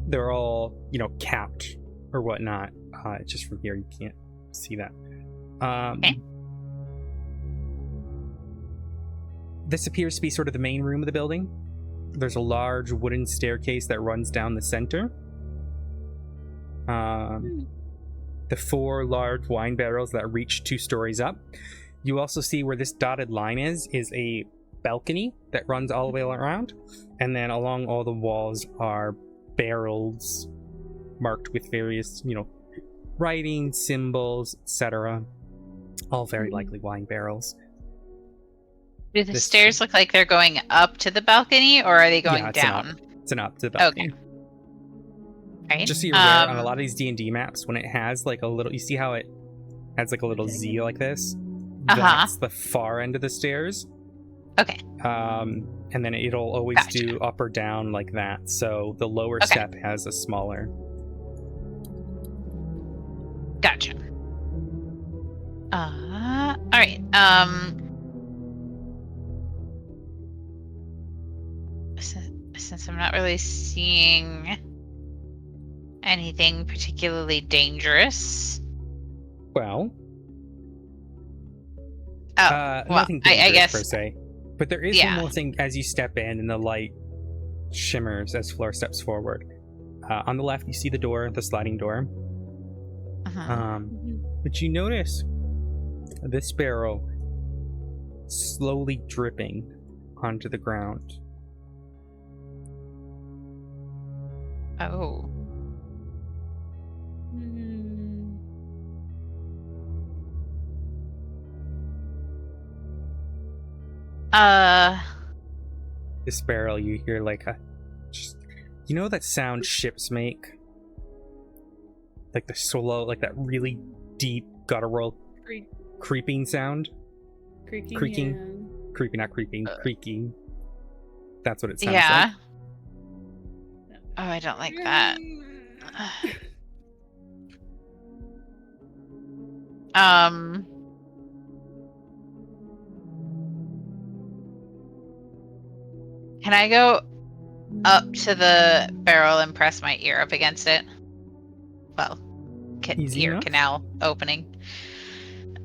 they're all, capped or whatnot. It's just from here you can't see that. Okay. This appears to be sort of the main room of the building. There's a large wooden staircase that runs down the center. The 4 large wine barrels that reach 2 stories up. You also see where this dotted line is a balcony that runs all the way around. And then along all the walls are barrels marked with various, writing, symbols, etc. All very likely wine barrels. Do the stairs look like they're going up to the balcony, or are they going down? It's an up to the balcony. Okay. Right. Just so you're aware, on a lot of these D&D maps, when it has like a little, you see how it has like a little Z like this? That's the far end of the stairs. Okay. And then it'll always do up or down like that. So the lower step has a smaller. Gotcha. All right. since I'm not really seeing anything particularly dangerous. Well, Oh, well, nothing dangerous I guess. per se. But there is one Yeah. more thing as you step in and the light shimmers as Fleur steps forward. On the left, you see the door, the sliding door. Uh-huh. But you notice this barrel slowly dripping onto the ground. Oh. Hmm. This barrel, you hear like a... Just, you know that sound ships make? Like the slow, like that really deep guttural creeping sound? Creaking? Yeah. Creeping, not creeping. Creaking. That's what it sounds Yeah. like. Oh, I don't like that. Can I go up to the barrel and press my ear up against it? Well, Easy ear enough. canal opening.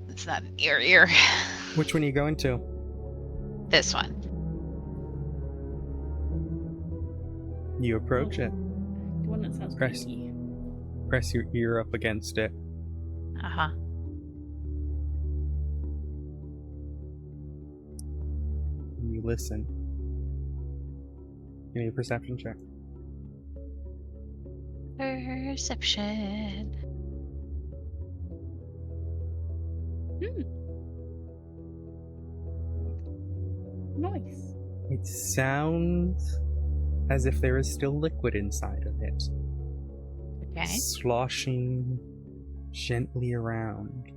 It's not an ear. Which one are you going to? This one. You approach it. The one that sounds Press. creepy. Press your ear up against it. Uh-huh. And you listen. Give me a perception check. Perception. Nice. It sounds as if there is still liquid inside of it. Okay. Sloshing gently around.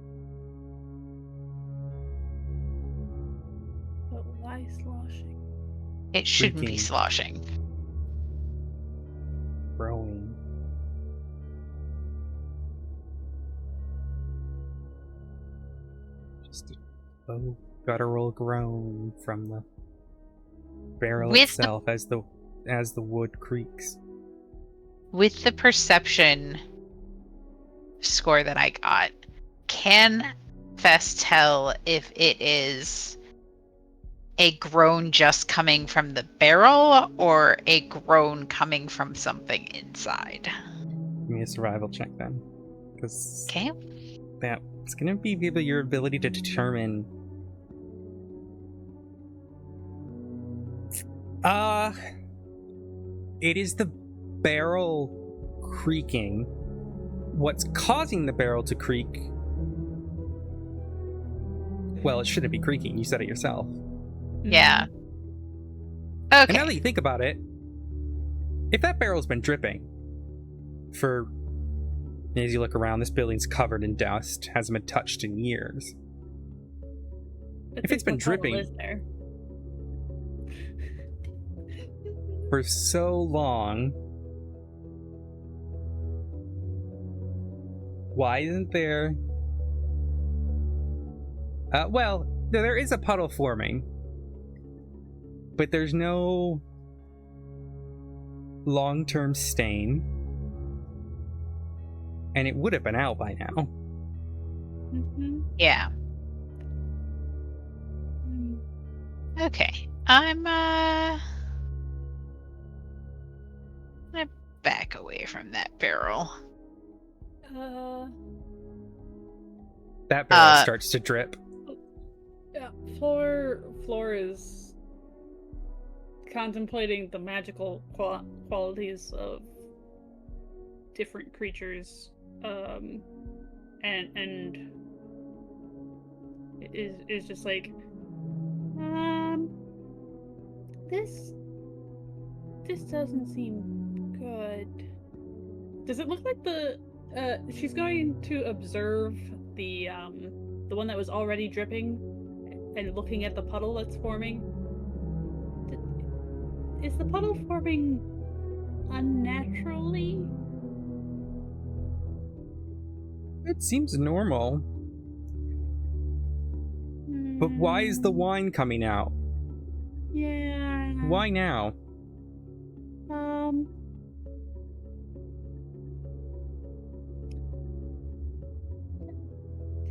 But why sloshing? It shouldn't be Creaking. sloshing. Growing. Just a low guttural groan from the barrel With itself as the wood creaks. With the perception score that I got, can Fess tell if it is a groan just coming from the barrel or a groan coming from something inside? Give me a survival check then. Because Okay. that's going to be your ability to determine. It is the barrel creaking. What's causing the barrel to creak? Well, it shouldn't be creaking. You said it yourself. Yeah. And now Okay. that you think about it, if that barrel's been dripping for, as you look around, this building's covered in dust, hasn't been touched in years. But If it's been this bottle dripping- is there. For so long, why isn't there... well, there is a puddle forming, but there's no long-term stain, and it would have been out by now. Mm-hmm. Yeah. Okay. I'm gonna back away from that barrel. That barrel starts to drip. Yeah, Floor is contemplating the magical qualities of different creatures, and is just like, this doesn't seem good. Does it look like she's going to observe the one that was already dripping and looking at the puddle that's forming? Is the puddle forming unnaturally? It seems normal. But why is the wine coming out? Yeah. Why now?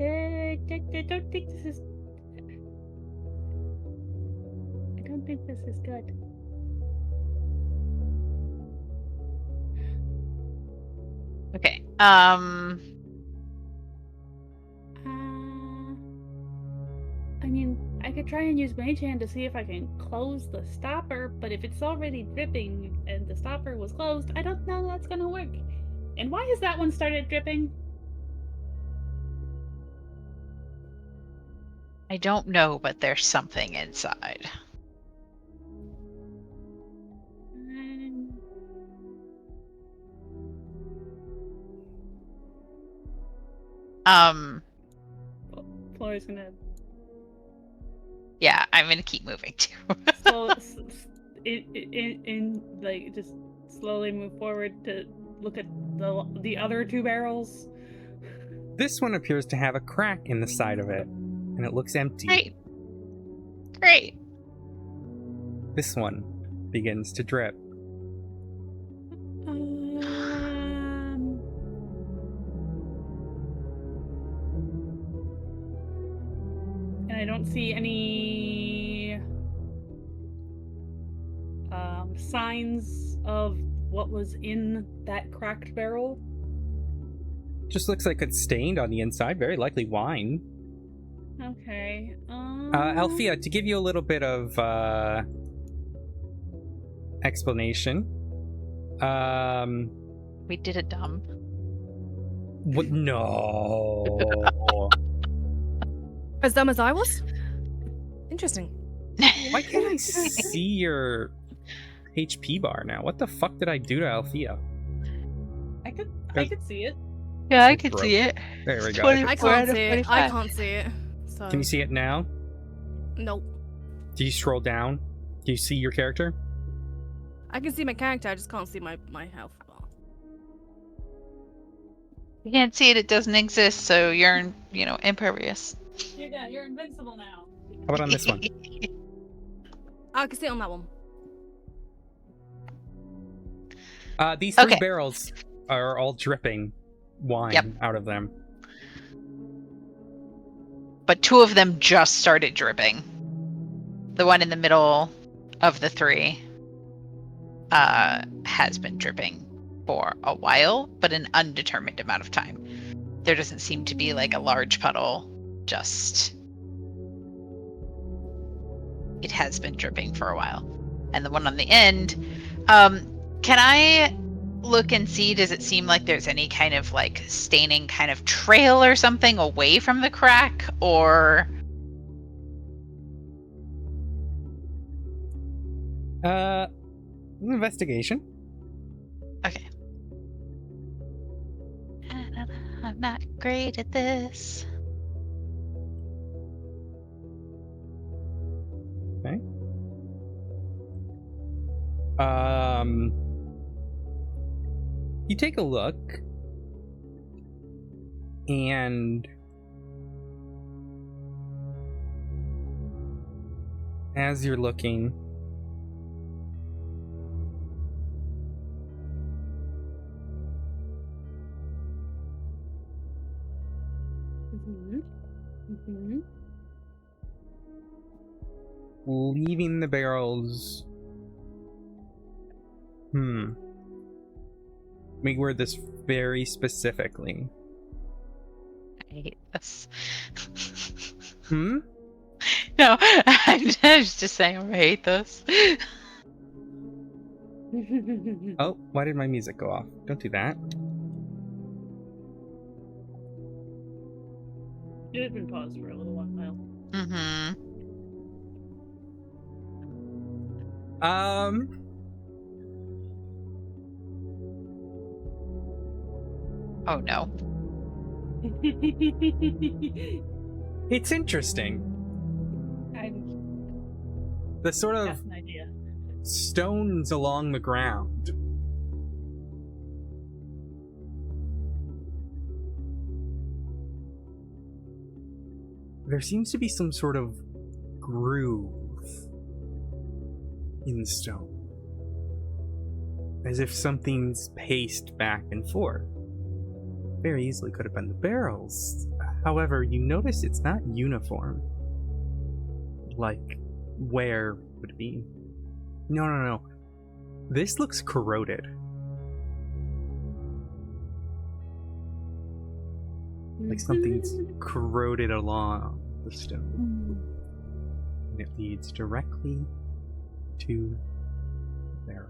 I don't think this is. I don't think this is good. Okay. I mean, I could try and use Mage Hand to see if I can close the stopper, but if it's already dripping and the stopper was closed, I don't know that's gonna work. And why has that one started dripping? I don't know, but there's something inside. Flori's gonna Yeah, I'm gonna keep moving too. like just slowly move forward to look at the other two barrels. This one appears to have a crack in the side of it, and it looks empty. Great. This one begins to drip. And I don't see any signs of what was in that cracked barrel. Just looks like it's stained on the inside, very likely wine. Okay. Althea, to give you a little bit of explanation. We did it dumb. What? No. As dumb as I was? Interesting. Why can't I see your HP bar now? What the fuck did I do to Althea? I could see it. Yeah, I It's could broke. see it. There we go. 24 I out can't of see it. 25. I can't see it. So Can you see it now? nope. Do you scroll down? Do you see your character? I can see my character, I just can't see my health bar. You can't see it, it doesn't exist, so you're, impervious. You're invincible now. How about on this one? I can see it on that one. These three Okay. barrels are all dripping wine Yep. out of them. But two of them just started dripping. The one in the middle of the three has been dripping for a while, but an undetermined amount of time. There doesn't seem to be like a large puddle, just it has been dripping for a while. And the one on the end, can I look and see, does it seem like there's any kind of like staining kind of trail or something away from the crack, or Investigation. okay. I'm not great at this. Okay. You take a look, and as you're looking, leaving the barrels. Let me word this very specifically. I hate this. Hmm? No, I was just saying I hate this. Oh, why did my music go off? Don't do that. It had been paused for a little while. Mm-hmm. Oh no. It's interesting. The sort of That's an idea. stones along the ground. There seems to be some sort of groove in the stone. as if something's paced back and forth. Very easily could have been the barrels. However, you notice it's not uniform. Like, where would be? No. This looks corroded. Like something's corroded along the stone. And it leads directly to the barrel.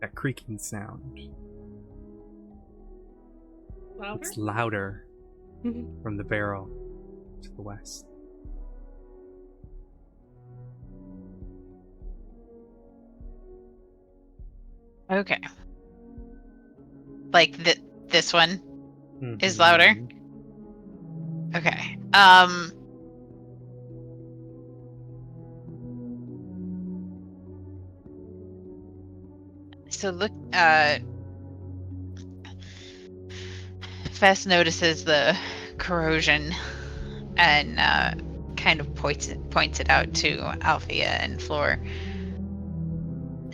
That creaking sound. Louder? It's louder from the barrel to the west. Okay. Like this one is louder? Okay. So look, Fess notices the corrosion and kind of points it out to Althea and Floor.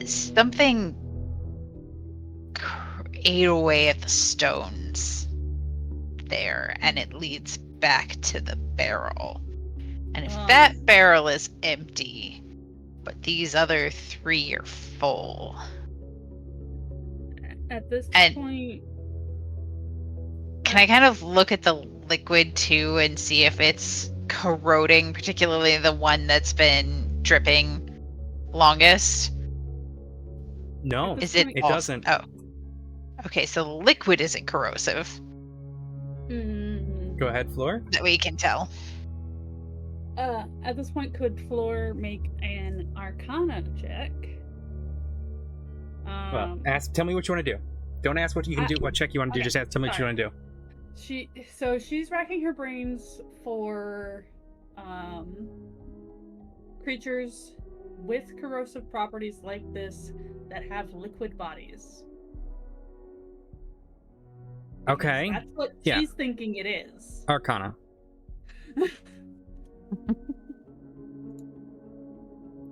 Something ate away at the stones there, and it leads back to the barrel. And if that barrel is empty, but these other 3 are full. At this And- point, Can I kind of look at the liquid too and see if it's corroding, particularly the one that's been dripping longest? No, At Is this it? point- it also- doesn't. Oh. Okay, so the liquid isn't corrosive Go ahead, Floor. that we can tell. at this point, could Floor make an Arcana check? Well, tell me what you want to do. Don't ask what you can do, what check you want to do. okay, Just tell me what you sorry. want to do. She's racking her brains for creatures with corrosive properties like this that have liquid bodies. Okay. That's what Yeah. she's thinking it is. Arcana.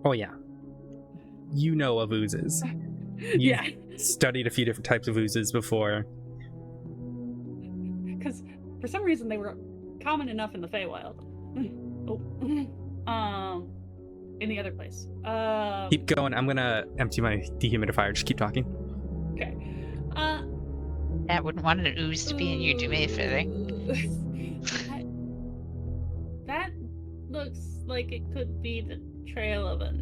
Oh yeah. You know of oozes. You've Yeah, studied a few different types of oozes before. because for some reason they were common enough in the Feywild. In the other place. Keep going. I'm gonna empty my dehumidifier. Just keep talking. Okay. I wouldn't want an ooze to be in your dehumidifier. That looks like it could be the trail of an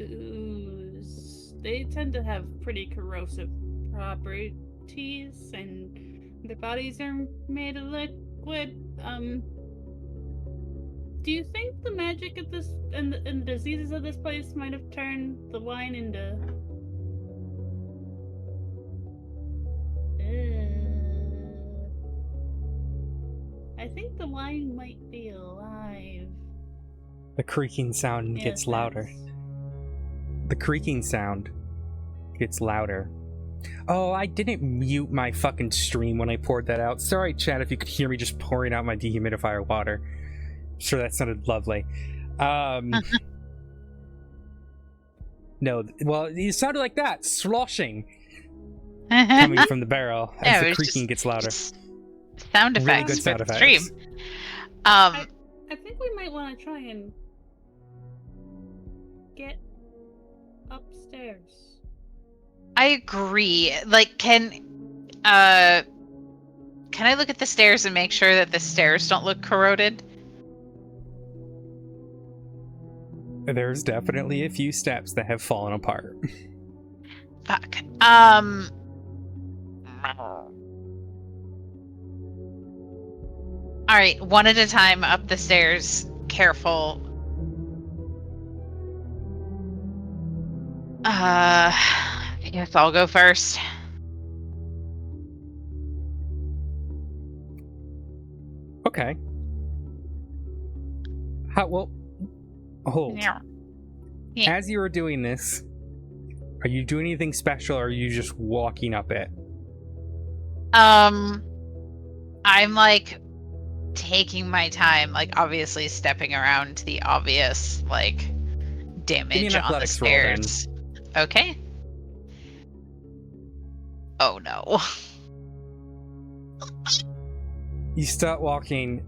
ooze. They tend to have pretty corrosive properties, and their bodies are made of liquid. Do you think the magic of this and the diseases of this place might have turned the wine into? I think the wine might be alive. The creaking sound gets louder. The creaking sound gets louder. Oh, I didn't mute my fucking stream when I poured that out. Sorry, chat, if you could hear me just pouring out my dehumidifier water. Sure, that sounded lovely. No, well, it sounded like that, sloshing, coming from the barrel as Yeah, the it was creaking just- gets louder. Sound Really effects good for sound the effects. stream. I think we might want to try and get upstairs. I agree. Like, can I look at the stairs and make sure that the stairs don't look corroded? There's definitely a few steps that have fallen apart. Fuck. All right, one at a time up the stairs. Careful. Yes, I'll go first. Okay. Well, hold. Yeah. Yeah. As you are doing this, are you doing anything special, or are you just walking up it? I'm like taking my time, like obviously stepping around the obvious like damage on the athletics roll, then. stairs. Okay. Oh no. You start walking,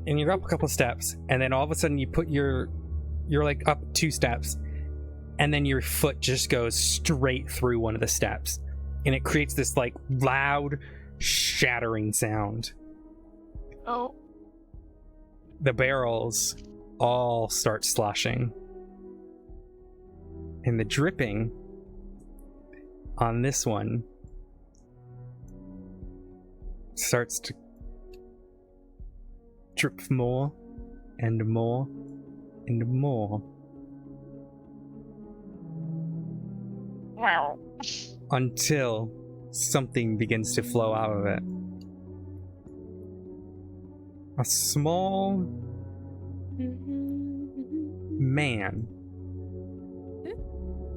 and you're up a couple steps, and then all of a sudden you put you're like up 2 steps, and then your foot just goes straight through one of the steps, and it creates this like loud shattering sound. Oh. The barrels all start sloshing, and the dripping on this one starts to drip more and more and more. Wow. Until something begins to flow out of it. A small man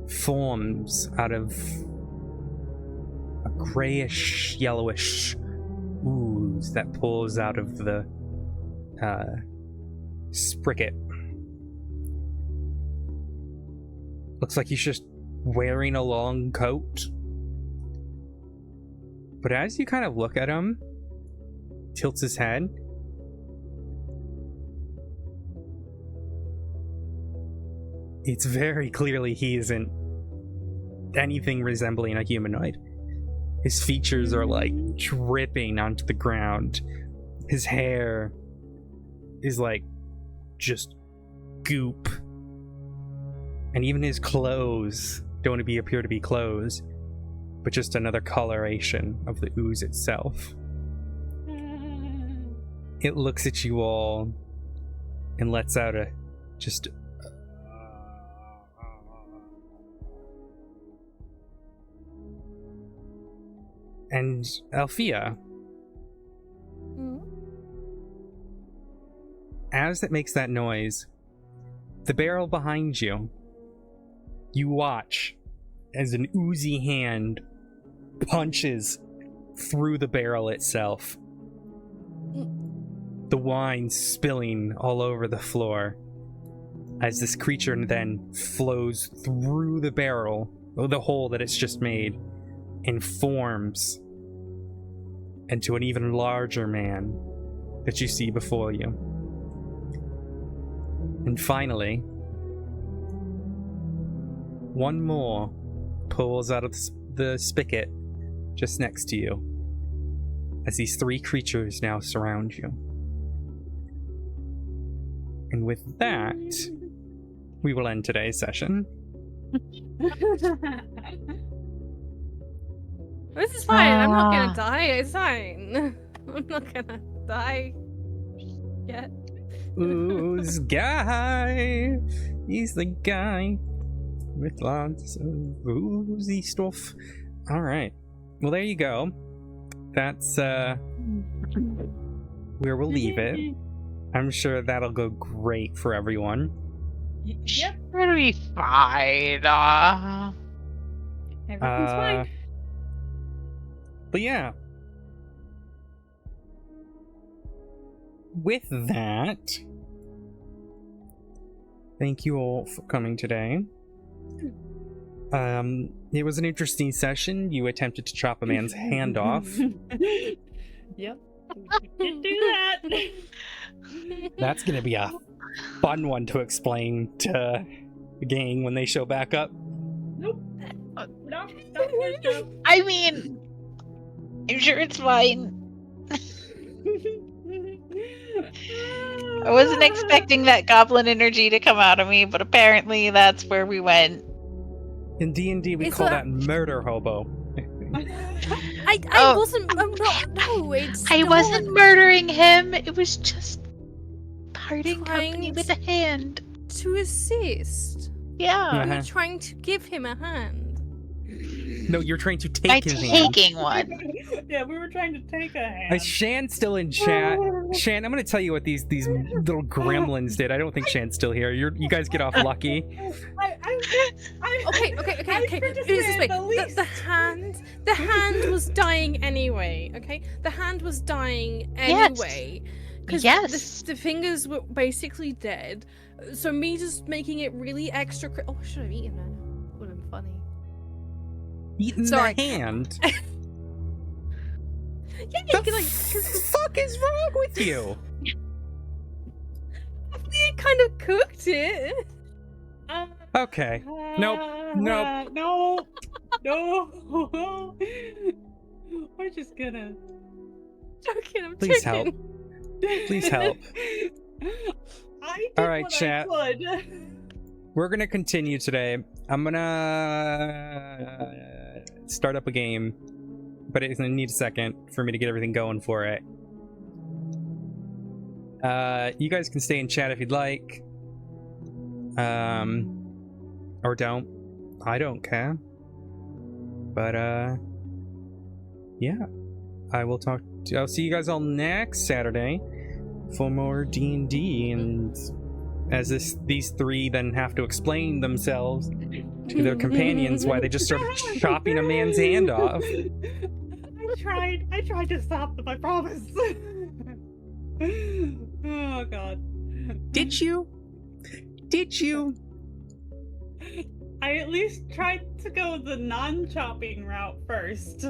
forms out of a grayish, yellowish ooze that pulls out of the spricket. Looks like he's just wearing a long coat. But as you kind of look at him, tilts his head, it's very clearly he isn't anything resembling a humanoid. His features are like dripping onto the ground. His hair is like just goop. And even his clothes don't appear to be clothes, but just another coloration of the ooze itself. It looks at you all and lets out a just and Althea, as it makes that noise, the barrel behind you, you watch as an oozy hand punches through the barrel itself. The wine spilling all over the floor as this creature then flows through the barrel, or the hole that it's just made, and forms into an even larger man that you see before you. And finally, one more pulls out of the spigot just next to you as these 3 creatures now surround you. And with that, we will end today's session. This is fine. I'm not gonna die. It's fine. I'm not gonna die yet. Ooze guy. He's the guy with lots of oozy stuff. All right. Well, there you go. That's where we'll leave it. I'm sure that'll go great for everyone. Yep. It'll be fine. Everything's fine. But yeah. With that, thank you all for coming today. It was an interesting session. You attempted to chop a man's hand off. Yep. We did do that. That's gonna be a fun one to explain to the gang when they show back up. Nope. No. I mean, I'm sure it's fine. I wasn't expecting that goblin energy to come out of me, but apparently that's where we went. In D&D, we It's call a- that murder hobo. I Oh. wasn't. I'm not. No, it's. I the wasn't one murdering him. It was just parting Trying company with a hand. to assist. Yeah. Uh-huh. You're trying to give him a hand. No, you're trying to By take his hand. taking one. Yeah, we were trying to take a hand. Shan's still in chat. Shan, I'm gonna tell you what these little gremlins did. I don't think Shan's still here. You guys get off lucky. Okay. Do this way. The hand was dying anyway. Okay, the hand was dying anyway. Because Yes. the fingers were basically dead. So me just making it really extra. Oh, I should have eaten it. Would have been funny. Eating Sorry. the hand. Yeah, The you can, like, fuck is wrong with you? you kind of cooked it. Okay. Nope. Nope. No. No. We're just gonna. Joking, I'm Please joking. help. Please help. I did All right, what chat. I could. We're gonna continue today. I'm gonna start up a game, but it's gonna need a second for me to get everything going for it. You guys can stay in chat if you'd like. Or don't. I don't care. But yeah. I'll see you guys all next Saturday for more D&D, and as these three then have to explain themselves to their companions why they just started chopping a man's hand off. I tried to stop them, I promise. Oh god. Did you? Did you? I at least tried to go the non-chopping route first.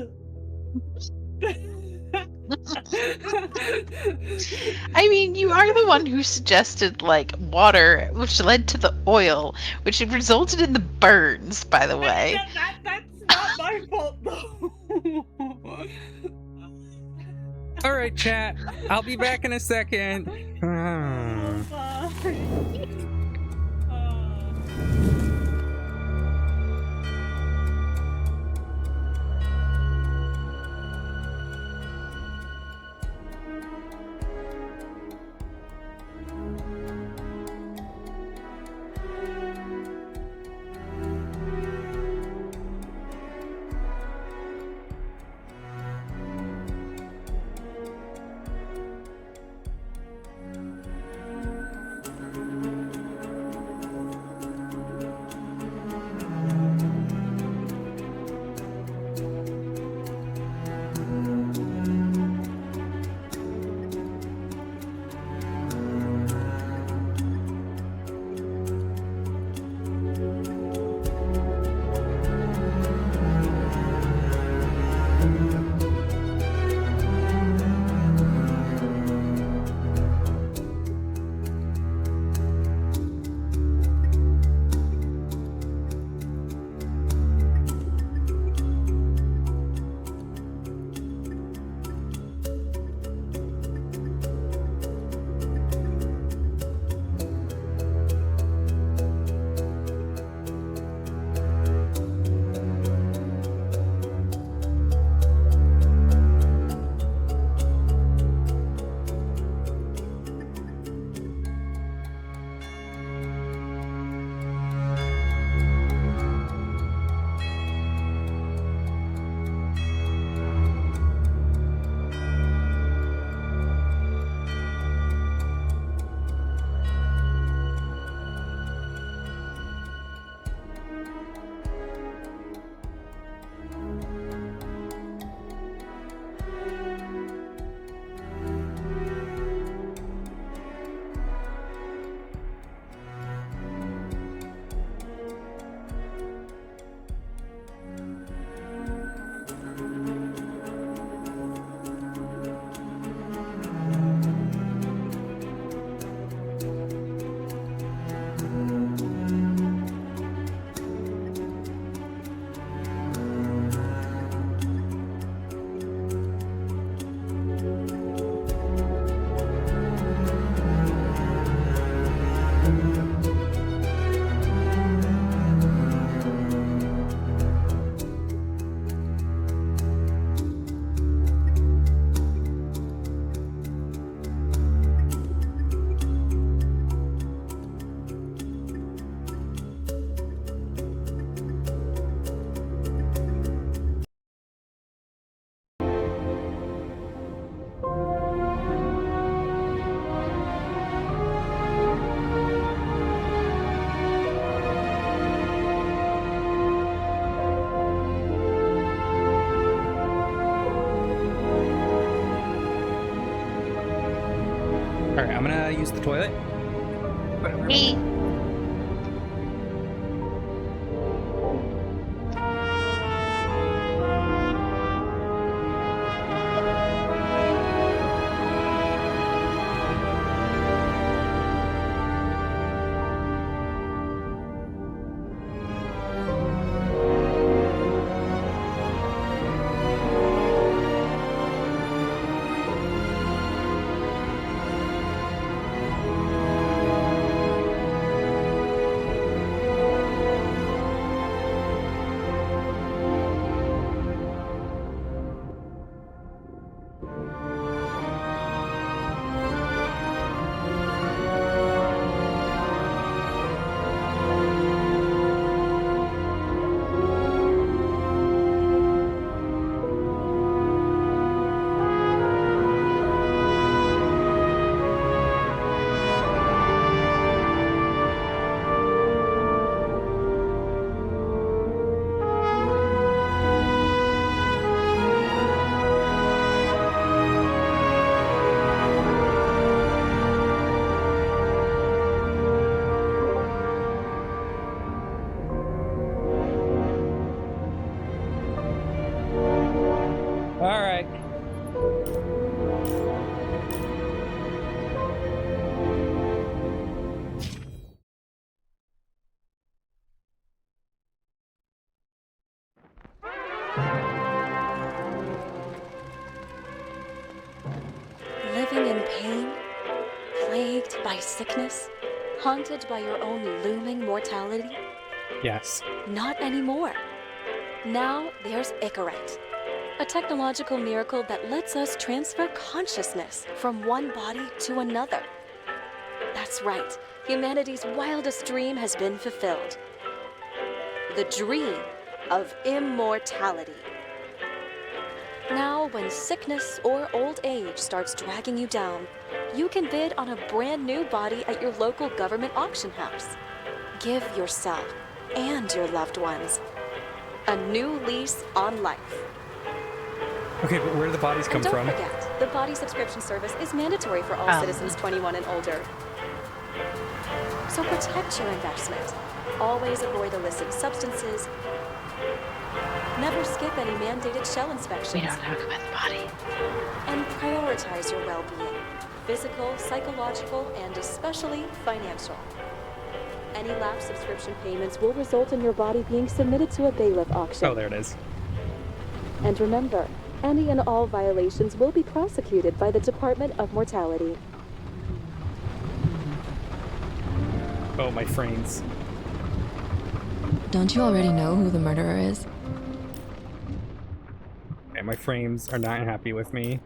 I mean, you are the one who suggested like water, which led to the oil, which resulted in the burns. By the way, That's not my fault though. All right, chat. I'll be back in a second. Oh, bye. Alright, I'm gonna use the toilet. Hey. Alright. Living in pain, plagued by sickness, haunted by your own looming mortality? Yes. Not anymore. Now there's Icaret, a technological miracle that lets us transfer consciousness from one body to another. That's right, humanity's wildest dream has been fulfilled. The dream of immortality. Now, when sickness or old age starts dragging you down, you can bid on a brand new body at your local government auction house. Give yourself and your loved ones a new lease on life. Okay, but where do the bodies come And don't from? forget, the body subscription service is mandatory for all Oh. citizens 21 and older. So protect your investment. Always avoid illicit substances. Never skip any mandated shell We inspections. don't talk about the body. And prioritize your well-being. Physical, psychological, and especially financial. Any lapsed subscription payments will result in your body being submitted to a bailiff auction. Oh, there it is. And remember, any and all violations will be prosecuted by the Department of Mortality. Oh, my frames. Don't you already know who the murderer is? Okay, my frames are not happy with me.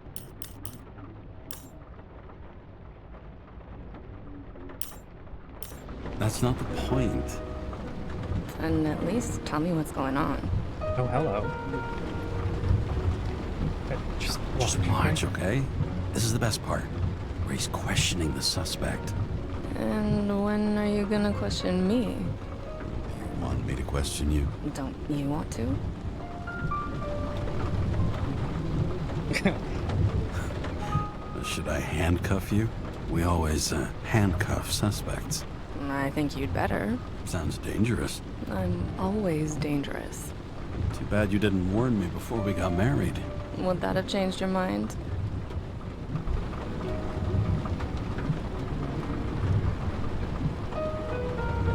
That's not the point. And at least tell me what's going on. Oh, hello. Just Watch, okay? This is the best part, where he's questioning the suspect. And when are you gonna question me? You want me to question you? Don't you want to? Should I handcuff you? We always handcuff suspects. I think you'd better. Sounds dangerous. I'm always dangerous. Too bad you didn't warn me before we got married. Would that have changed your mind?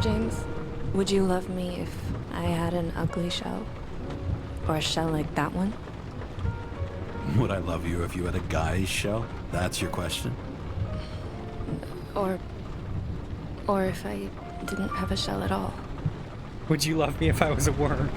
James, would you love me if I had an ugly shell? Or a shell like that one? Would I love you if you had a guy's shell? That's your question? Or if I didn't have a shell at all? Would you love me if I was a worm?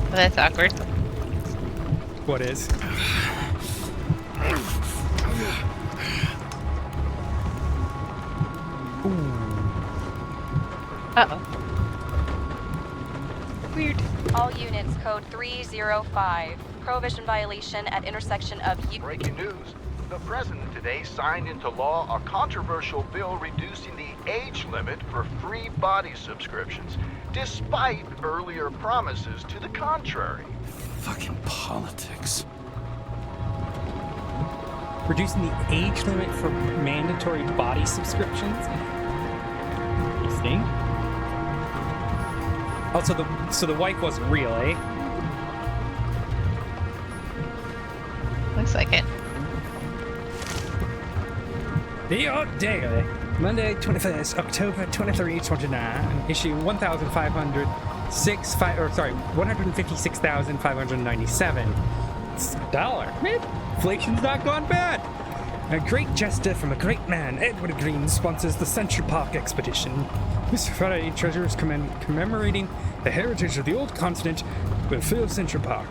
Well, that's awkward. What is? Uh-oh. code 305. Prohibition violation at intersection of Breaking news. The president today signed into law a controversial bill reducing the age limit for free body subscriptions, despite earlier promises to the contrary. Fucking politics. Reducing the age limit for mandatory body subscriptions. Interesting. Also, so the wife wasn't real, eh? Looks like it. New York Daily, Monday, 21st October 2329, issue 156,597. It's $1. Man, inflation's not gone bad. A great gesture from a great man, Edward Green, sponsors the Central Park expedition. This Friday treasures commemorating the heritage of the old continent with fill Central Park.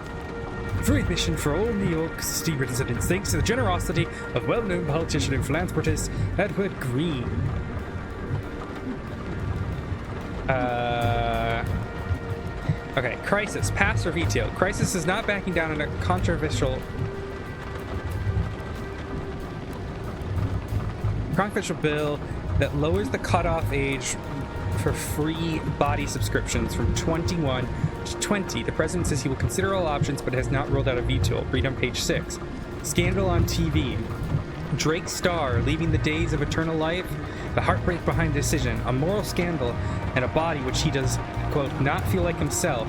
Free admission for all New York City residents thanks to the generosity of well-known politician and philanthropist Edward Green. Okay, Crisis, pass or veto. Crisis is not backing down on a controversial bill that lowers the cutoff age for free body subscriptions from 21 to 20. The president says he will consider all options, but has not ruled out a veto. Read on page 6. Scandal on TV. Drake star leaving the days of eternal life. The heartbreak behind the decision. A moral scandal and a body which he does, quote, not feel like himself.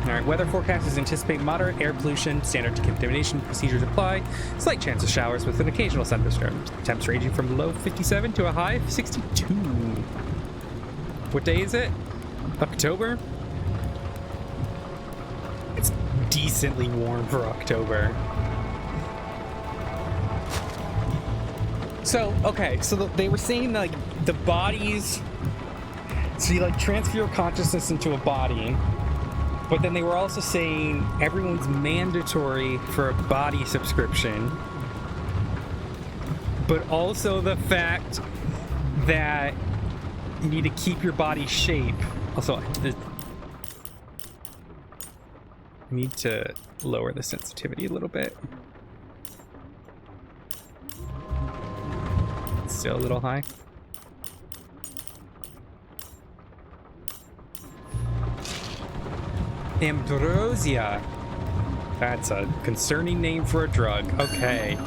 Alright, weather forecasters anticipate moderate air pollution. Standard decontamination procedures apply. Slight chance of showers with an occasional thunderstorm. Temps ranging from low 57 to a high of 62. What day is it? October? It's decently warm for October. So, okay, so they were saying, like, the bodies... So you, like, transfer your consciousness into a body, but then they were also saying everyone's mandatory for a body subscription, but also the fact that you need to keep your body shape. Also, I need to lower the sensitivity a little bit. It's still a little high. Ambrosia. That's a concerning name for a drug. Okay.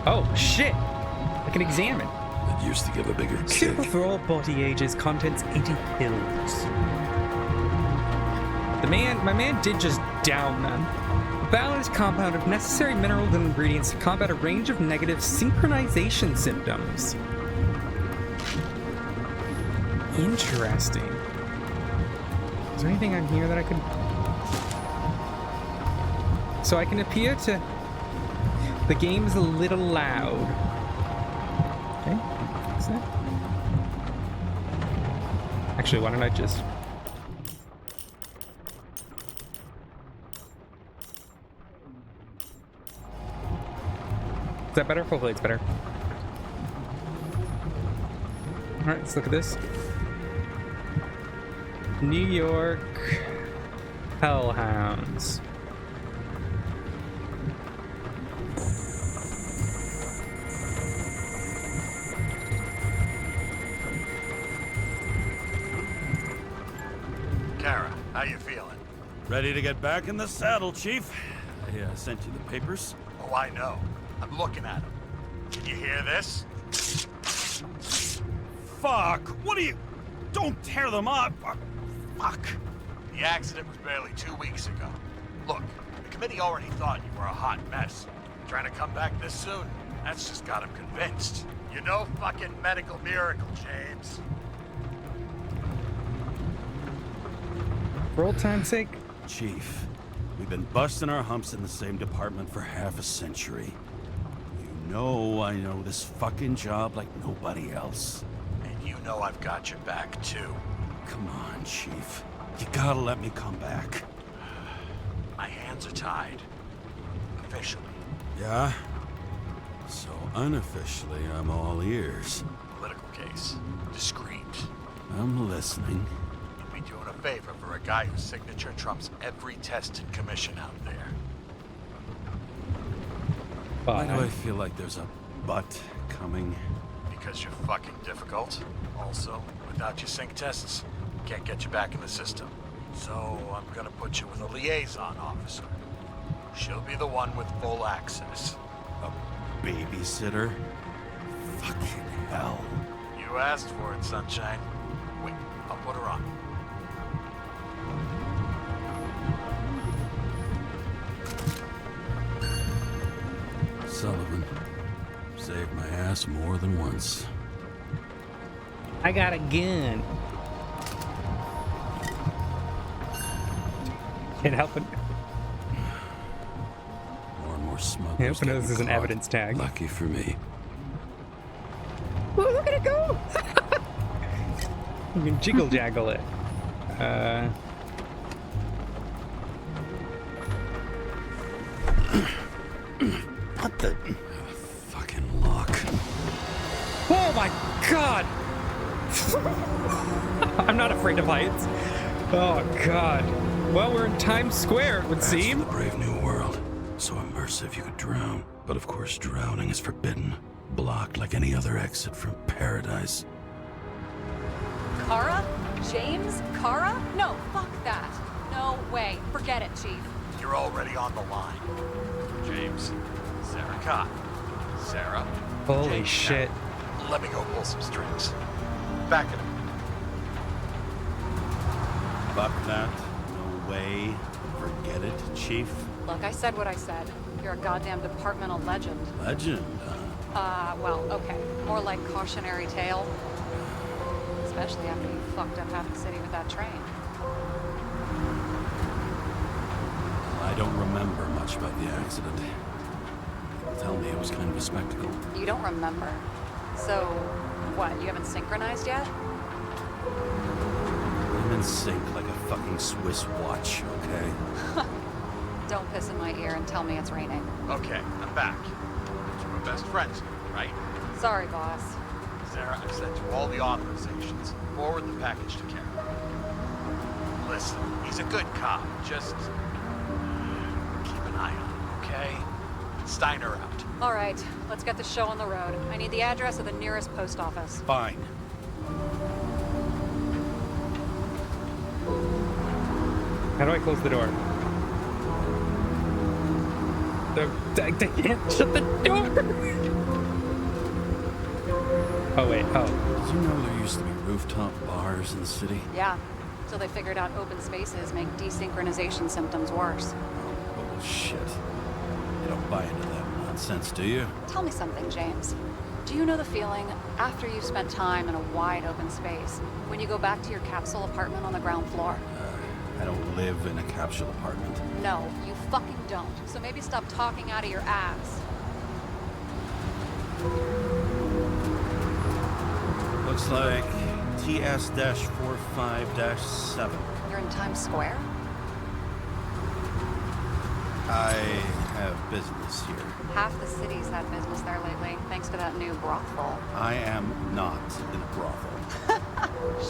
Oh, shit. I can examine. It used to give a bigger kick. Suitable for all body ages, contents 80 pills. My man did just down them. A balanced compound of necessary minerals and ingredients to combat a range of negative synchronization symptoms. Interesting. Is there anything on here that I could... So I can appear to... The game's a little loud. Okay, fix that. Actually, why don't I just... Is that better? Hopefully it's better. Alright, let's look at this. New York Hellhounds. Kara, how you feeling? Ready to get back in the saddle, Chief. I sent you the papers. Oh, I know. I'm looking at them. Can you hear this? Fuck! What are you... Don't tear them up! Fuck! The accident was barely 2 weeks ago. Look, the committee already thought you were a hot mess. Trying to come back this soon, that's just got them convinced. You're no fucking medical miracle, James. For old time's sake. Chief, we've been busting our humps in the same department for half a century. You know I know this fucking job like nobody else. And you know I've got your back, too. Come on, Chief. You gotta let me come back. My hands are tied. Officially. Yeah? So unofficially, I'm all ears. Political case. Discreet. I'm listening. You'd be doing a favor for a guy whose signature trumps every test and commission out there. Why do I Fine. feel like there's a butt coming? Because you're fucking difficult. Also, without your sync tests, can't get you back in the system. So I'm gonna put you with a liaison officer. She'll be the one with full access. A babysitter? Fucking hell. You asked for it, Sunshine. Wait, I'll put her on. Sullivan. Saved my ass more than once. I got a gun. Can't help it. More and more smugglers. Can't help it getting this is an caught. evidence tag. Lucky for me. Well, look at it go! You can jiggle jaggle it. What the? Fucking lock. Oh my god! I'm not afraid of heights. Oh god. Well, we're in Times Square, it would That's seem. the brave new world. So immersive you could drown. But of course, drowning is forbidden. Blocked like any other exit from paradise. Kara? James? Kara? No, fuck that. No way. Forget it, Chief. You're already on the line. James, Sarah Cott. Sarah. Holy James, shit. now, let me go pull some strings. Back it up. Fuck that. No way. Forget it, Chief. Look, I said what I said. You're a goddamn departmental legend. Legend, Well, okay. More like cautionary tale. Especially after you fucked up half the city with that train. I don't remember much about the accident. Tell me it was kind of a spectacle. You don't remember. So, what, you haven't synchronized yet? I'm in sync like a fucking Swiss watch, okay? Don't piss in my ear and tell me it's raining. Okay, I'm back. But we're best friends, right? Sorry, boss. Sarah, I've sent you all the authorizations. Forward the package to Karen. Listen, he's a good cop. Just keep an eye on him, okay? Steiner out. All right, let's get the show on the road. I need the address of the nearest post office. Fine. How do I close the door? I can't shut the door! Oh, wait. Oh. Did you know there used to be rooftop bars in the city? Yeah, till they figured out open spaces make desynchronization symptoms worse. Bullshit. You don't buy into that nonsense, do you? Tell me something, James. Do you know the feeling after you've spent time in a wide open space, when you go back to your capsule apartment on the ground floor? I don't live in a capsule apartment. No, you fucking don't. So maybe stop talking out of your ass. Looks like TS-45-7. You're in Times Square? I have business here. Half the city's had business there lately, thanks to that new brothel. I am not in a brothel.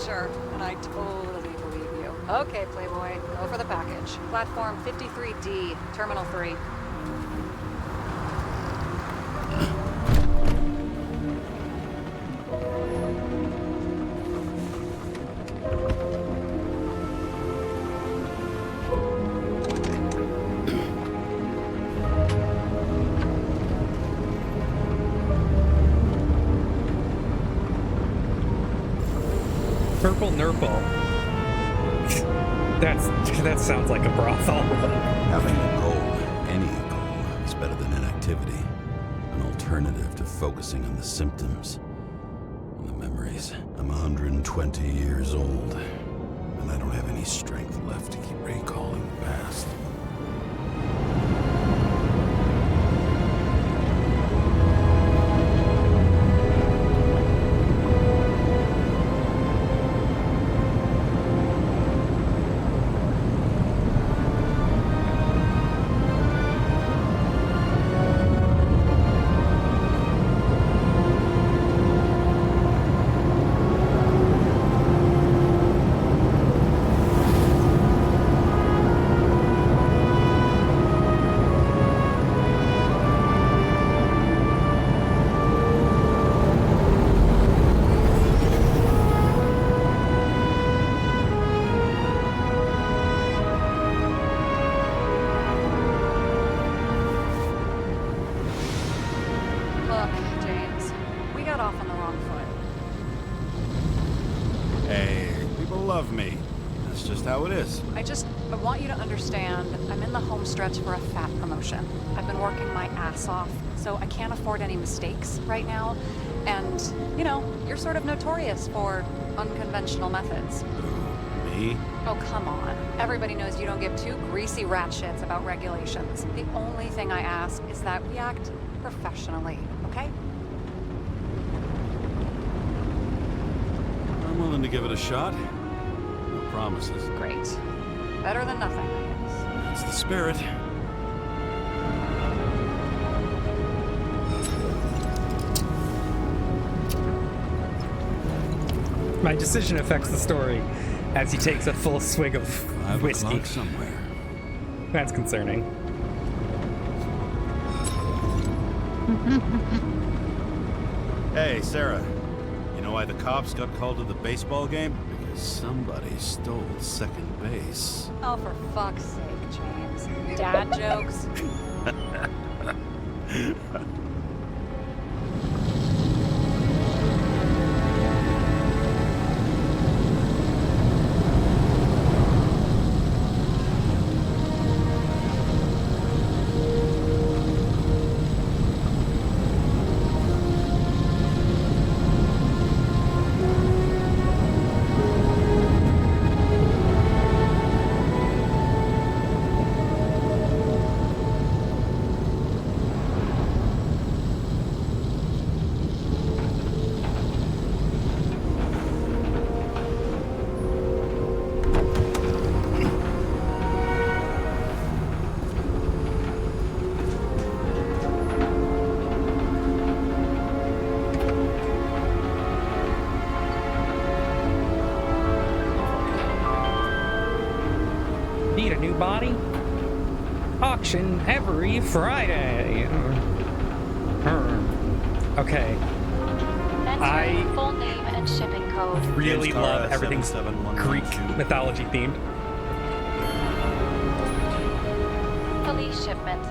Sure, and I totally believe you. Okay, Playboy, go for the package. Platform 53D, Terminal 3. Purple Nurple. That sounds like a brothel. Having a goal, any goal, is better than inactivity. An alternative to focusing on the symptoms and the memories. I'm 120 years old, and I don't have any strength left to keep recalling the past. Look, James, we got off on the wrong foot. Hey, people love me. That's just how it is. I want you to understand, I'm in the home stretch for a fat promotion. I've been working my ass off, so I can't afford any mistakes right now. And, you know, you're sort of notorious for unconventional methods. Who, me? Oh, come on. Everybody knows you don't give two greasy rat shits about regulations. The only thing I ask is that we act professionally, okay? I'm willing to give it a shot. No promises. Great. Better than nothing, I guess. That's the spirit. My decision affects the story as he takes a full swig of 5 whiskey. o'clock somewhere. That's concerning. Hey, Sarah. You know why the cops got called to the baseball game? Because somebody stole second base. Oh, for fuck's sake, James. Dad jokes? Need a new body? Auction every Friday. Okay. Enter full name and shipping code. Really James love Cara, everything 77112. Greek mythology themed. Police shipment.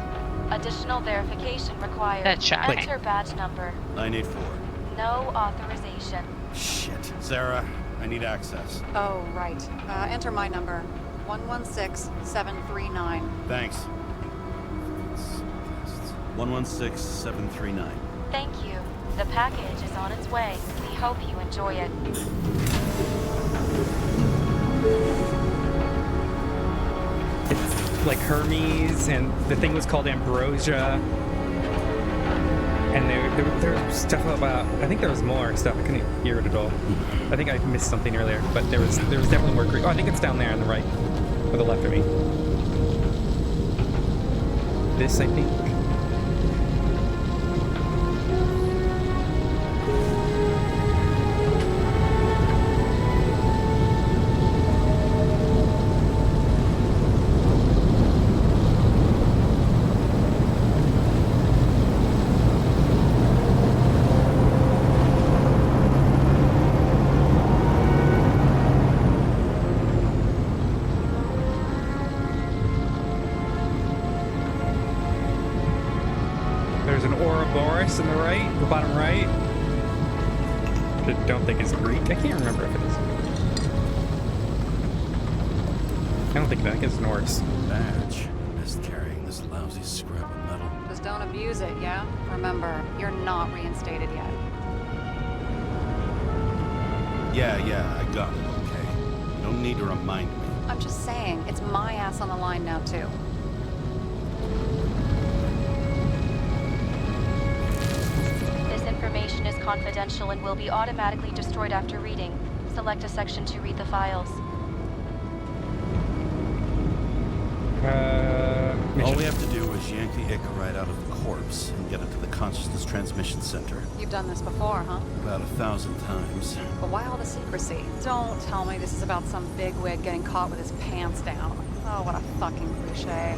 Additional verification required. That's shocking. Enter badge number. 984. No authorization. Shit. Sarah, I need access. Oh, right. Enter my number. 116739. Thanks. 116739. Thank you. The package is on its way. We hope you enjoy it. It's like Hermes, and the thing was called Ambrosia. And there was stuff about. I think there was more stuff. I couldn't hear it at all. I think I missed something earlier, but there was definitely more Greek. Oh, I think it's down there on the right, or the left of me. This, I think. There's an Ouroboros in the right, the bottom right. I don't think it's Greek. I can't remember if it is. I don't think that. I think it's Norse. Badge. Missed carrying this lousy scrap of metal. Just don't abuse it, yeah? Remember, you're not reinstated yet. Yeah, I got it, okay? You don't need to remind me. I'm just saying, it's my ass on the line now, too. This information is confidential and will be automatically destroyed after reading. Select a section to read the files. All we have to do is yank the Icarite out of the corpse and get it to the consciousness transmission center. You've done this before, huh? About 1,000 times. But why all the secrecy? Don't tell me this is about some bigwig getting caught with his pants down. Oh, what a fucking cliche.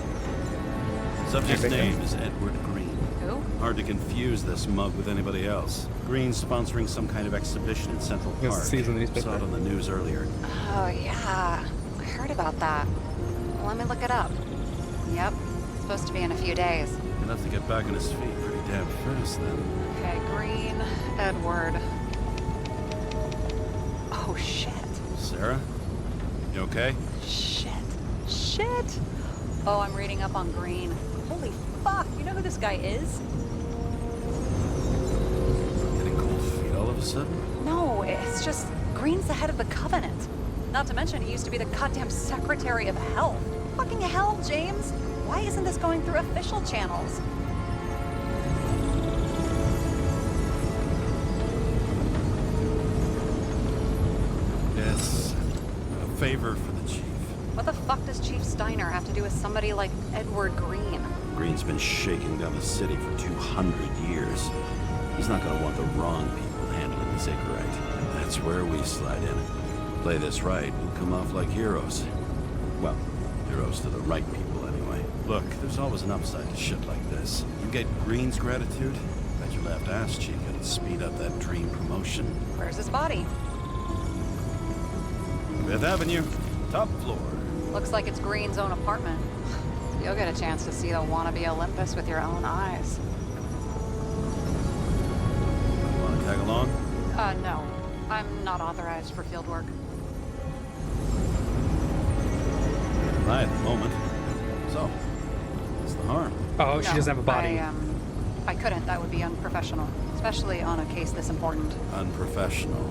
Subject's name is Edward Green. Who? Hard to confuse this mug with anybody else. Green's sponsoring some kind of exhibition in Central Yes, Park. see it in the newspaper. Saw it on the news earlier. Oh, yeah. I heard about that. Let me look it up. Yep. Supposed to be in a few days. He'll have to get back on his feet pretty damn fast then. Okay, Green, Edward. Oh, shit. Sarah? You okay? Shit. Oh, I'm reading up on Green. Holy fuck, you know who this guy is? Getting cold feet all of a sudden? No, it's just Green's the head of the Covenant. Not to mention, he used to be the goddamn Secretary of Health. Fucking hell, James. Why isn't this going through official channels? Yes. A favor for the chief. What the fuck does Chief Steiner have to do with somebody like Edward Green? Green's been shaking down the city for 200 years. He's not gonna want the wrong people handling this Icarite. That's where we slide in. Play this right, we'll come off like heroes. Well, heroes to the right people anyway. Look, there's always an upside to shit like this. You get Green's gratitude, bet your left ass cheek it'll speed up that dream promotion. Where's his body? 5th Avenue, top floor. Looks like it's Green's own apartment. You'll get a chance to see the wannabe Olympus with your own eyes. Wanna tag along? No. I'm not authorized for field work. Right at the moment. So, what's the harm? Oh, she No, doesn't have a body. I couldn't. That would be unprofessional. Especially on a case this important. Unprofessional,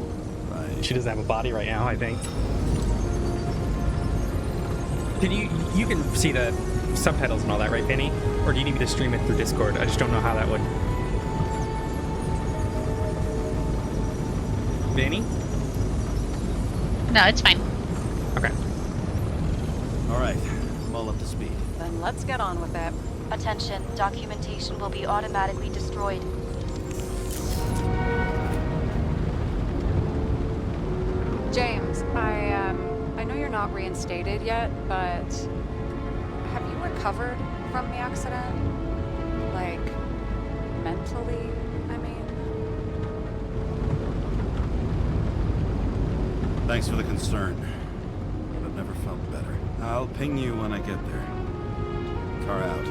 right? She doesn't have a body right now, I think. Can you can see the subtitles and all that, right, Penny? Or do you need me to stream it through Discord? I just don't know how that would. Vinny? No, it's fine. Okay. All right, I'm all up to speed. Then let's get on with it. Attention, documentation will be automatically destroyed. James, I know you're not reinstated yet, but have you recovered from the accident? Like, mentally, I mean? Thanks for the concern. But I've never felt better. I'll ping you when I get there. Car out.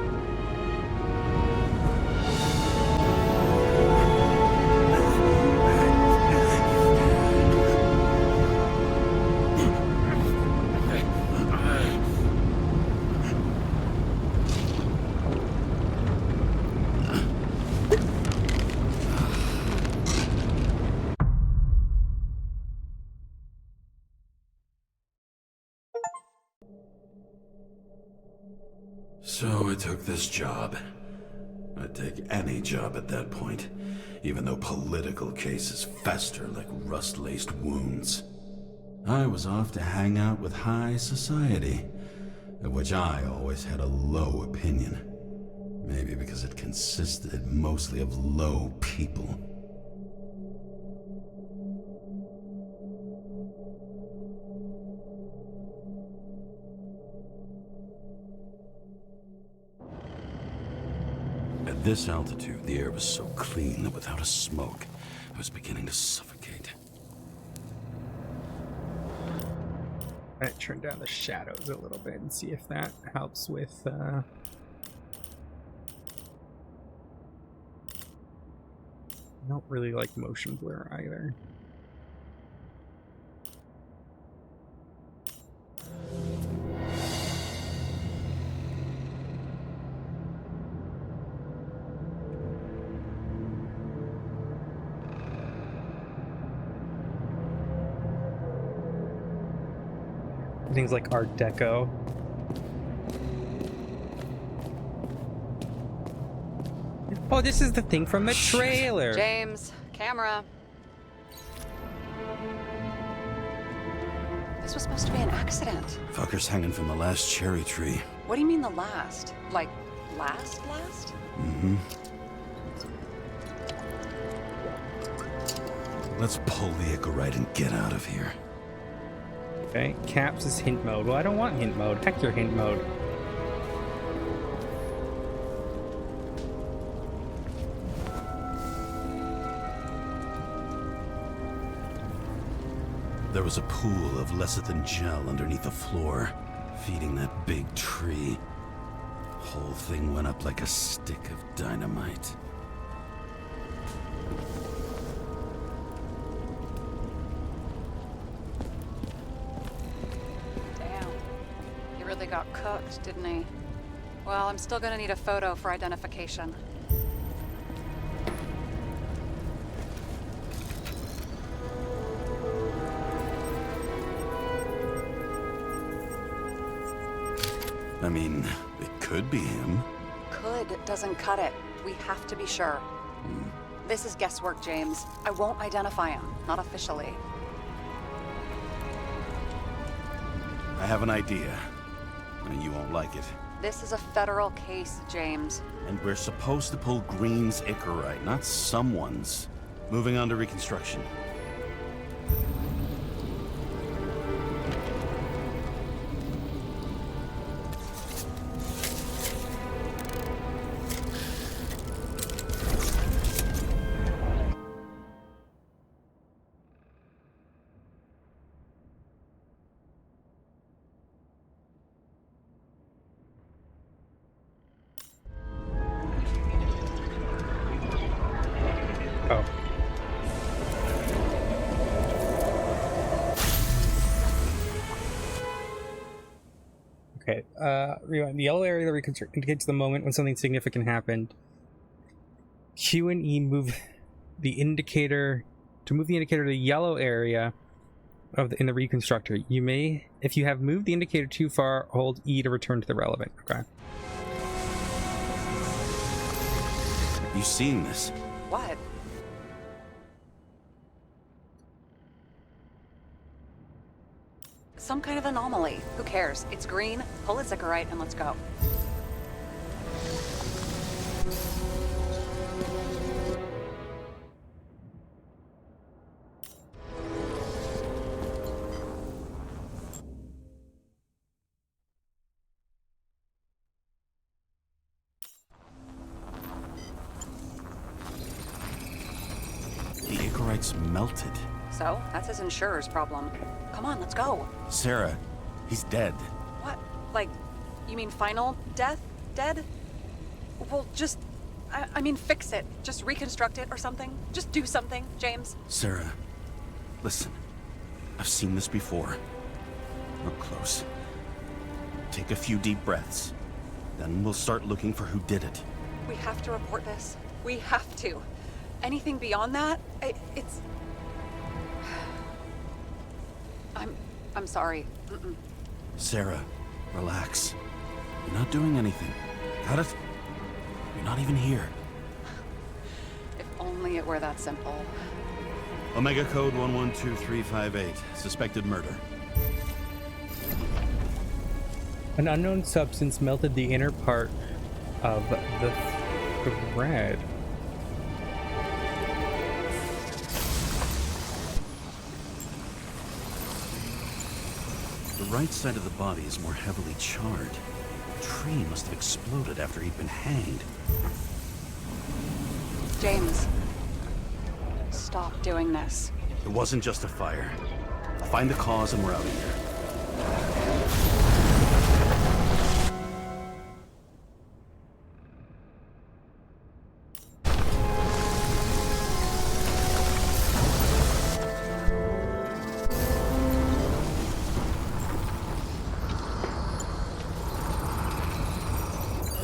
So I took this job. I'd take any job at that point, even though political cases fester like rust-laced wounds. I was off to hang out with high society, of which I always had a low opinion. Maybe because it consisted mostly of low people. At this altitude, the air was so clean that without a smoke, I was beginning to suffocate. I turn down the shadows a little bit and see if that helps with I don't really like motion blur either. Things like Art Deco. Oh, this is the thing from the trailer. James, camera. This was supposed to be an accident. Fuckers hanging from the last cherry tree. What do you mean the last? Like, last? Mm-hmm. Let's pull the Icarite and get out of here. Okay, Caps is hint mode. Well, I don't want hint mode. Heck your hint mode. There was a pool of lecithin gel underneath the floor, feeding that big tree. Whole thing went up like a stick of dynamite. really got cooked, didn't he? Well, I'm still gonna need a photo for identification. I mean, it could be him. Could doesn't cut it. We have to be sure. This is guesswork, James. I won't identify him, not officially. I have an idea. And you won't like it. This is a federal case, James. And we're supposed to pull Green's Icarite, not someone's. Moving on to reconstruction. Oh. Okay, rewind. The yellow area that indicates the moment when something significant happened. Q and E move the indicator to move the indicator to the yellow area in the reconstructor. You may, if you have moved the indicator too far, hold E to return to the relevant. Okay. You seen this? What? Some kind of anomaly. Who cares? It's green, pull its Icarite, and let's go. The Icarite's melted. So, that's his insurer's problem. Come on, let's go. Sarah, he's dead. What? Like, you mean final death? Dead? Well, just... I mean, fix it. Just reconstruct it or something. Just do something, James. Sarah, listen. I've seen this before. Look close. Take a few deep breaths. Then we'll start looking for who did it. We have to report this. We have to. Anything beyond that, it's... I'm sorry. Sarah, relax. You're not doing anything. Got it? You're not even here. If only it were that simple. Omega code 112358. Suspected murder. An unknown substance melted the inner part of the thread. The right side of the body is more heavily charred. The tree must have exploded after he'd been hanged. James, stop doing this. It wasn't just a fire. I'll find the cause and we're out of here.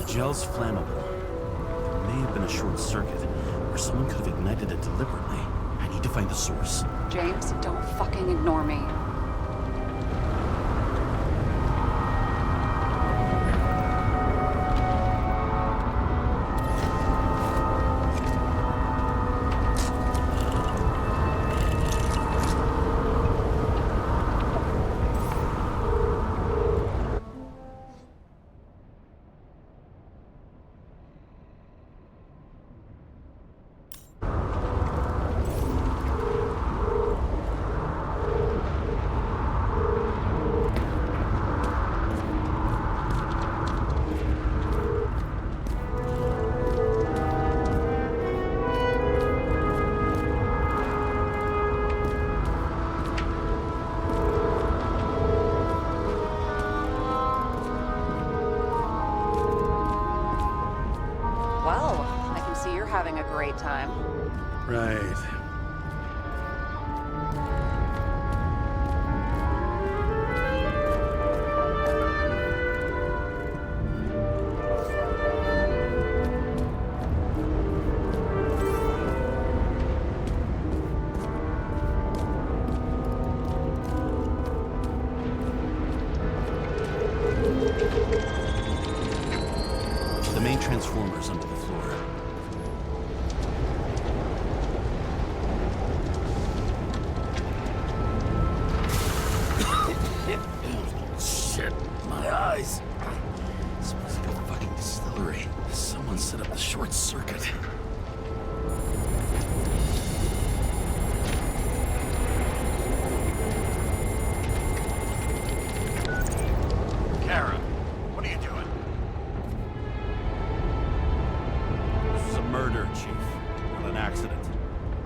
Gel's flammable. It may have been a short circuit, or someone could have ignited it deliberately. I need to find the source. James, don't fucking ignore me. Having a great time. Right.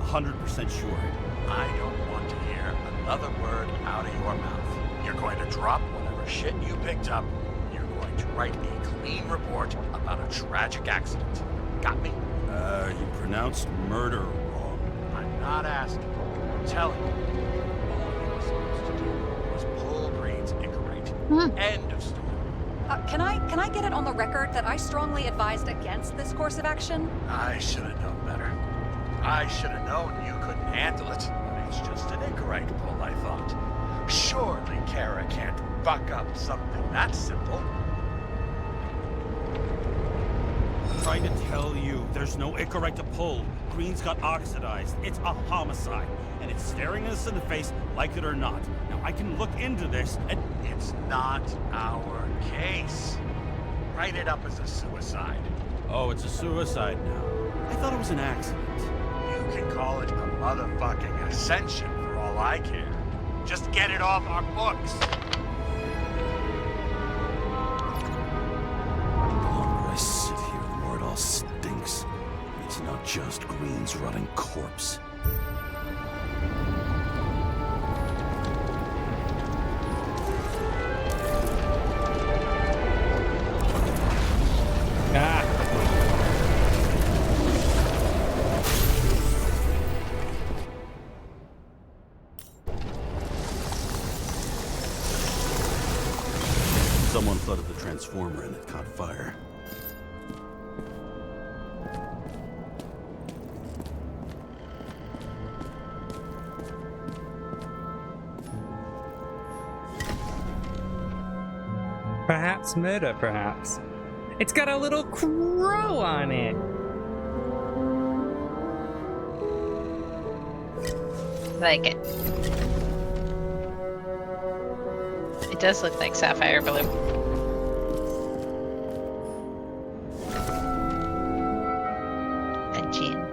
100% sure. I don't want to hear another word out of your mouth. You're going to drop whatever shit you picked up. You're going to write a clean report about a tragic accident. Got me? You pronounced murder wrong. I'm not asking. I'm telling you. All you were supposed to do was pull Green's Icarate. End of story. Can I get it on the record that I strongly advised against this course of action? I should have known better. I should have known you couldn't handle it. But it's just an Icarate pull, I thought. Surely Kara can't fuck up something that simple. Trying to tell you, there's no Icarite to pull. Green's got oxidized. It's a homicide. And it's staring us in the face, like it or not. Now, I can look into this, and It's not our case. Write it up as a suicide. oh, it's a suicide now. I thought it was an accident. You can call it a motherfucking ascension for all I care. Just get it off our books. The longer I sit here, the more it all stinks. It's not just Green's rotting corpse. Ah. Someone flooded the transformer and it caught fire. Perhaps murder, perhaps. It's got a little crow on it. Like it. It does look like sapphire blue. And Jean.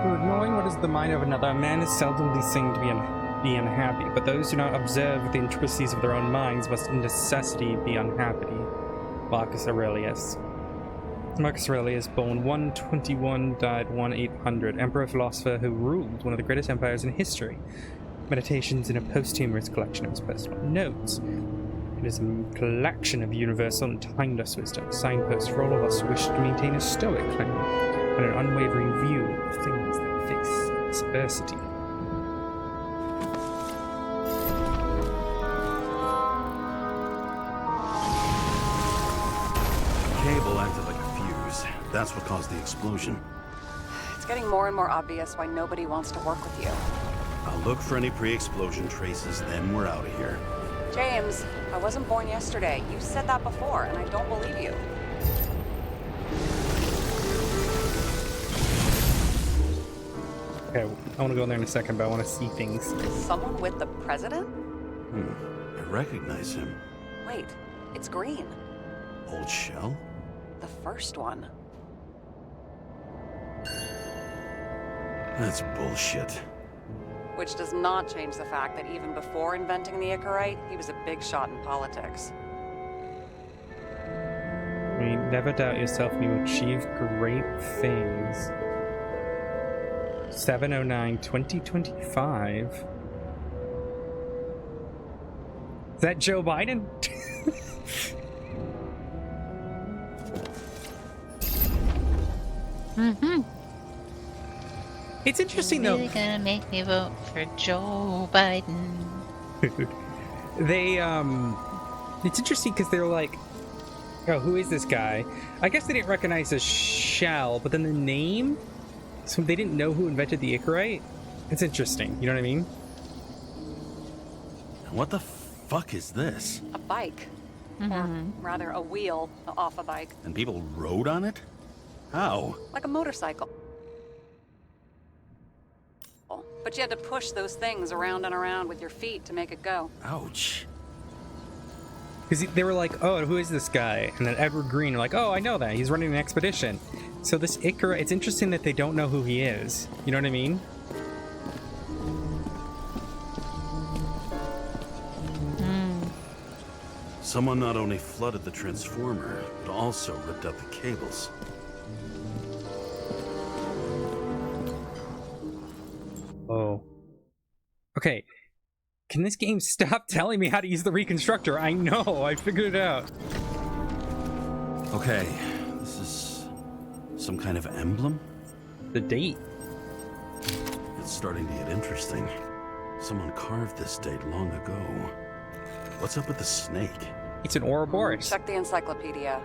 For ignoring what is the mind of another, a man is seldomly seen to be unhappy, but those who do not observe the intricacies of their own minds must in necessity be unhappy. Marcus Aurelius. Marcus Aurelius, born 121, died 1800, emperor philosopher who ruled one of the greatest empires in history. Meditations in a posthumous collection of his personal notes. It is a collection of universal and timeless wisdom, signposts for all of us who wish to maintain a stoic claim and an unwavering view of things that face adversity. Cable acted like a fuse. That's what caused the explosion. It's getting more and more obvious why nobody wants to work with you. I'll look for any pre-explosion traces, then we're out of here. James, I wasn't born yesterday. You said that before, and I don't believe you. Okay, I want to go in there in a second, but I want to see things. Someone with the president? I recognize him. Wait, it's Green. Old Shell? The first one. That's bullshit. Which does not change the fact that even before inventing the Icarite, he was a big shot in politics. I mean, never doubt yourself and you will achieve great things. 7/09/2025. Is that Joe Biden? It's interesting You're though. really gonna make me vote for Joe Biden. They it's interesting because they're like, oh, who is this guy? I guess they didn't recognize his shell, but then the name, so they didn't know who invented the Icarite. It's interesting, you know what I mean? What the fuck is this? A bike. Or rather, a wheel off a bike. And people rode on it? How? Like a motorcycle. But you had to push those things around and around with your feet to make it go. Ouch. Because they were like, oh, who is this guy? And then Edward Green, like, oh, I know that. He's running an expedition. So this Icarite, it's interesting that they don't know who he is. You know what I mean? Someone not only flooded the transformer, but also ripped out the cables. Oh. Okay. Can this game stop telling me how to use the reconstructor? I know, I figured it out. Okay, this is some kind of emblem? The date. It's starting to get interesting. Someone carved this date long ago. What's up with the snake? It's an Ouroboros. Check the encyclopedia.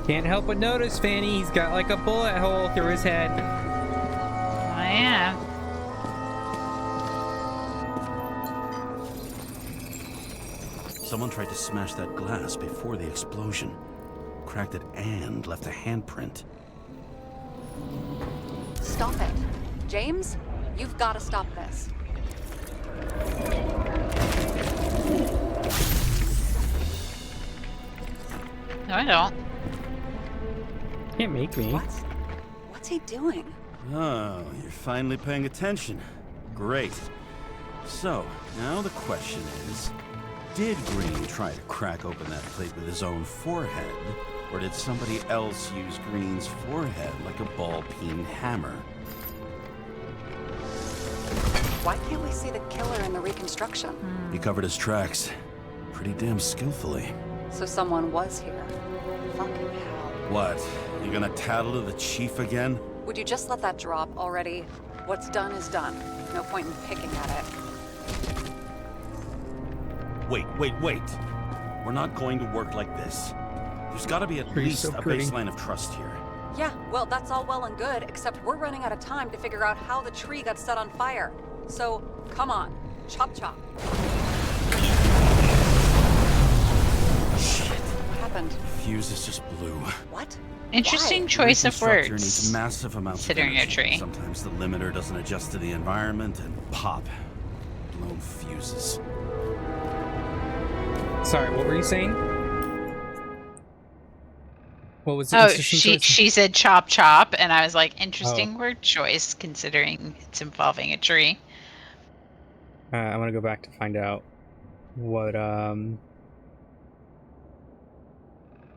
Can't help but notice, Fanny, he's got like a bullet hole through his head. Oh, yeah. Someone tried to smash that glass before the explosion. Cracked it and left a handprint. Stop it. James, you've got to stop this. No, I don't. Can't make me. What's he doing? Oh, you're finally paying attention. Great. So, now the question is, did Green try to crack open that plate with his own forehead, or did somebody else use Green's forehead like a ball-peen hammer? Why can't we see the killer in the reconstruction? He covered his tracks pretty damn skillfully. So someone was here. Fucking hell. What? You gonna tattle to the chief again? Would you just let that drop already? What's done is done. No point in picking at it. Wait. We're not going to work like this. There's gotta be at least a baseline of trust here. Yeah, well, that's all well and good, except we're running out of time to figure out how the tree got set on fire. So, come on. Chop chop. Shit. What happened? Fuses just blew. What? Interesting Why? choice of Reconstructor words. needs massive amounts Considering of a energy. tree. Sometimes the limiter doesn't adjust to the environment and pop. Blown fuses. Sorry, what were you saying? What was the Oh, interesting choice? she said chop chop, and I was like, interesting word choice considering it's involving a tree. I'm gonna go back to find out what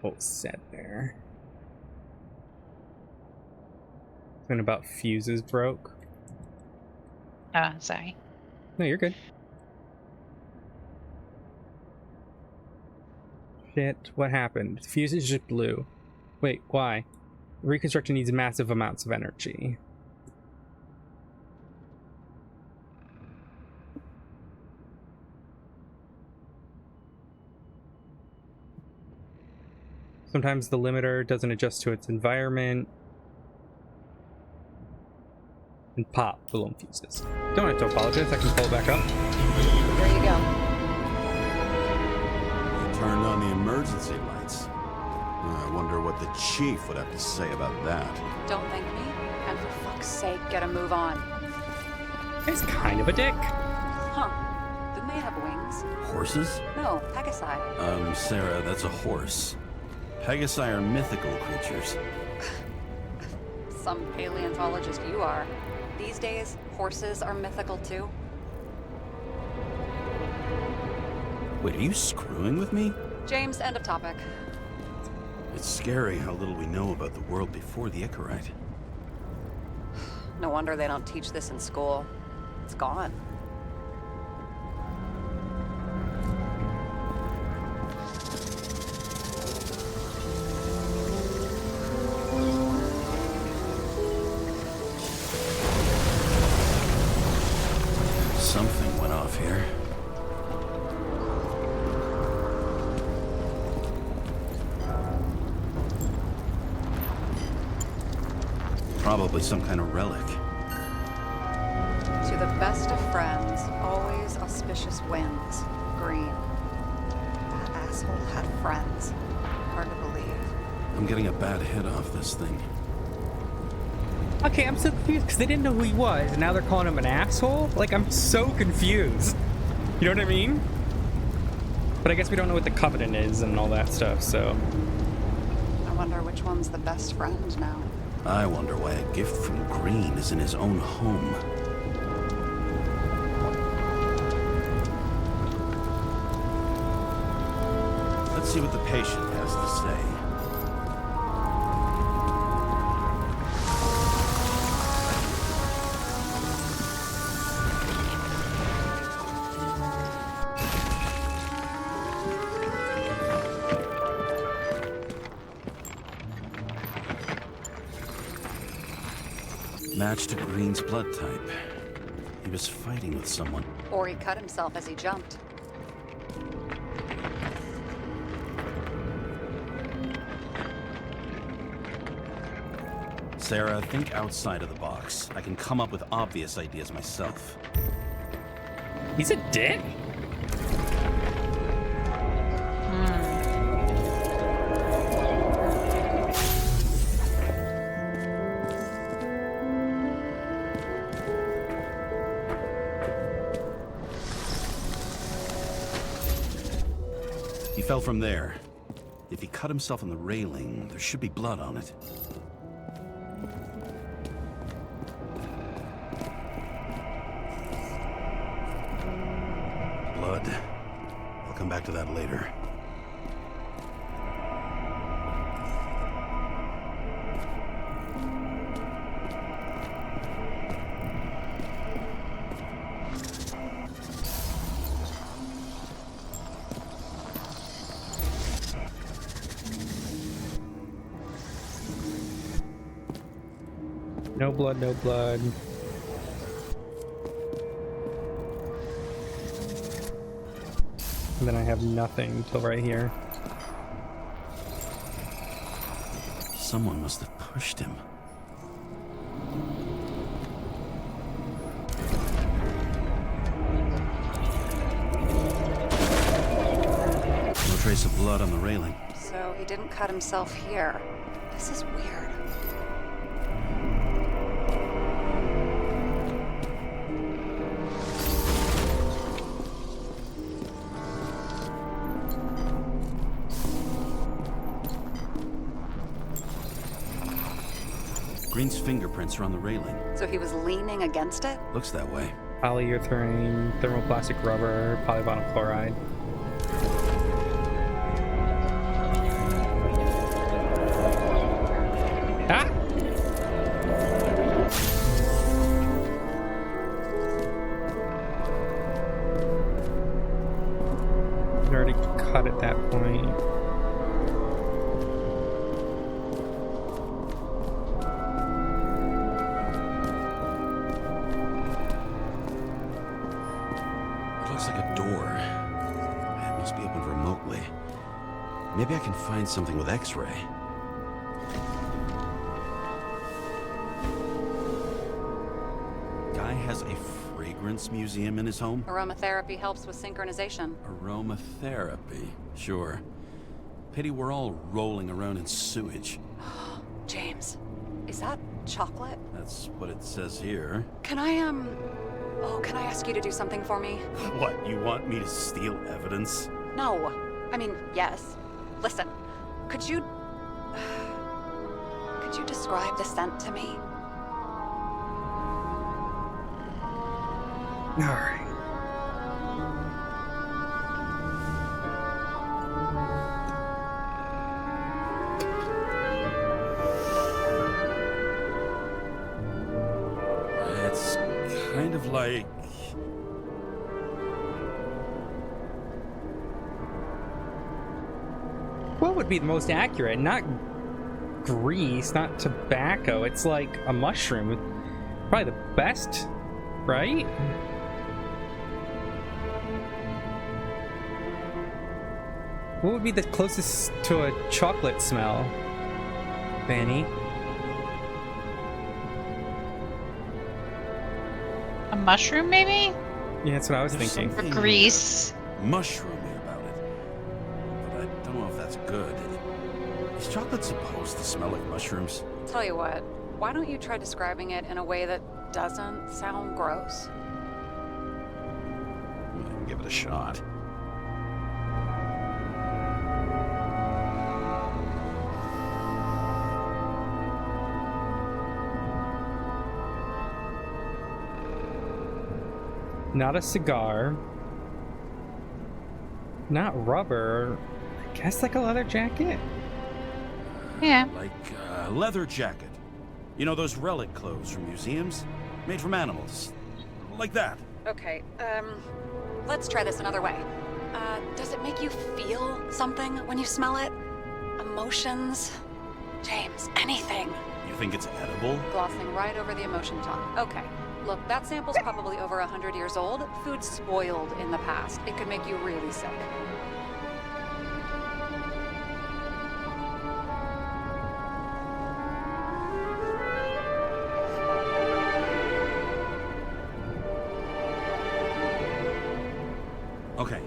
was said there. Something about fuses broke. Oh, sorry. No, you're good. Shit, what happened? The fuses just blew. Wait, why? Reconstruction needs massive amounts of energy. Sometimes the limiter doesn't adjust to its environment. And pop, balloon fuses. Don't have to apologize, I can pull it back up. There you go. They turned on the emergency lights. I wonder what the chief would have to say about that. Don't thank me, and for fuck's sake, get a move on. He's kind of a dick. Huh. Didn't they have wings? Horses? No, Pegasi. Sarah, that's a horse. Pegasi are mythical creatures. Some paleontologist you are. These days, horses are mythical too. Wait, are you screwing with me? James, end of topic. It's scary how little we know about the world before the Icarite. No wonder they don't teach this in school. It's gone. Something went off here. Probably some kind of relic. To the best of friends, always auspicious winds. Green. That asshole had friends. Hard to believe. I'm getting a bad hit off this thing. Okay, I'm so confused because they didn't know who he was, and now they're calling him an asshole? Like, I'm so confused. You know what I mean? But I guess we don't know what the Covenant is and all that stuff, so... I wonder which one's the best friend now. I wonder why a gift from Green is in his own home. Let's see what the patient has to say. Matched to Green's blood type. He was fighting with someone. Or he cut himself as he jumped. Sarah, think outside of the box. I can come up with obvious ideas myself. He's a dick? He fell from there. If he cut himself on the railing, there should be blood on it. Blood. I'll come back to that later. No blood, no blood. And then I have nothing till right here. Someone must have pushed him. No trace of blood on the railing. So he didn't cut himself here. This is weird. Green's fingerprints are on the railing. So he was leaning against it? Looks that way. Polyurethane, thermoplastic rubber, polyvinyl chloride. Ah! It already cut at that point. Maybe I can find something with X-ray. Guy has a fragrance museum in his home? Aromatherapy helps with synchronization. Aromatherapy, sure. Pity we're all rolling around in sewage. James, is that chocolate? That's what it says here. Can I, can I ask you to do something for me? What, you want me to steal evidence? No. I mean, yes. Listen, could you describe the scent to me? All right. It's kind of like... What would be the most accurate? Not grease, not tobacco. It's like a mushroom. Probably the best, right? What would be the closest to a chocolate smell, Fanny? A mushroom, maybe? Yeah, that's what I was There's thinking. Or grease. Mushroomy about it. But I don't know if that's good. Is chocolate supposed to smell like mushrooms? Tell you what, why don't you try describing it in a way that doesn't sound gross? I can give it a shot. Not a cigar. Not rubber. I guess like a leather jacket. Yeah. Like a leather jacket. You know those relic clothes from museums? Made from animals. Like that. Okay, let's try this another way. Does it make you feel something when you smell it? Emotions? James, anything. You think it's edible? Glossing right over the emotion talk. Okay, look, that sample's probably over 100 years old. Food spoiled in the past. It could make you really sick. Okay,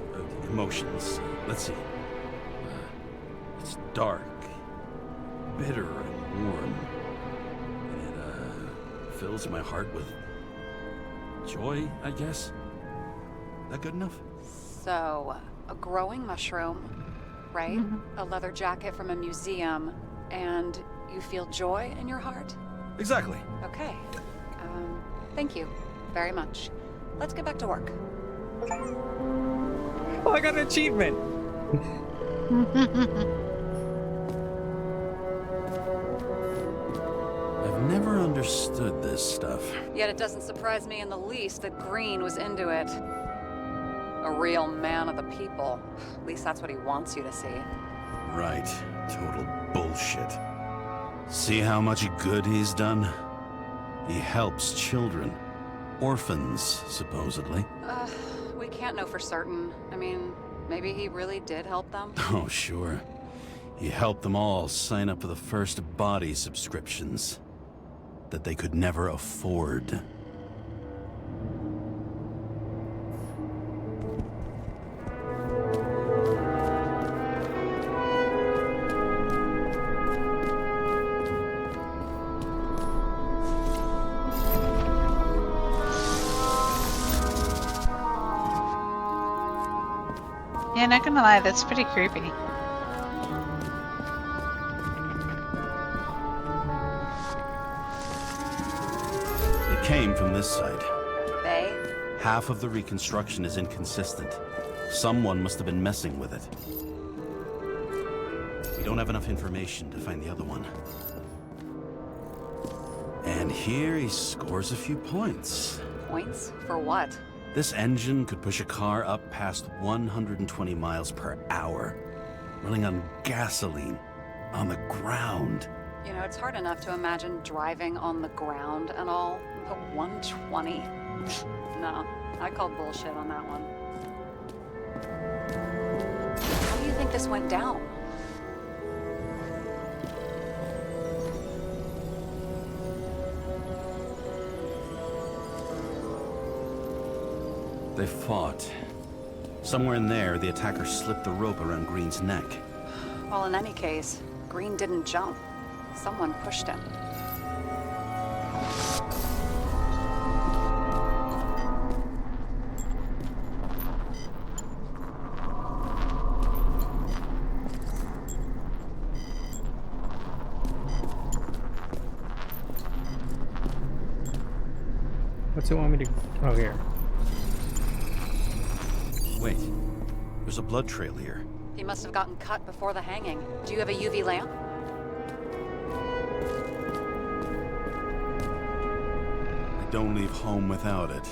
emotions. Let's see. It's dark, bitter, and warm. And it fills my heart with joy, I guess. That good enough? So, a growing mushroom, right? A leather jacket from a museum, and you feel joy in your heart? Exactly. Okay. Thank you very much. Let's get back to work. Oh, I got an achievement. I've never understood this stuff. Yet it doesn't surprise me in the least that Green was into it. A real man of the people. At least that's what he wants you to see. Right. Total bullshit. See how much good he's done? He helps children. Orphans, supposedly. We can't know for certain. I mean, maybe he really did help them. Oh, sure. He helped them all sign up for the first body subscriptions that they could never afford. Yeah, not gonna lie, that's pretty creepy. It came from this side. They? Half of the reconstruction is inconsistent. Someone must have been messing with it. We don't have enough information to find the other one. And here he scores a few points. Points? For what? This engine could push a car up past 120 miles per hour, running on gasoline, on the ground. You know, it's hard enough to imagine driving on the ground and all, but 120? No, I call bullshit on that one. How do you think this went down? They fought. Somewhere in there, the attacker slipped the rope around Green's neck. Well, in any case, Green didn't jump. Someone pushed him. What's it want me to... Oh, here. Wait, there's a blood trail here. He must have gotten cut before the hanging. Do you have a UV lamp? I don't leave home without it.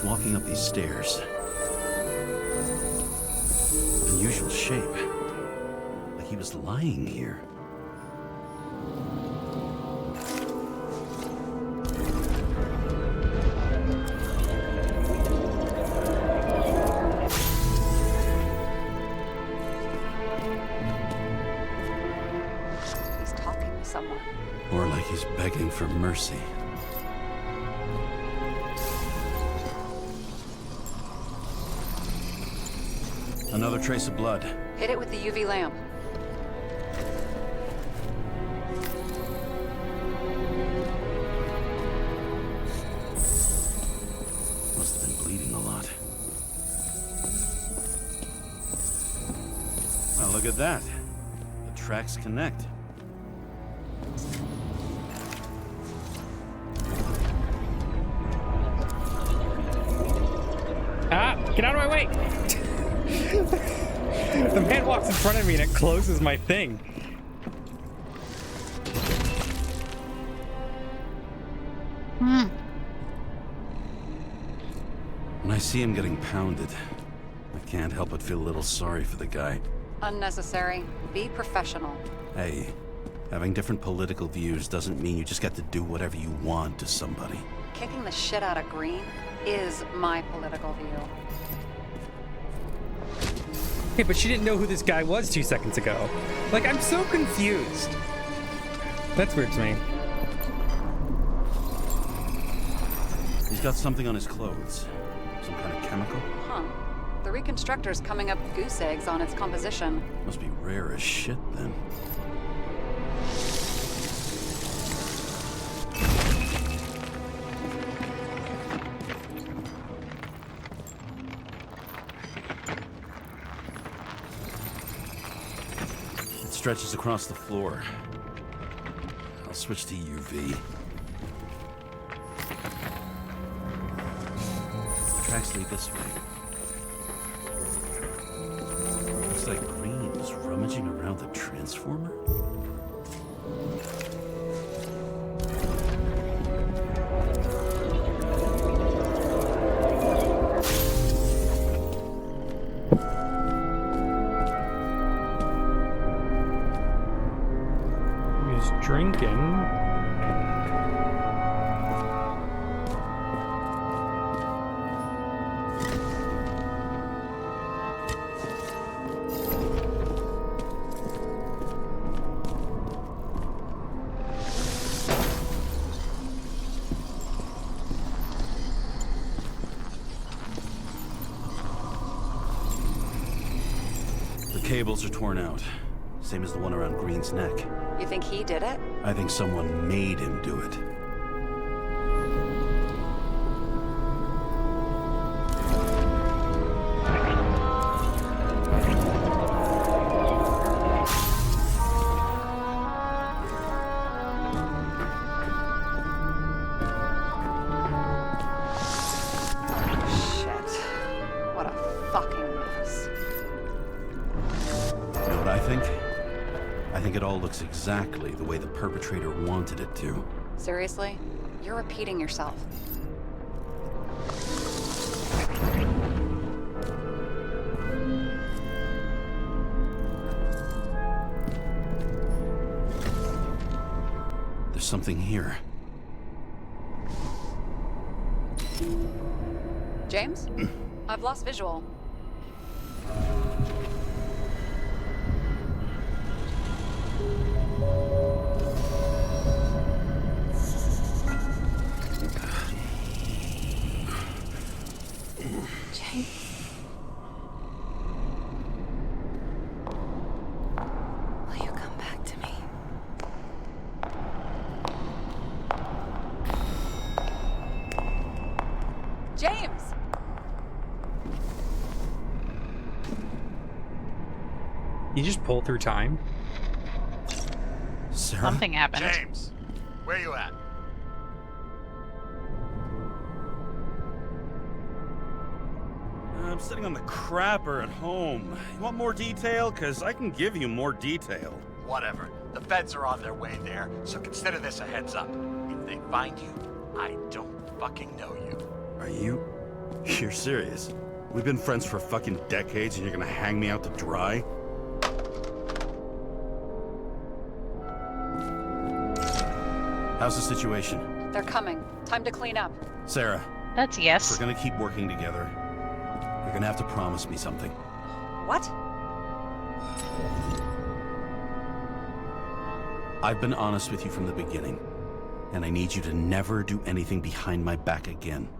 Walking up these stairs. Unusual shape. Like he was lying here. someone. More like he's begging for mercy. Another trace of blood. Hit it with the UV lamp. Must have been bleeding a lot. Well, look at that. The tracks connect. Ah! Get out of my way! The man walks in front of me and it closes my thing. When I see him getting pounded, I can't help but feel a little sorry for the guy. Unnecessary. Be professional. Hey, having different political views doesn't mean you just get to do whatever you want to somebody. Kicking the shit out of Green is my political view. Hey, but she didn't know who this guy was 2 seconds ago. Like, I'm so confused. That's weird to me. He's got something on his clothes. Some kind of chemical? Huh. The reconstructor's coming up goose eggs on its composition. Must be rare as shit, then. It stretches across the floor. I'll switch to UV. Tracks lead this way. Looks like Green was rummaging around the transformer. He was drinking. Cables are torn out. Same as the one around Green's neck. You think he did it? I think someone made him do it. Shit. What a fucking mess. You know what I think? I think it all looks exactly the way the perpetrator wanted it to. Seriously? You're repeating yourself. There's something here. James? I've lost visual. Will you come back to me? James! You just pull through time. Sarah? Something happened. James, where you at? I'm sitting on the crapper at home. You want more detail? Because I can give you more detail. Whatever. The feds are on their way there, so consider this a heads up. If they find you, I don't fucking know you. Are you? You're serious? We've been friends for fucking decades and you're gonna hang me out to dry? How's the situation? They're coming. Time to clean up. Sarah, That's a yes. we're gonna keep working together. You're gonna have to promise me something. What? I've been honest with you from the beginning, and I need you to never do anything behind my back again.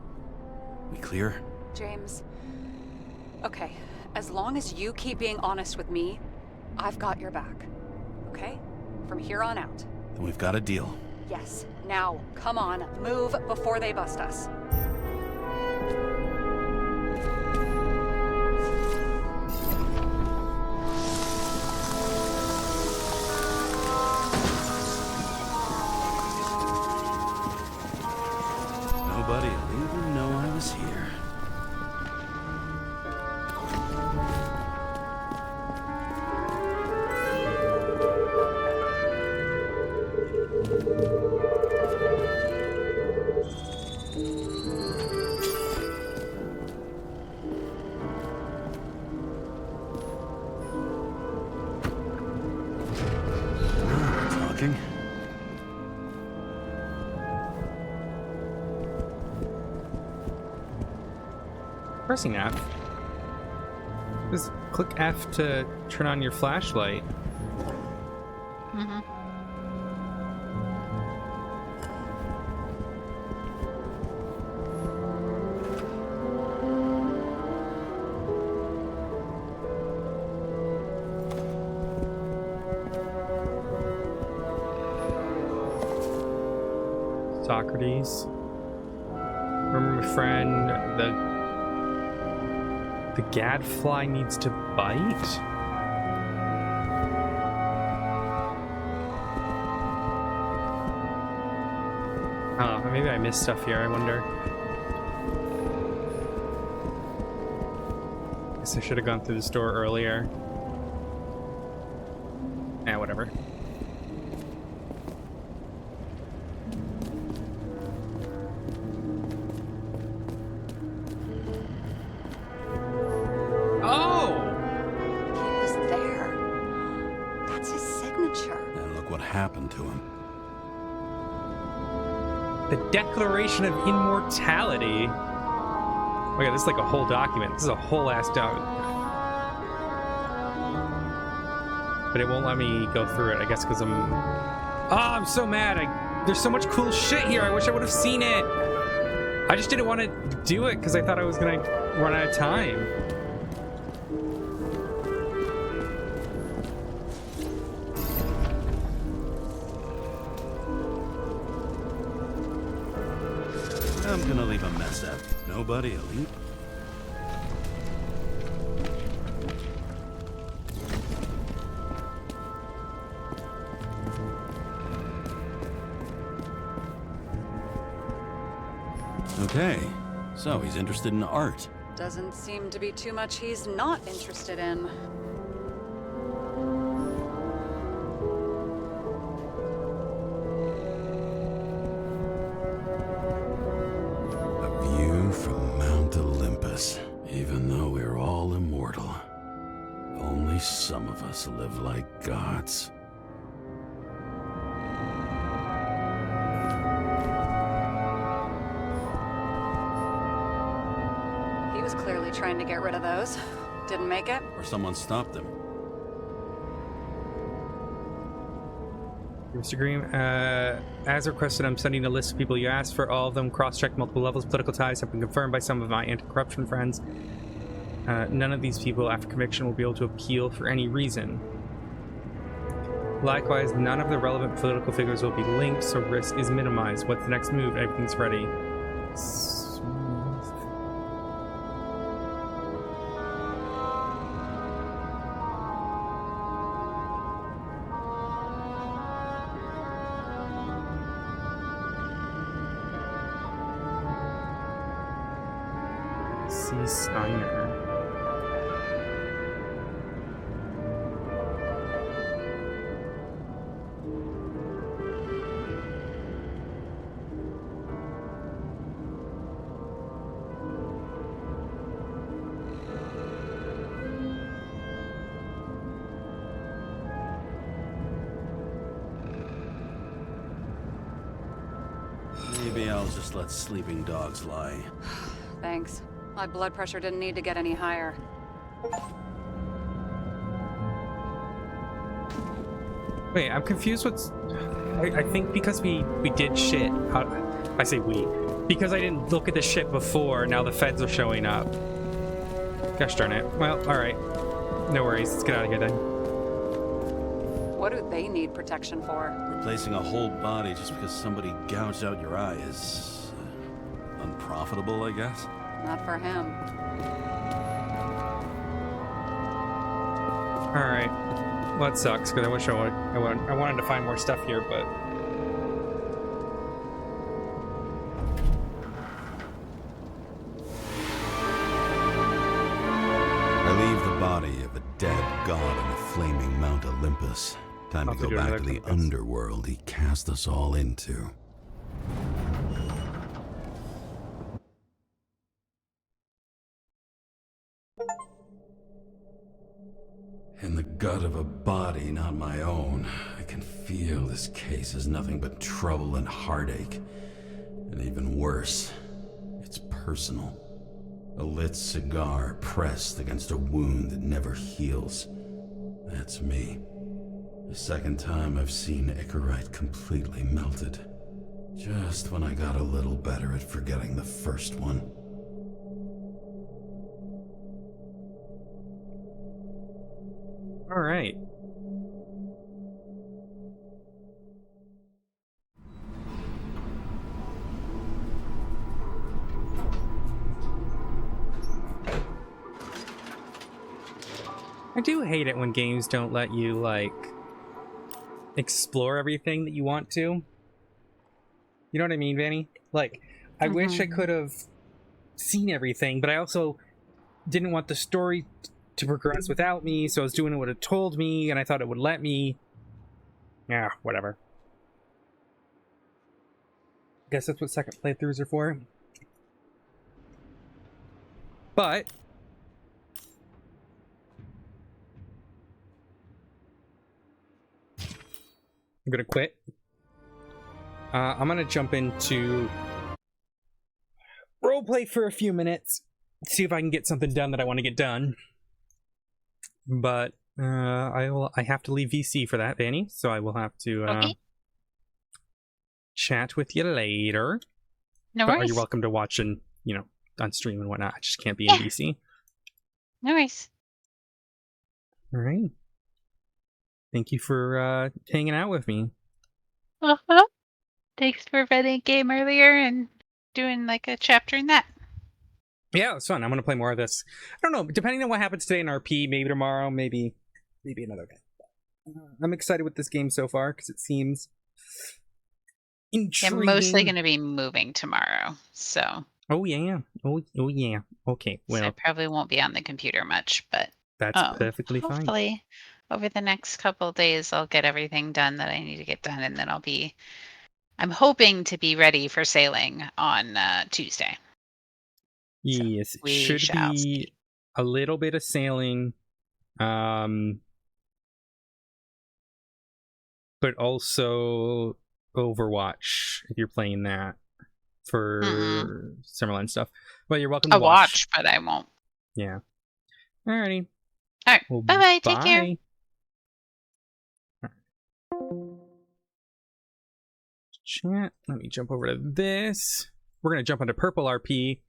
We clear? James. Okay, as long as you keep being honest with me, I've got your back. Okay? From here on out. Then we've got a deal. Yes. Now, come on, move before they bust us. Nobody will even know I was here. Talking. Pressing F. Just click F to turn on your flashlight. Mm-hmm. Socrates. Remember my friend, the gadfly needs to bite? Oh, maybe I missed stuff here, I wonder. Guess I should have gone through the store earlier. Eh, whatever. Happened to him. The Declaration of Immortality. Oh yeah, this is like a whole document. This is a whole ass document. But it won't let me go through it, I guess, because I'm so mad. There's so much cool shit here. I wish I would have seen it. I just didn't want to do it because I thought I was gonna run out of time. I'm gonna leave a mess up. Nobody will eat. Okay, so he's interested in art. Doesn't seem to be too much he's not interested in. Even though we're all immortal, only some of us live like gods. He was clearly trying to get rid of those. Didn't make it. Or someone stopped him. Mr. Green, as requested, I'm sending a list of people you asked for. All of them cross-checked multiple levels. Political ties have been confirmed by some of my anti-corruption friends. None of these people, after conviction, will be able to appeal for any reason. Likewise, none of the relevant political figures will be linked, so risk is minimized. What's the next move? Everything's ready. Steiner. Maybe I'll just let sleeping dogs lie. Thanks. My blood pressure didn't need to get any higher. Wait, I'm confused. I think because we did shit. I say we. Because I didn't look at the shit before, now the feds are showing up. Gosh darn it. Well, alright. No worries. Let's get out of here then. What do they need protection for? Replacing a whole body just because somebody gouged out your eye is unprofitable, I guess. Not for him. Alright. Well, that sucks, because I wish I wanted to find more stuff here, but... I leave the body of a dead god on the flaming Mount Olympus. Time to go back to the underworld he cast us all into. In the gut of a body not my own, I can feel this case is nothing but trouble and heartache. And even worse, it's personal. A lit cigar pressed against a wound that never heals. That's me. The second time I've seen Icarite completely melted. Just when I got a little better at forgetting the first one. All right. I do hate it when games don't let you, like, explore everything that you want to. You know what I mean, Vanny? Like, I wish I could have seen everything, but I also didn't want the story to progress without me, so I was doing what it told me, and I thought it would let me. Yeah, whatever. Guess that's what second playthroughs are for. But I'm gonna quit. I'm gonna jump into roleplay for a few minutes, see if I can get something done that I want to get done. But I have to leave VC for that, Vanny, so I will have to chat with you later. No but worries. You're welcome to watch and, you know, on stream and whatnot. I just can't be in VC. No worries. All right. Thank you for hanging out with me. Uh-huh. Thanks for running a game earlier and doing like a chapter in that. Yeah, it was fun. I'm going to play more of this. I don't know. Depending on what happens today in RP, maybe tomorrow, maybe another game. I'm excited with this game so far because it seems intriguing. You're mostly going to be moving tomorrow, so. Oh, yeah. Oh, yeah. Okay, well. So I probably won't be on the computer much, but. That's perfectly fine. Hopefully, over the next couple of days, I'll get everything done that I need to get done, and then I'm hoping to be ready for sailing on Tuesday. Yes, so it should be see. a little bit of sailing, but also Overwatch if you're playing that for Summerland stuff. Well, you're welcome to watch, but I won't. Yeah. Alrighty. All right. Well, bye. Take care. Chat. Let me jump over to this. We're gonna jump onto Purple RP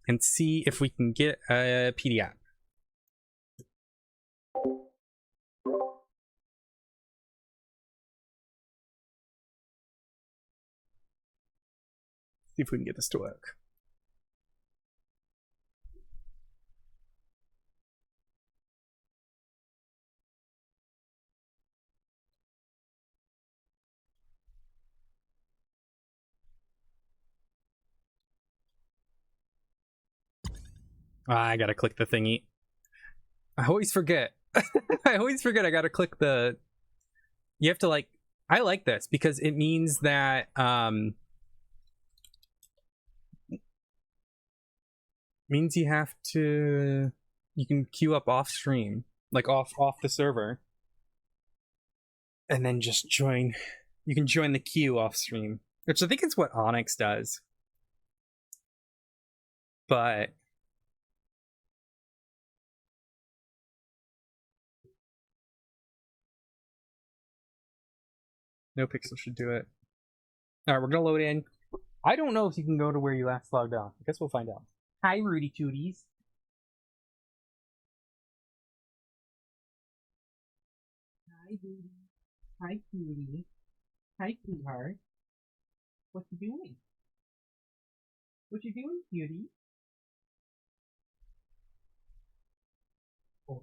and see if we can get a PD app. See if we can get this to work. I gotta click the thingy. I always forget. I gotta click the... You have to, like... I like this because it means that means you have to... You can queue up off stream, like off the server, and then just join. You can join the queue off stream, which I think is what Onyx does. But No pixel should do it. Alright, we're gonna load in. I don't know if you can go to where you last logged on. I guess we'll find out. Hi, Rudy Tooties. Hi, Rudy. Hi, Cutie. Hi, sweetheart. What you doing? What you doing, cutie? Oh.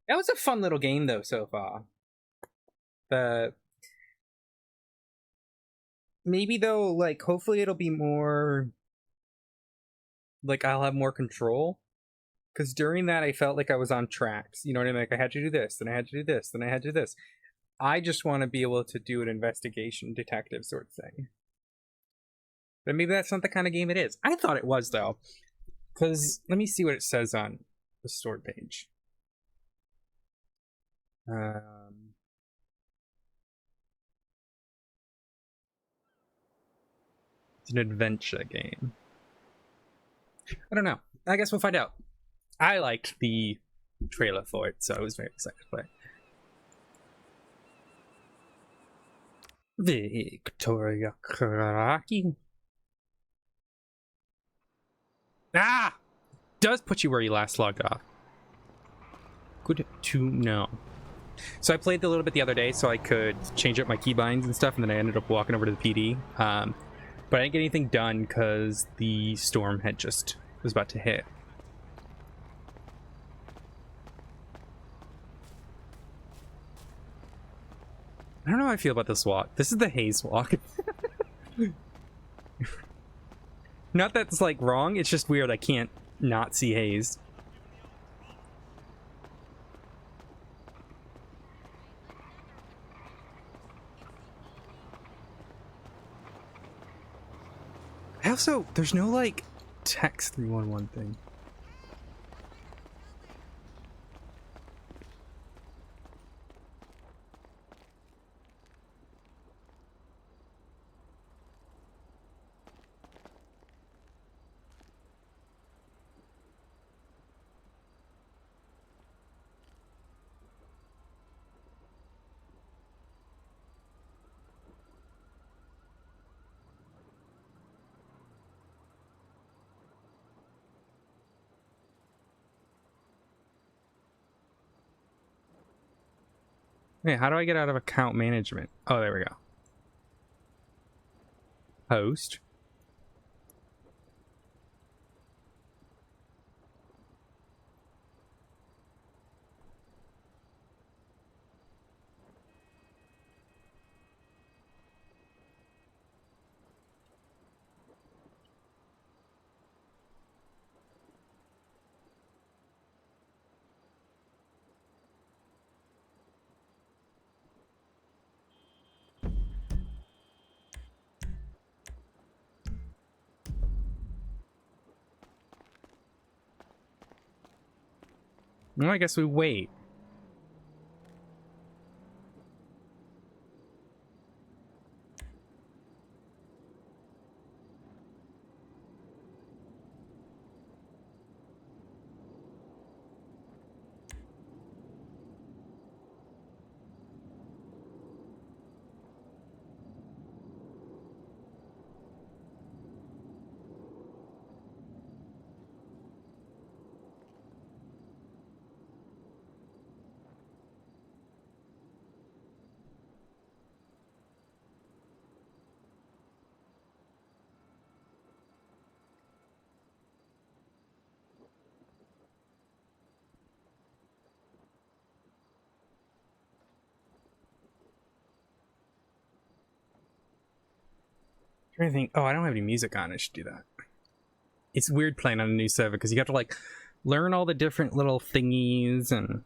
That was a fun little game, though, so far. Maybe, though, like, hopefully it'll be more... Like, I'll have more control. Because during that, I felt like I was on tracks. You know what I mean? Like, I had to do this, then I had to do this, then I had to do this. I just want to be able to do an investigation detective sort of thing. But maybe that's not the kind of game it is. I thought it was, though. Because, let me see what it says on the store page. It's an adventure game. I don't know. I guess we'll find out. I liked the trailer for it, so I was very excited to play it. Victoria Karaki. Ah! Does put you where you last logged off. Good to know. So I played a little bit the other day so I could change up my keybinds and stuff, and then I ended up walking over to the PD. But I didn't get anything done because the storm had just was about to hit. I don't know how I feel about this walk. This is the haze walk. Not that it's like wrong, it's just weird. I can't not see haze. I also, there's no like text 311 thing. Hey, how do I get out of account management? Oh, there we go. Host. Well, I guess we wait. Trying to think. Oh, I don't have any music on. I should do that. It's weird playing on a new server because you have to like learn all the different little thingies and.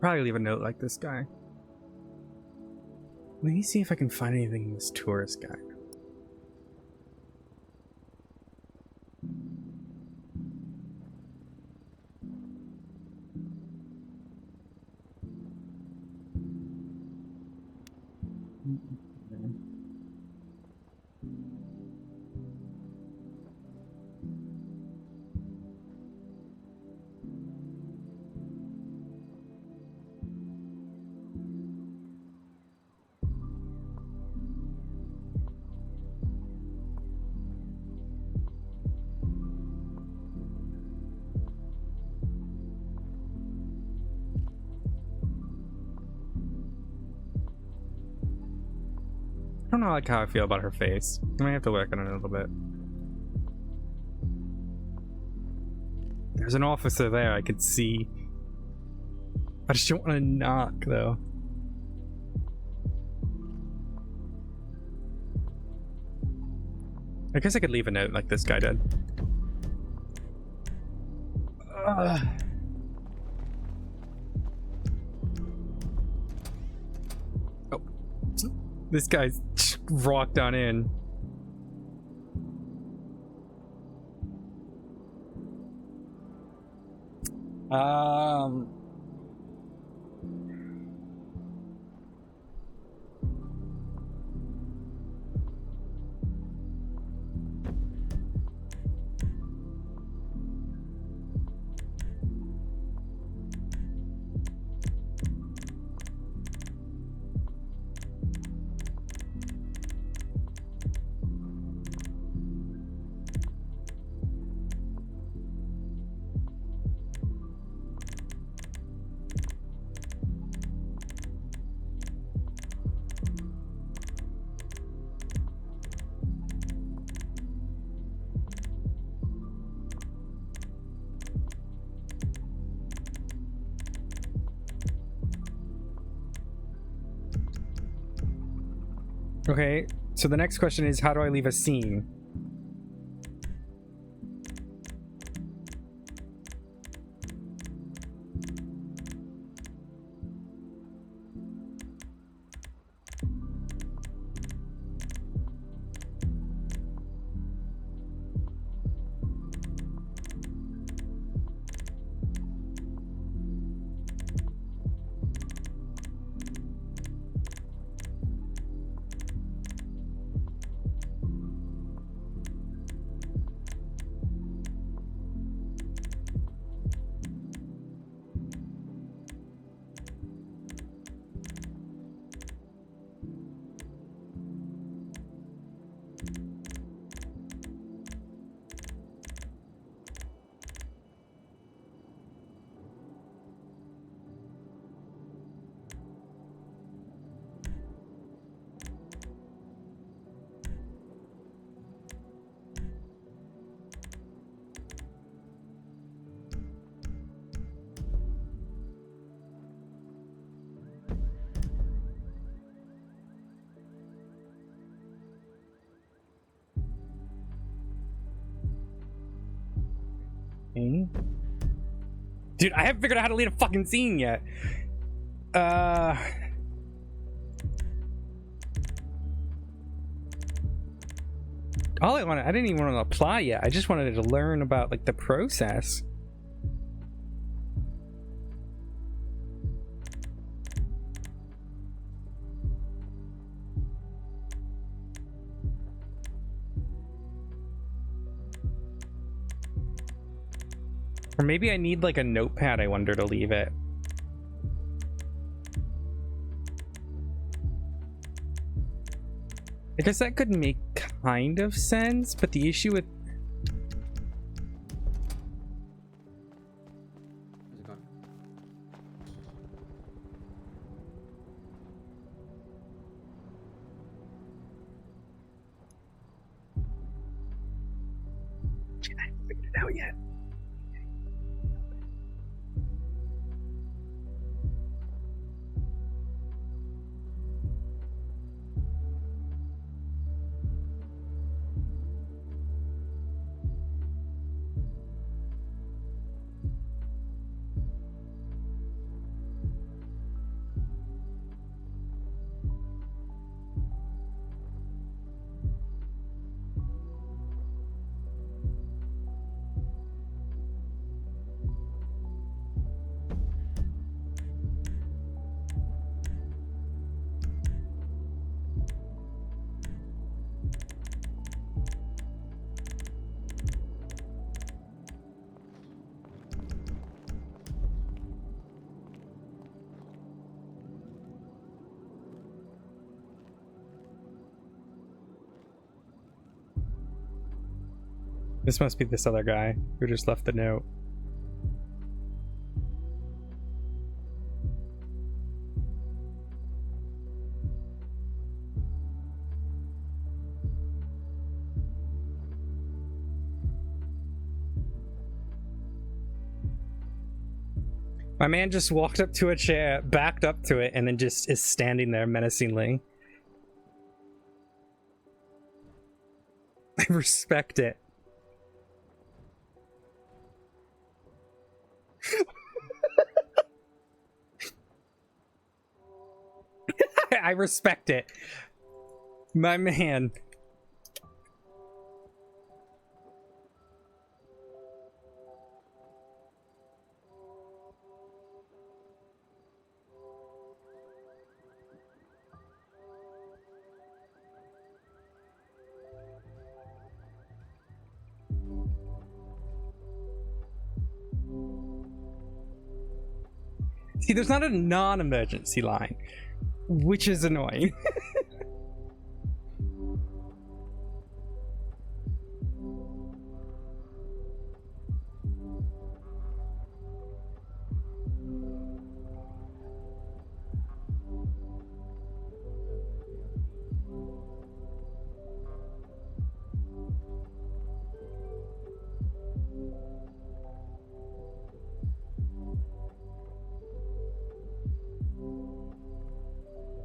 probably leave a note like this guy. Let me see if I can find anything in this tourist guide. I don't know like how I feel about her face. I might have to work on it a little bit. There's an officer there I could see. I just don't want to knock though. I guess I could leave a note like this guy did. Oh, this guy's rocked on in. Okay, so the next question is, how do I leave a scene? Dude, I haven't figured out how to lead a fucking scene yet. All I didn't even want to apply yet. I just wanted to learn about like the process. Or maybe I need like a notepad, I wonder, to leave it. I guess that could make kind of sense, but the issue with... How's it going? I haven't figured it out yet. This must be this other guy who just left the note. My man just walked up to a chair, backed up to it, and then just is standing there menacingly. I respect it. I respect it. My man. See, there's not a non-emergency line, which is annoying.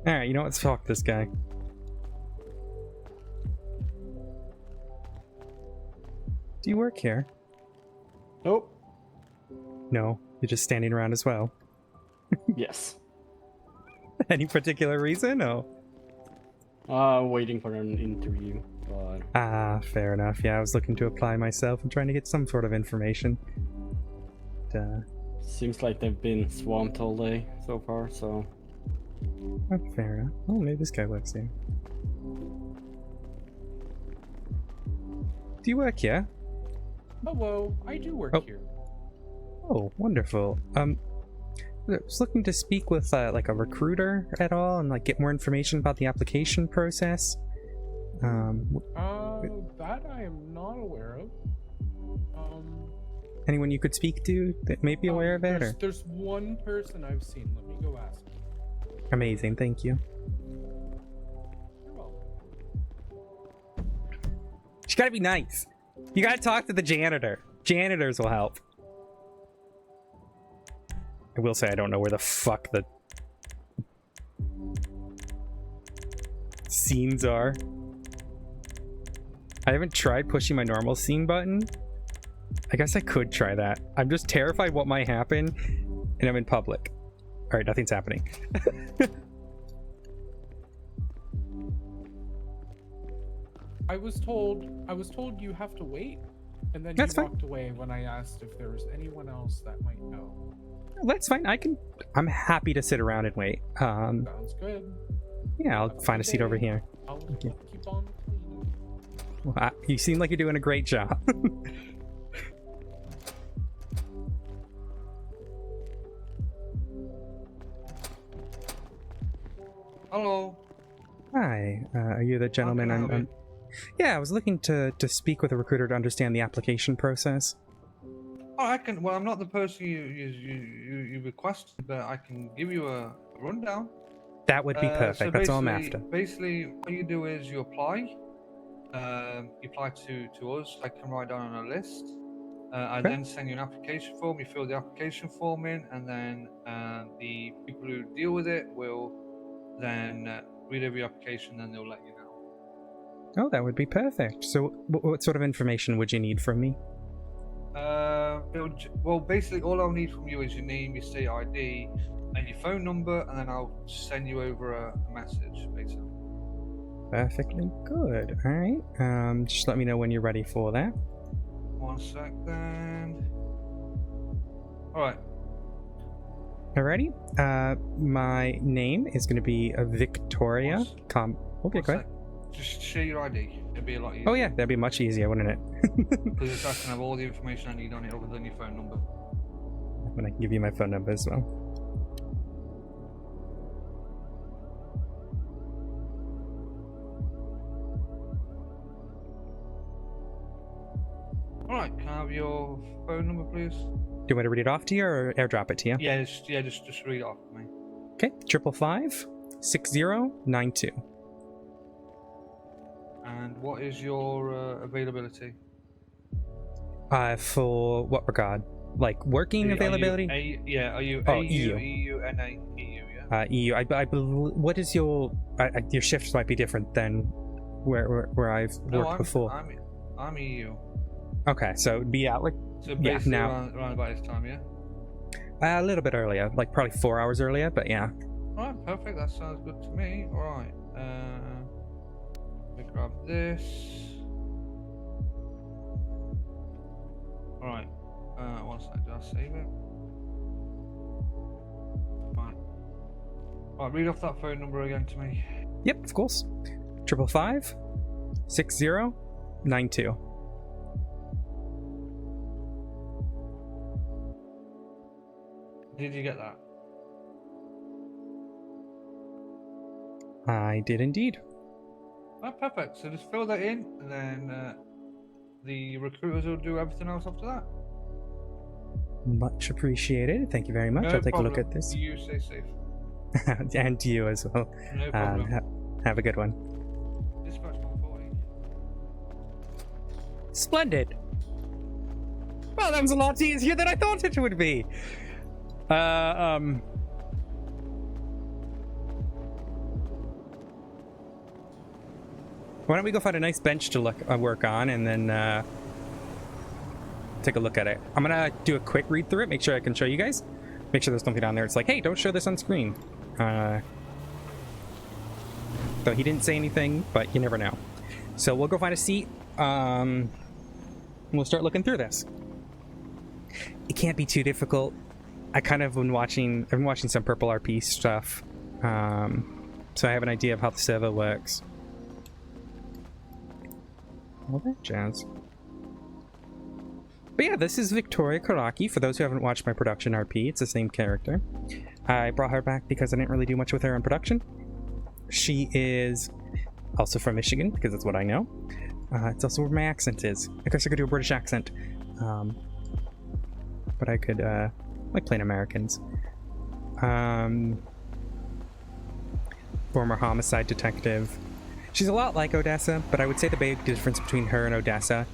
Alright, you know what? Let's talk this guy. Do you work here? Nope. No, you're just standing around as well. Yes. Any particular reason? No. Waiting for an interview, but... Ah, fair enough. Yeah, I was looking to apply myself and trying to get some sort of information. Seems like they've been swamped all day so far, so... Oh, fair enough. Oh, maybe this guy works here. Do you work here? Hello, I do work here. Oh, wonderful. I was looking to speak with like a recruiter at all and like get more information about the application process. That I am not aware of. Anyone you could speak to that may be aware of it? Or? There's one person I've seen. Let me go ask. Amazing, thank you. You're welcome. You gotta be nice. You gotta talk to the janitor. Janitors will help. I will say I don't know where the fuck the scenes are. I haven't tried pushing my normal scene button. I guess I could try that. I'm just terrified what might happen, and I'm in public. Alright, nothing's happening. I was told you have to wait, and then That's you fine. walked away when I asked if there was anyone else that might know. That's fine. I'm happy to sit around and wait. Sounds good. Yeah, I'll Have a find a good seat over day. here. I'll you. keep on cleaning. Well, you seem like you're doing a great job. Hello. Hi, are you the gentleman? How can I help Yeah, I was looking to speak with a recruiter to understand the application process. Oh, I can. Well, I'm not the person you requested, but I can give you a rundown. That would be perfect. So That's all I'm after. Basically, what you do is you apply. You apply to us. I can write down on a list. I Okay. then send you an application form. You fill the application form in, and then the people who deal with it will then read every application, and they'll let you know. Oh, that would be perfect. So, what sort of information would you need from me? Well, basically, all I'll need from you is your name, your state ID, and your phone number, and then I'll send you over a message, basically. Perfectly good. All right. Just let me know when you're ready for that. 1 second. All right. Alrighty. My name is going to be Victoria. Okay, go ahead. Just share your ID. It'd be a lot easier. Oh yeah, that'd be much easier, wouldn't it? Because it's asking have all the information I need on it other than your phone number. And I can give you my phone number as well. have your phone number, please? Do you want to read it off to you or airdrop it to you? Yeah, just read it off to me. Okay, 555-6092. And what is your availability? For what regard? Like working availability? Are you Oh, AU, EU. EU, NA, EU, yeah? EU. I believe. What is your your shifts might be different than where I've worked before. I'm EU. Okay, so it'd be out like So basically now around about this time, yeah? a little bit earlier, like probably 4 hours earlier, but yeah. Alright, perfect. That sounds good to me. Alright. Let me grab this. Alright. One sec, did I save it? Right. Alright, read off that phone number again to me. Yep, of course. 555-6092. Did you get that? I did indeed. Oh, perfect. So just fill that in, and then the recruiters will do everything else after that. Much appreciated. Thank you very much. No I'll take problem. a look at this. You stay safe. And you as well. No problem. Have a good one. Dispatch 140. Splendid. Well, that was a lot easier than I thought it would be. Why don't we go find a nice bench to work on, and then take a look at it. I'm gonna do a quick read through it, make sure I can show you guys. Make sure there's something on there. It's like, hey, don't show this on screen. Though he didn't say anything, but you never know. So we'll go find a seat. We'll start looking through this. It can't be too difficult. I've been watching some Purple RP stuff, so I have an idea of how the server works. All that jazz. But yeah, this is Victoria Karaki. For those who haven't watched my production RP, it's the same character. I brought her back because I didn't really do much with her in production. She is also from Michigan, because that's what I know. It's also where my accent is. I guess I could do a British accent. But I could, like playing Americans. Former homicide detective. She's a lot like Odessa, but I would say the big difference between her and Odessa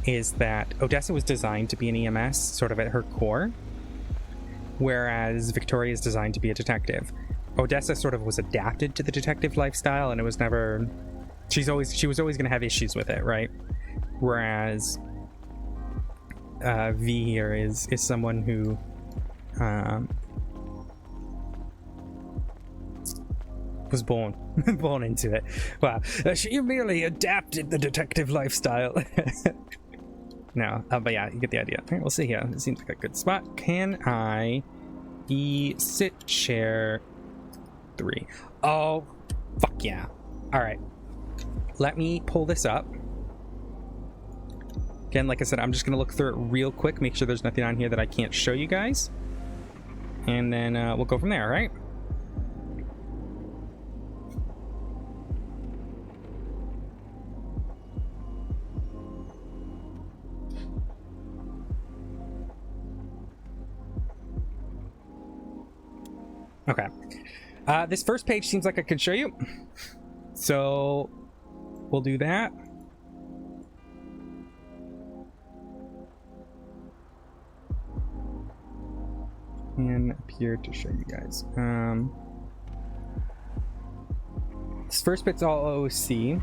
is that Odessa was designed to be an EMS, sort of at her core, whereas Victoria is designed to be a detective. Odessa sort of was adapted to the detective lifestyle, and it was never... She was always going to have issues with it, right? Whereas V here is someone who was born into it. Wow, she merely adapted the detective lifestyle. No, but yeah, you get the idea. All right, we'll see here. It seems like a good spot. Can I sit chair 3? Oh, fuck yeah. All right, let me pull this up. Again, like I said, I'm just gonna look through it real quick, make sure there's nothing on here that I can't show you guys, and then we'll go from there. All right. Okay. This first page seems like I could show you. So we'll do that. And up here to show you guys. This first bit's all OC.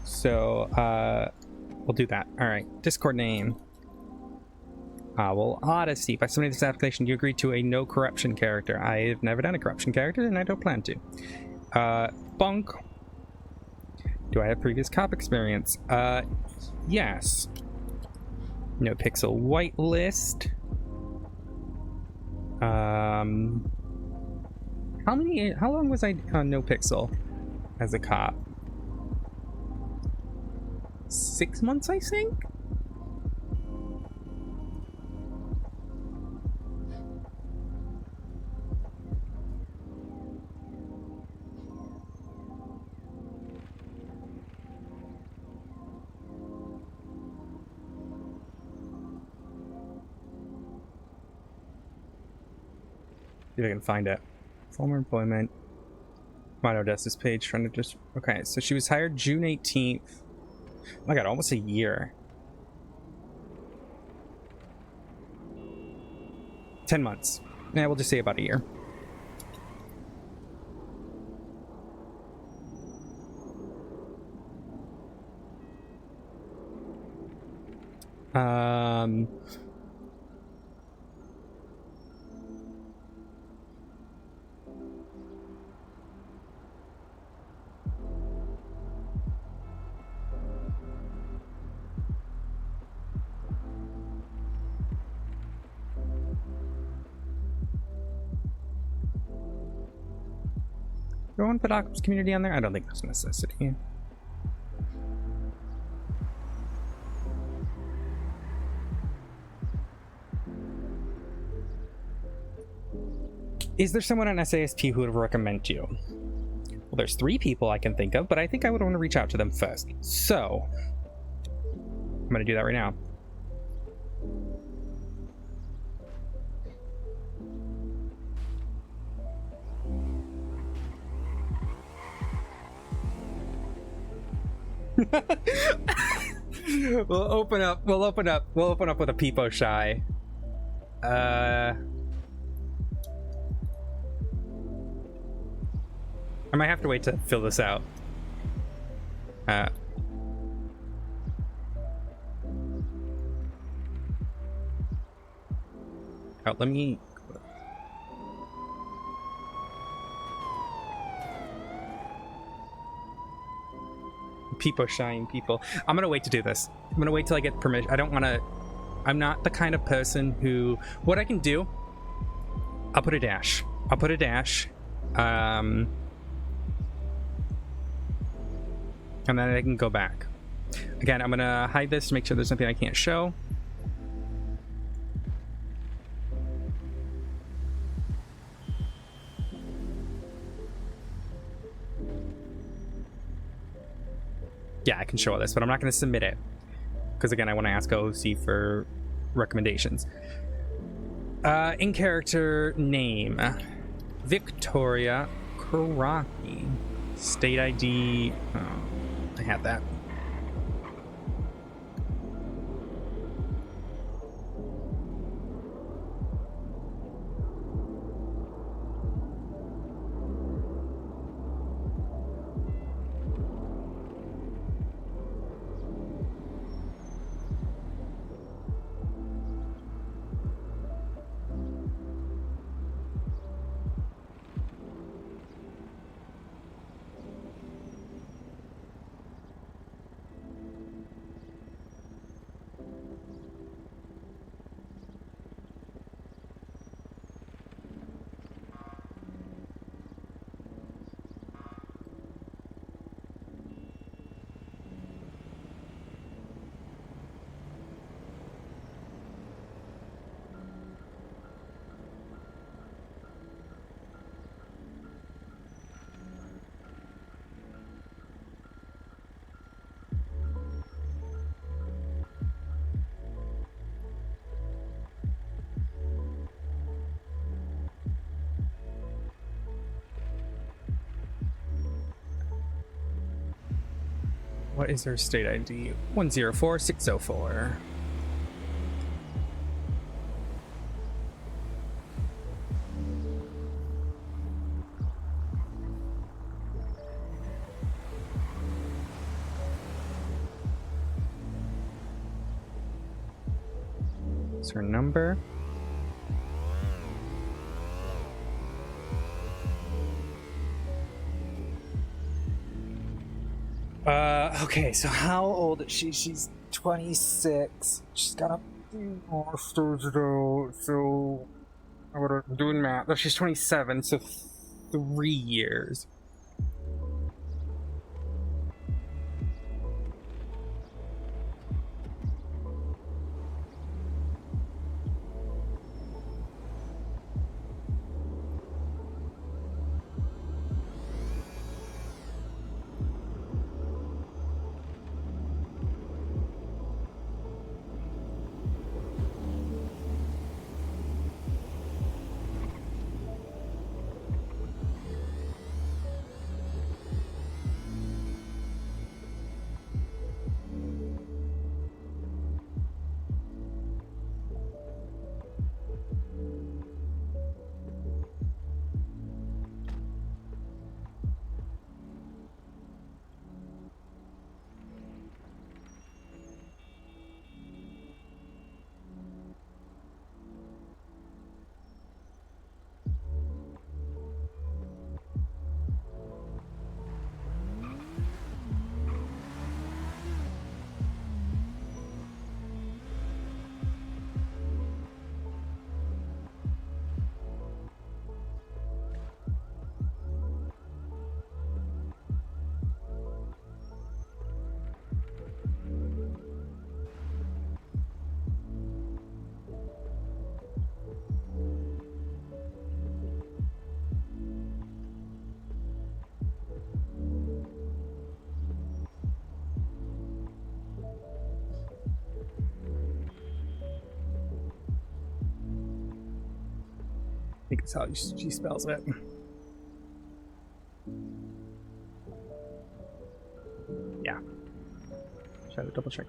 So we'll do that. All right. Discord name. Well, Odyssey. By submitting this application, you agreed to a no corruption character. I've never done a corruption character, and I don't plan to. Bunk. Do I have previous cop experience? Yes. No pixel whitelist. How long was I on no pixel as a cop? 6 months, I think? See if I can find it. Former employment. My Odessa's page, trying to just... Okay, so she was hired June 18th. Oh my god, almost a year. 10 months. Yeah, we'll just say about a year. Do I want to put Occup's community on there? I don't think that's a necessity. Is there someone on SASP who would recommend you? Well, there's 3 people I can think of, but I think I would want to reach out to them first. So, I'm going to do that right now. We'll open up with a peepo shy. I might have to wait to fill this out. Let me... Peepo shying people. I'm gonna wait to do this. I'm gonna wait till I get permission. I don't want to... I'm not the kind of person who... What I can do... I'll put a dash. And then I can go back. Again, I'm gonna hide this to make sure there's something I can't show. Yeah, I can show all this, but I'm not going to submit it. Because again, I want to ask OC for recommendations. In character name. Victoria Karaki. State ID. Oh, I had that. What is her state ID? 104604. What's her number? Okay, so how old is she? She's 26. She's got a few more stores to go, so I'm doing math. Oh, she's 27, so 3 years. think it's how she spells it. Yeah. Try to double check.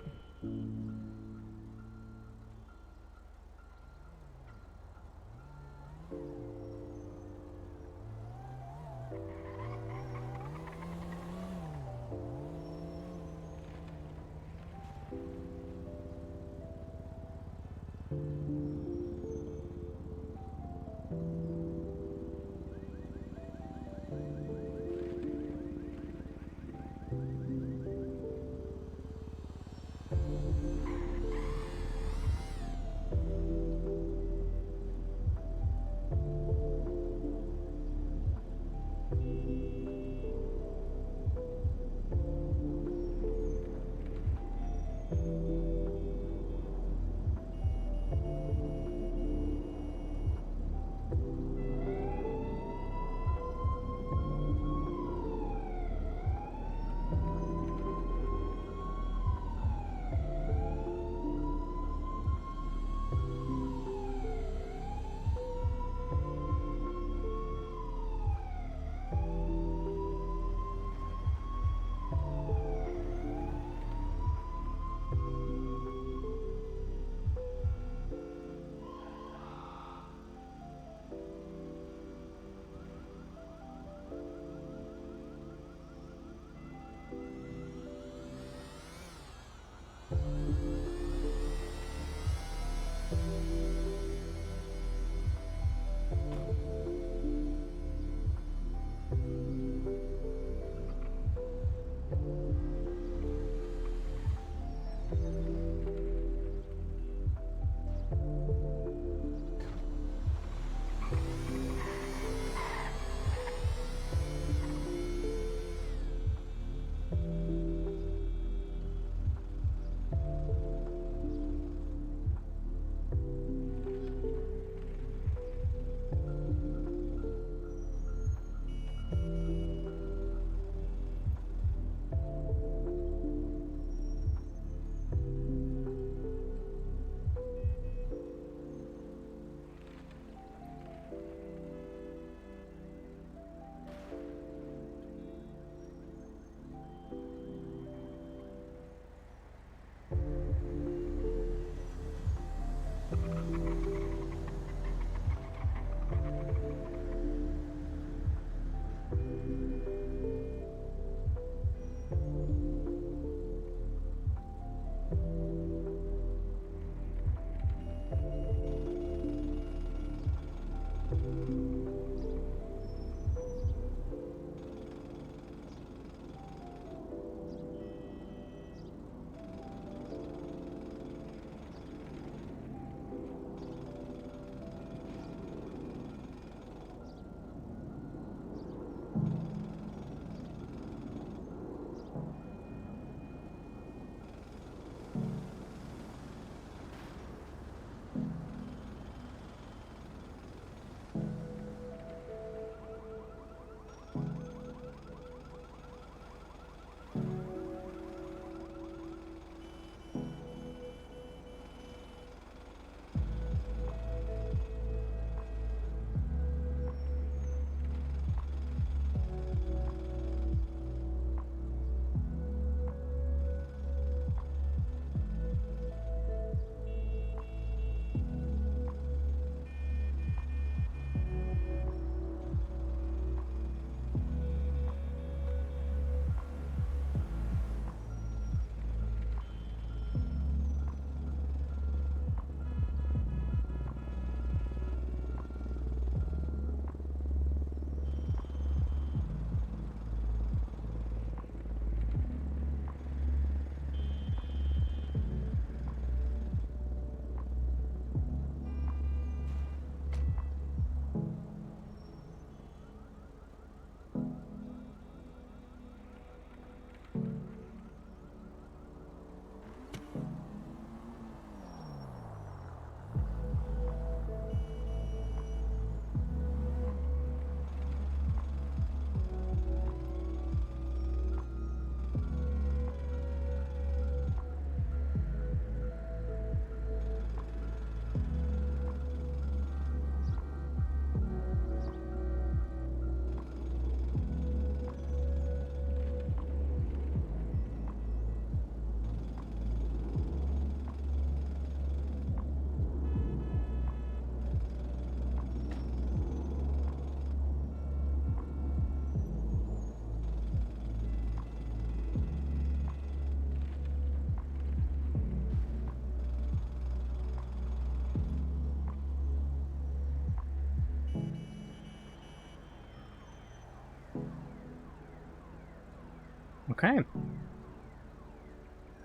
Okay.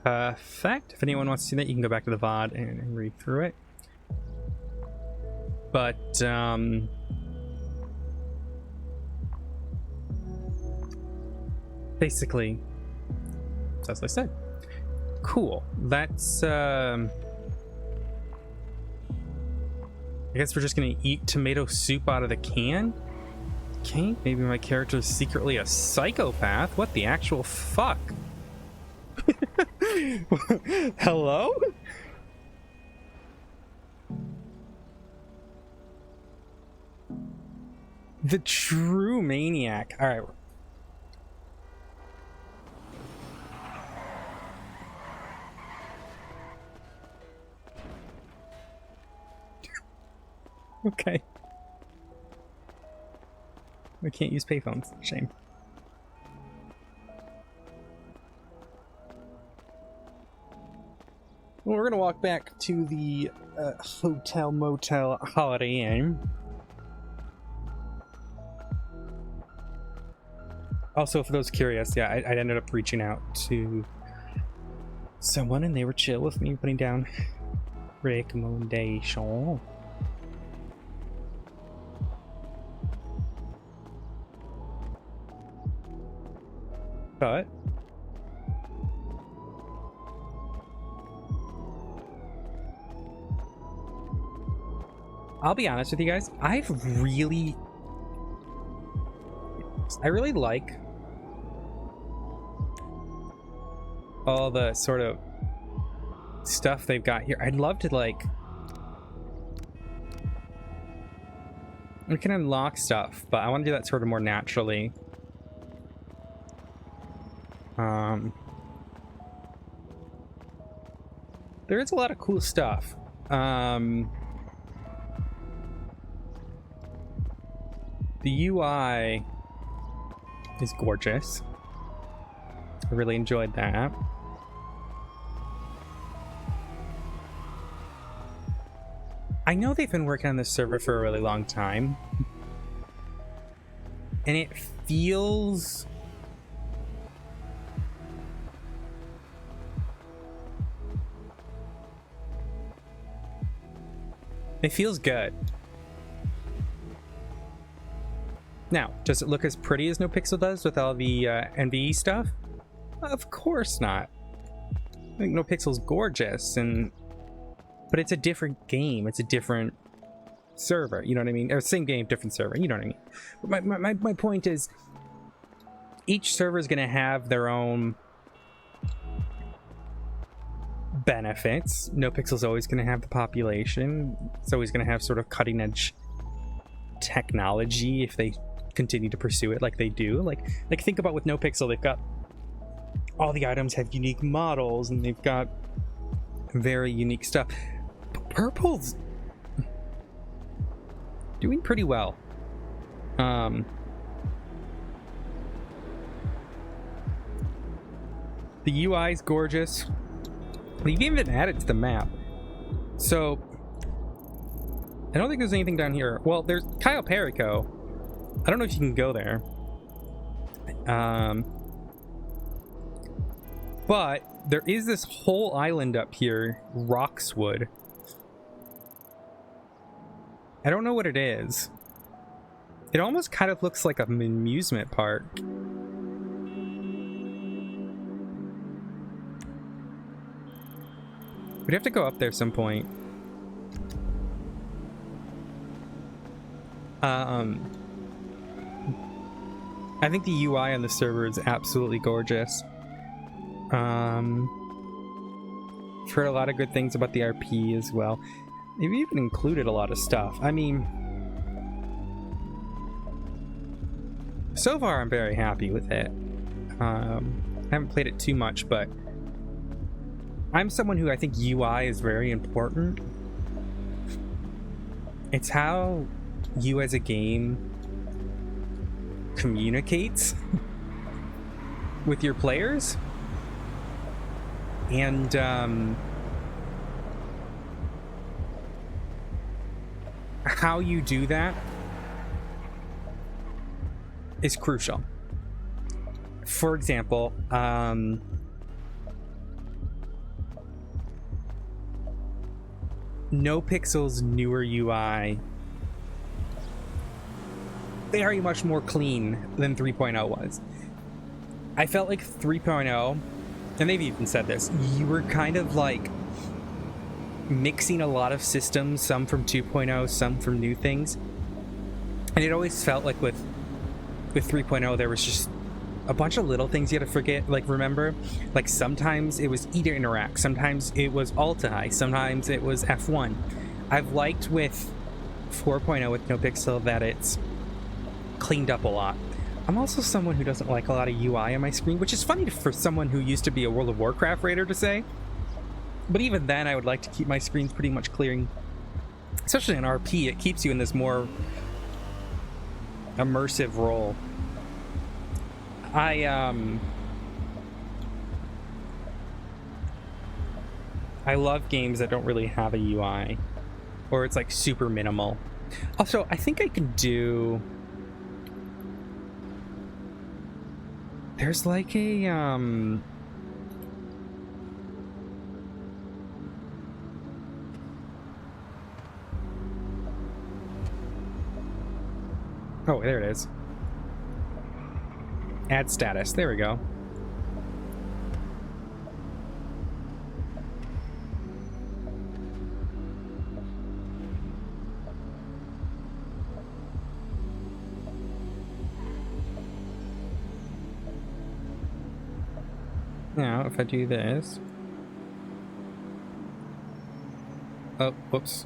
Perfect. If anyone wants to see that, you can go back to the VOD and read through it. But, basically, as I said. Cool. That's, I guess we're just gonna eat tomato soup out of the can? Okay, maybe my character is secretly a psychopath. What the actual fuck? Hello? The true maniac. All right. Okay. We can't use payphones. Shame. Well, we're gonna walk back to the hotel motel Holiday Inn. Also, for those curious, yeah, I ended up reaching out to someone and they were chill with me putting down recommendation. But I'll be honest with you guys, I really like all the sort of stuff they've got here. I'd love to, like, we can unlock stuff, but I want to do that sort of more naturally. There is a lot of cool stuff. The UI is gorgeous. I really enjoyed that. I know they've been working on this server for a really long time, and it feels good. Now, does it look as pretty as NoPixel does with all the NVE stuff? Of course not. I think NoPixel's gorgeous, but it's a different game. It's a different server, you know what I mean? Or same game, different server, you know what I mean? But my point is, each server is going to have their own benefits. NoPixel's always going to have the population. It's always going to have sort of cutting edge technology if they continue to pursue it like they do. Like think about with NoPixel, they've got all the items have unique models and they've got very unique stuff. But Purple's doing pretty well. The UI is gorgeous. They've even added to the map. So I don't think there's anything down here. Well, there's Cayo Perico. I don't know if you can go there. But there is this whole island up here, Roxwood. I don't know what it is. It almost kind of looks like an amusement park. We'd have to go up there some point. I think the UI on the server is absolutely gorgeous. I've heard a lot of good things about the RP as well. They've even included a lot of stuff. I mean, so far I'm very happy with it. I haven't played it too much, but I'm someone who I think UI is very important. It's how you as a game communicates with your players. And how you do that is crucial. for example, NoPixel's newer UI very much more clean than 3.0 was. I felt like 3.0, and they've even said this, you were kind of like mixing a lot of systems, some from 2.0, some from new things. And it always felt like with 3.0 there was just a bunch of little things you had to remember. Like sometimes it was E to interact, sometimes it was Alt-I, sometimes it was F1. I've liked with 4.0 with NoPixel that it's cleaned up a lot. I'm also someone who doesn't like a lot of UI on my screen, which is funny for someone who used to be a World of Warcraft raider to say. But even then, I would like to keep my screens pretty much clearing. Especially in RP, it keeps you in this more immersive role. I love games that don't really have a UI, or it's like super minimal. Also, I think I can do... There's like a oh, there it is. Add status. There we go. Now, if I do this... Oh, whoops.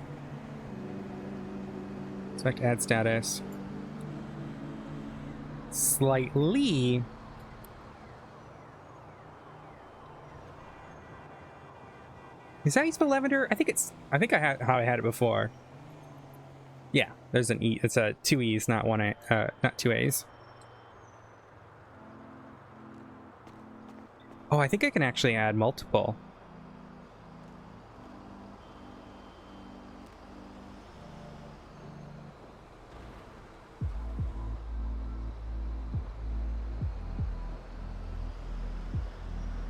Select add status. Slightly... Is that how you spell lavender? I think I had how I had it before. Yeah, there's an E. It's a 2 E's, not one A, not 2 A's. Oh, I think I can actually add multiple.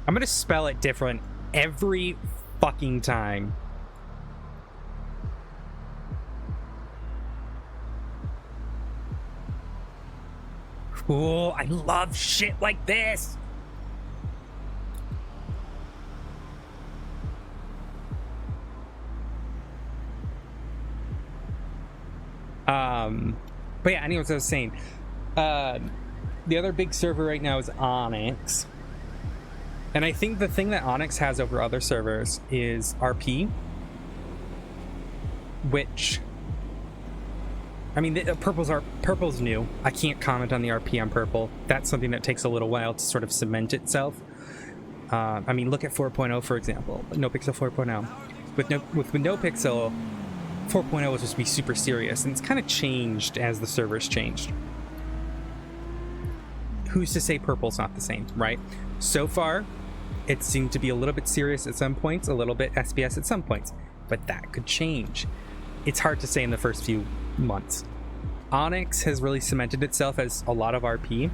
I'm gonna spell it different every fucking time. Cool, I love shit like this. But yeah, anyways, I was saying, the other big server right now is Onyx. And I think the thing that Onyx has over other servers is RP, which, I mean, Purple's new. I can't comment on the RP on Purple. That's something that takes a little while to sort of cement itself. I mean, look at 4.0, for example. NoPixel 4.0. With NoPixel, 4.0 was supposed to be super serious, and it's kind of changed as the servers changed. Who's to say Purple's not the same, right? So far, it seemed to be a little bit serious at some points, a little bit SPS at some points, but that could change. It's hard to say in the first few months. Onyx has really cemented itself as a lot of RP,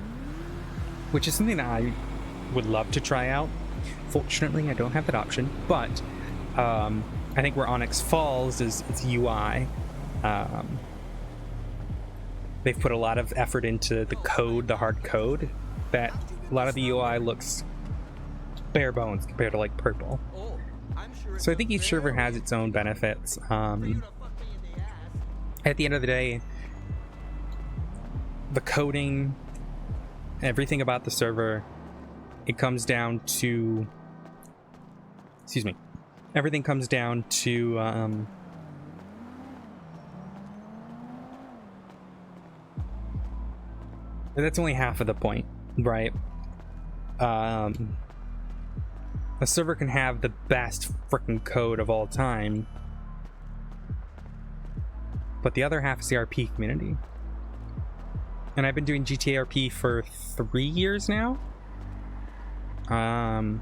which is something that I would love to try out. Fortunately, I don't have that option, but I think where Onyx falls is its UI. They've put a lot of effort into the code, the hard code, that a lot of the UI looks bare bones compared to like Purple. So I think each server has its own benefits. At the end of the day, the coding, everything about the server, it comes down to, excuse me, everything comes down to that's only half of the point, right? A server can have the best freaking code of all time, but the other half is the RP community. And I've been doing GTA RP for 3 years now, and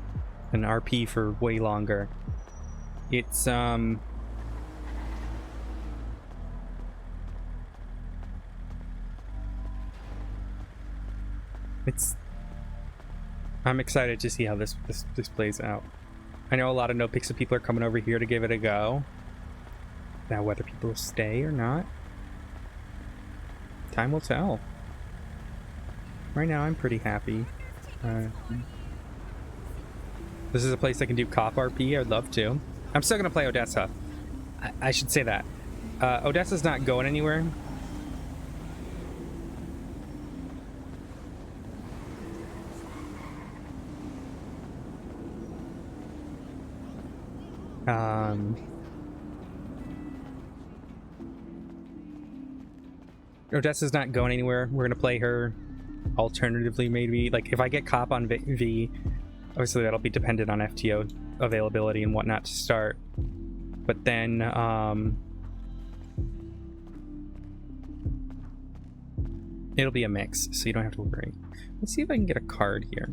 RP for way longer. It's I'm excited to see how this plays out. I know a lot of No Pixel people are coming over here to give it a go. Now, whether people will stay or not, time will tell. Right now, I'm pretty happy. This is a place I can do cop RP. I'd love to. I'm still gonna play Odessa. I should say that. Odessa's not going anywhere. Odessa's not going anywhere. We're gonna play her alternatively, maybe. Like, if I get cop on V, obviously that'll be dependent on FTO availability and whatnot to start. But then, it'll be a mix, so you don't have to worry. Let's see if I can get a card here.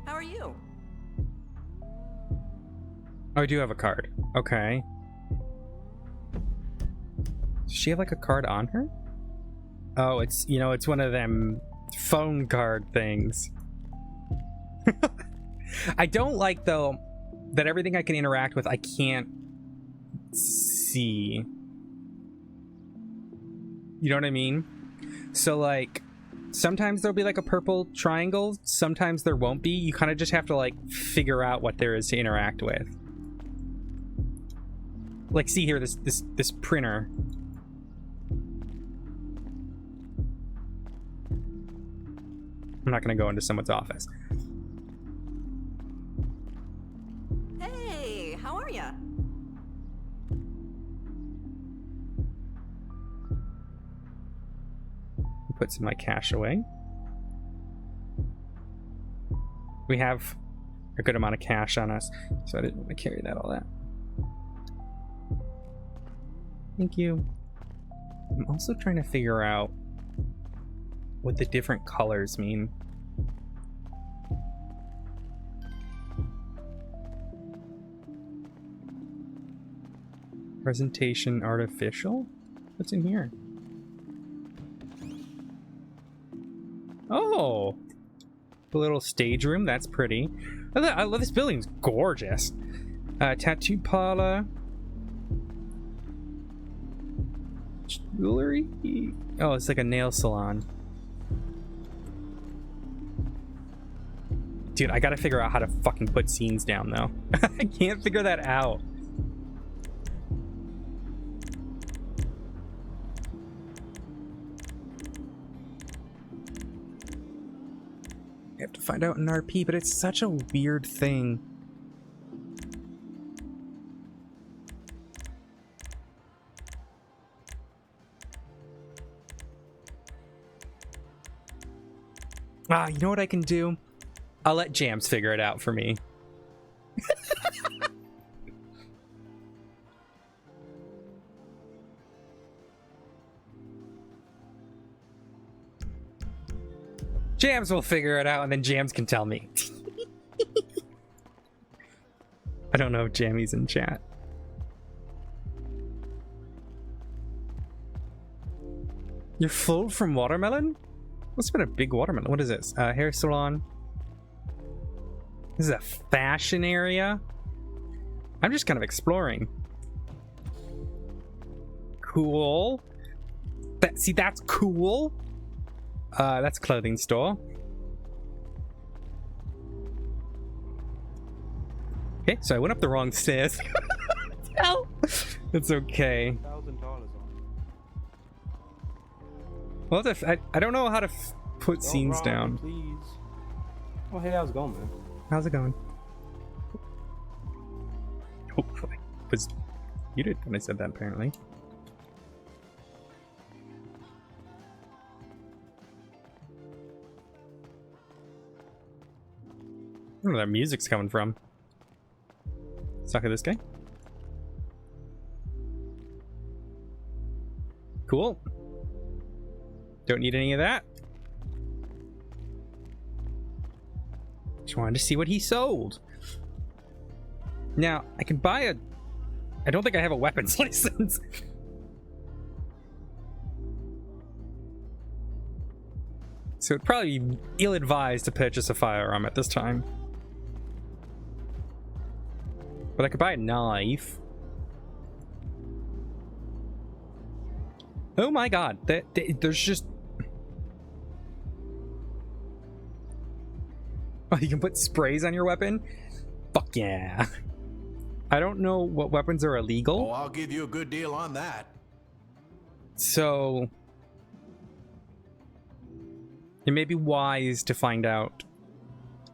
How are you? Oh, I do have a card. Okay. Does she have like a card on her? Oh, it's, you know, it's one of them phone card things. I don't like, though, that everything I can interact with I can't see. You know what I mean? So, like, sometimes there'll be like a purple triangle, sometimes there won't be. You kind of just have to like figure out what there is to interact with. Like, see here, this printer. I'm not gonna go into someone's office. Hey, how are ya? Put some of my cash away. We have a good amount of cash on us, so I didn't want to carry that all that. Thank you. I'm also trying to figure out what the different colors mean. Presentation artificial? What's in here? Oh! A little stage room, that's pretty. I love this building, it's gorgeous. Tattoo parlor. Jewelry? Oh, it's like a nail salon. Dude, I gotta figure out how to fucking put scenes down, though. I can't figure that out. I have to find out in RP, but it's such a weird thing. Ah, you know what I can do? I'll let Jams figure it out for me. Jams will figure it out, and then Jams can tell me. I don't know if Jammy's in chat. You're full from watermelon? What's been a big watermelon? What is this? Hair salon. This is a fashion area. I'm just kind of exploring. Cool. See, that's cool. That's a clothing store. Okay, so I went up the wrong stairs. No. It's okay. Well, I don't know how to put scenes down. Please. Oh, hey, how's it going, man? How's it going? Oh, I was muted when I said that, apparently. I don't know where that music's coming from. Let's talk to this guy. Cool. Don't need any of that. Just wanted to see what he sold. Now, I can buy a... I don't think I have a weapons license. So it'd probably be ill-advised to purchase a firearm at this time. But I could buy a knife. Oh my god, there's just... Oh, you can put sprays on your weapon? Fuck yeah. I don't know what weapons are illegal. Oh, I'll give you a good deal on that. So... it may be wise to find out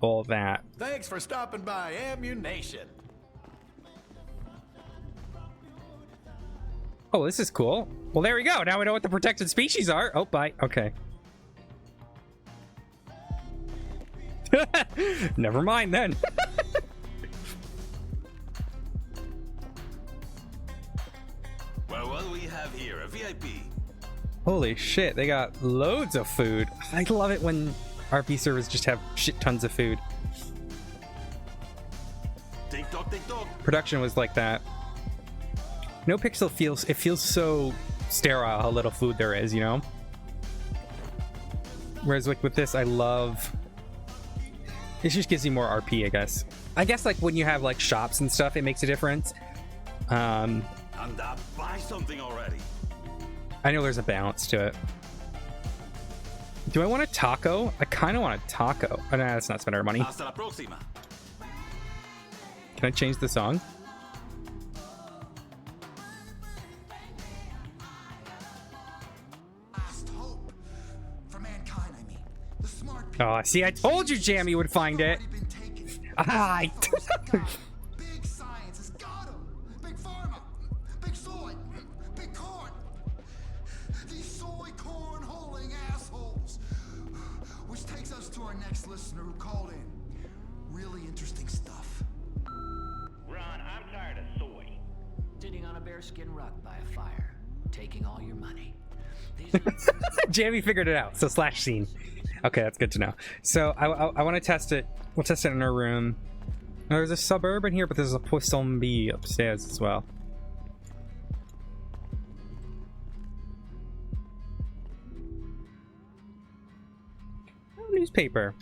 all that. Thanks for stopping by, Ammunition. Oh, this is cool. Well, there we go. Now we know what the protected species are. Oh, bye. Okay. Never mind then. Well, what do we have here? A VIP. Holy shit, they got loads of food. I love it when RP servers just have shit tons of food. Tick tock, tick tock. Production was like that. No Pixel feels so sterile how little food there is, you know? Whereas like with this, I love... it just gives you more RP, I guess. I guess like when you have like shops and stuff, it makes a difference. And buy something already. I know there's a balance to it. Do I want a taco? I kind of want a taco. Oh, no, let's not spend our money. Hasta la próxima. Can I change the song? Oh, see, I told you Jammy would find it. Ah, Big science has got 'em. Big pharma, big soy, big corn. These soy corn holing assholes. Which takes us to our next listener who called in. Really interesting stuff. Ron, I'm tired of soy. Sitting on a bearskin rug by a fire, taking all your money. Jammy figured it out. So slash scene. Okay, that's good to know. So I want to test it. We'll test it in our room. Now, there's a suburban here, but there's a poisson bee upstairs as well. Oh, newspaper.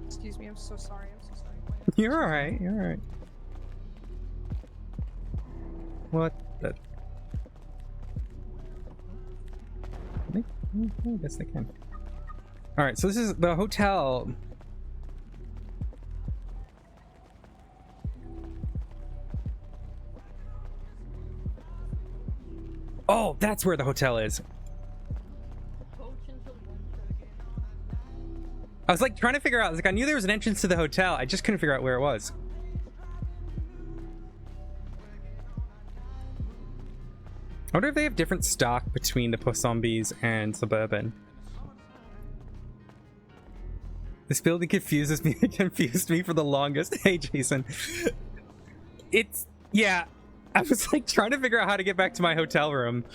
Excuse me, I'm so sorry. I'm so sorry. You're alright. You're alright. What the? I guess they can. Alright, so this is the hotel. Oh, that's where the hotel is. I was like trying to figure out, I was like, I knew there was an entrance to the hotel. I just couldn't figure out where it was. I wonder if they have different stock between the Poissonbees and Suburban. This building confuses me. It confused me for the longest. Hey, Jason. It's, yeah. I was like trying to figure out how to get back to my hotel room.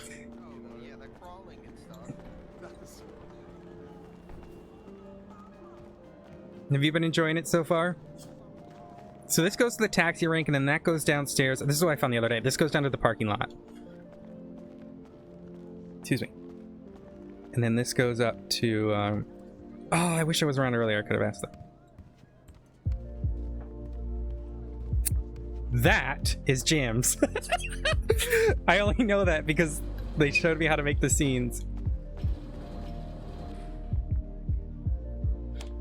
Have you been enjoying it so far? So this goes to the taxi rank, and then that goes downstairs. This is what I found the other day. This goes down to the parking lot. Excuse me. And then this goes up to... oh, I wish I was around earlier. I could have asked them. That is Jim's. I only know that because they showed me how to make the scenes.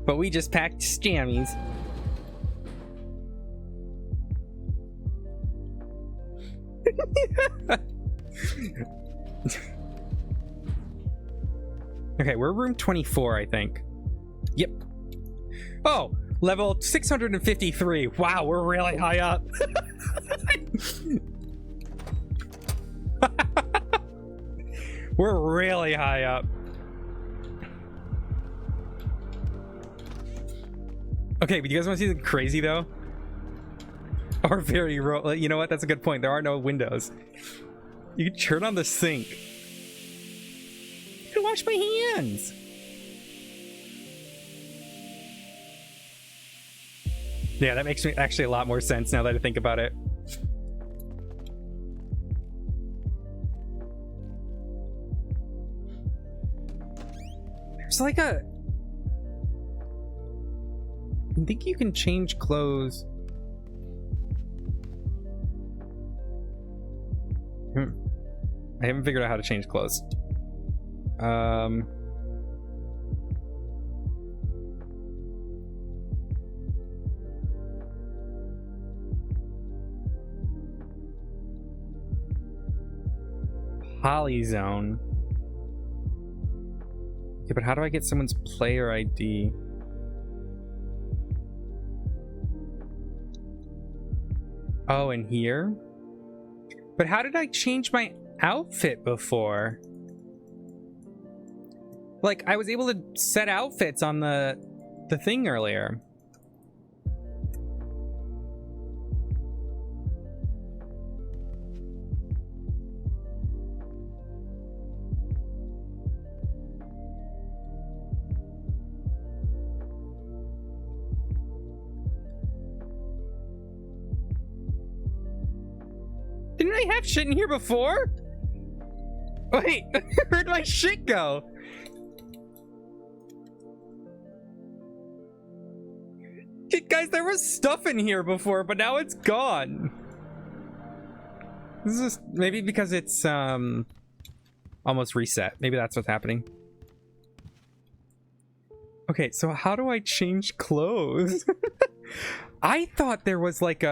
But we just packed jammies. Okay, we're room 24, I think. Yep. Oh, level 653. Wow, we're really high up. We're really high up. Okay, but you guys want to see something crazy though? Or very you know what? That's a good point. There are no windows. You can turn on the sink. You can wash my hands. Yeah, that makes me actually a lot more sense now that I think about it. There's like a... I think you can change clothes. I haven't figured out how to change clothes. Polyzone. Yeah, but how do I get someone's player ID? Oh, in here? But how did I change my outfit before? Like, I was able to set outfits on the thing earlier. Didn't I have shit in here before? Wait, where'd my shit go? Guys, there was stuff in here before, but now it's gone. This is maybe because it's almost reset. Maybe that's what's happening. Okay, so how do I change clothes? I thought there was like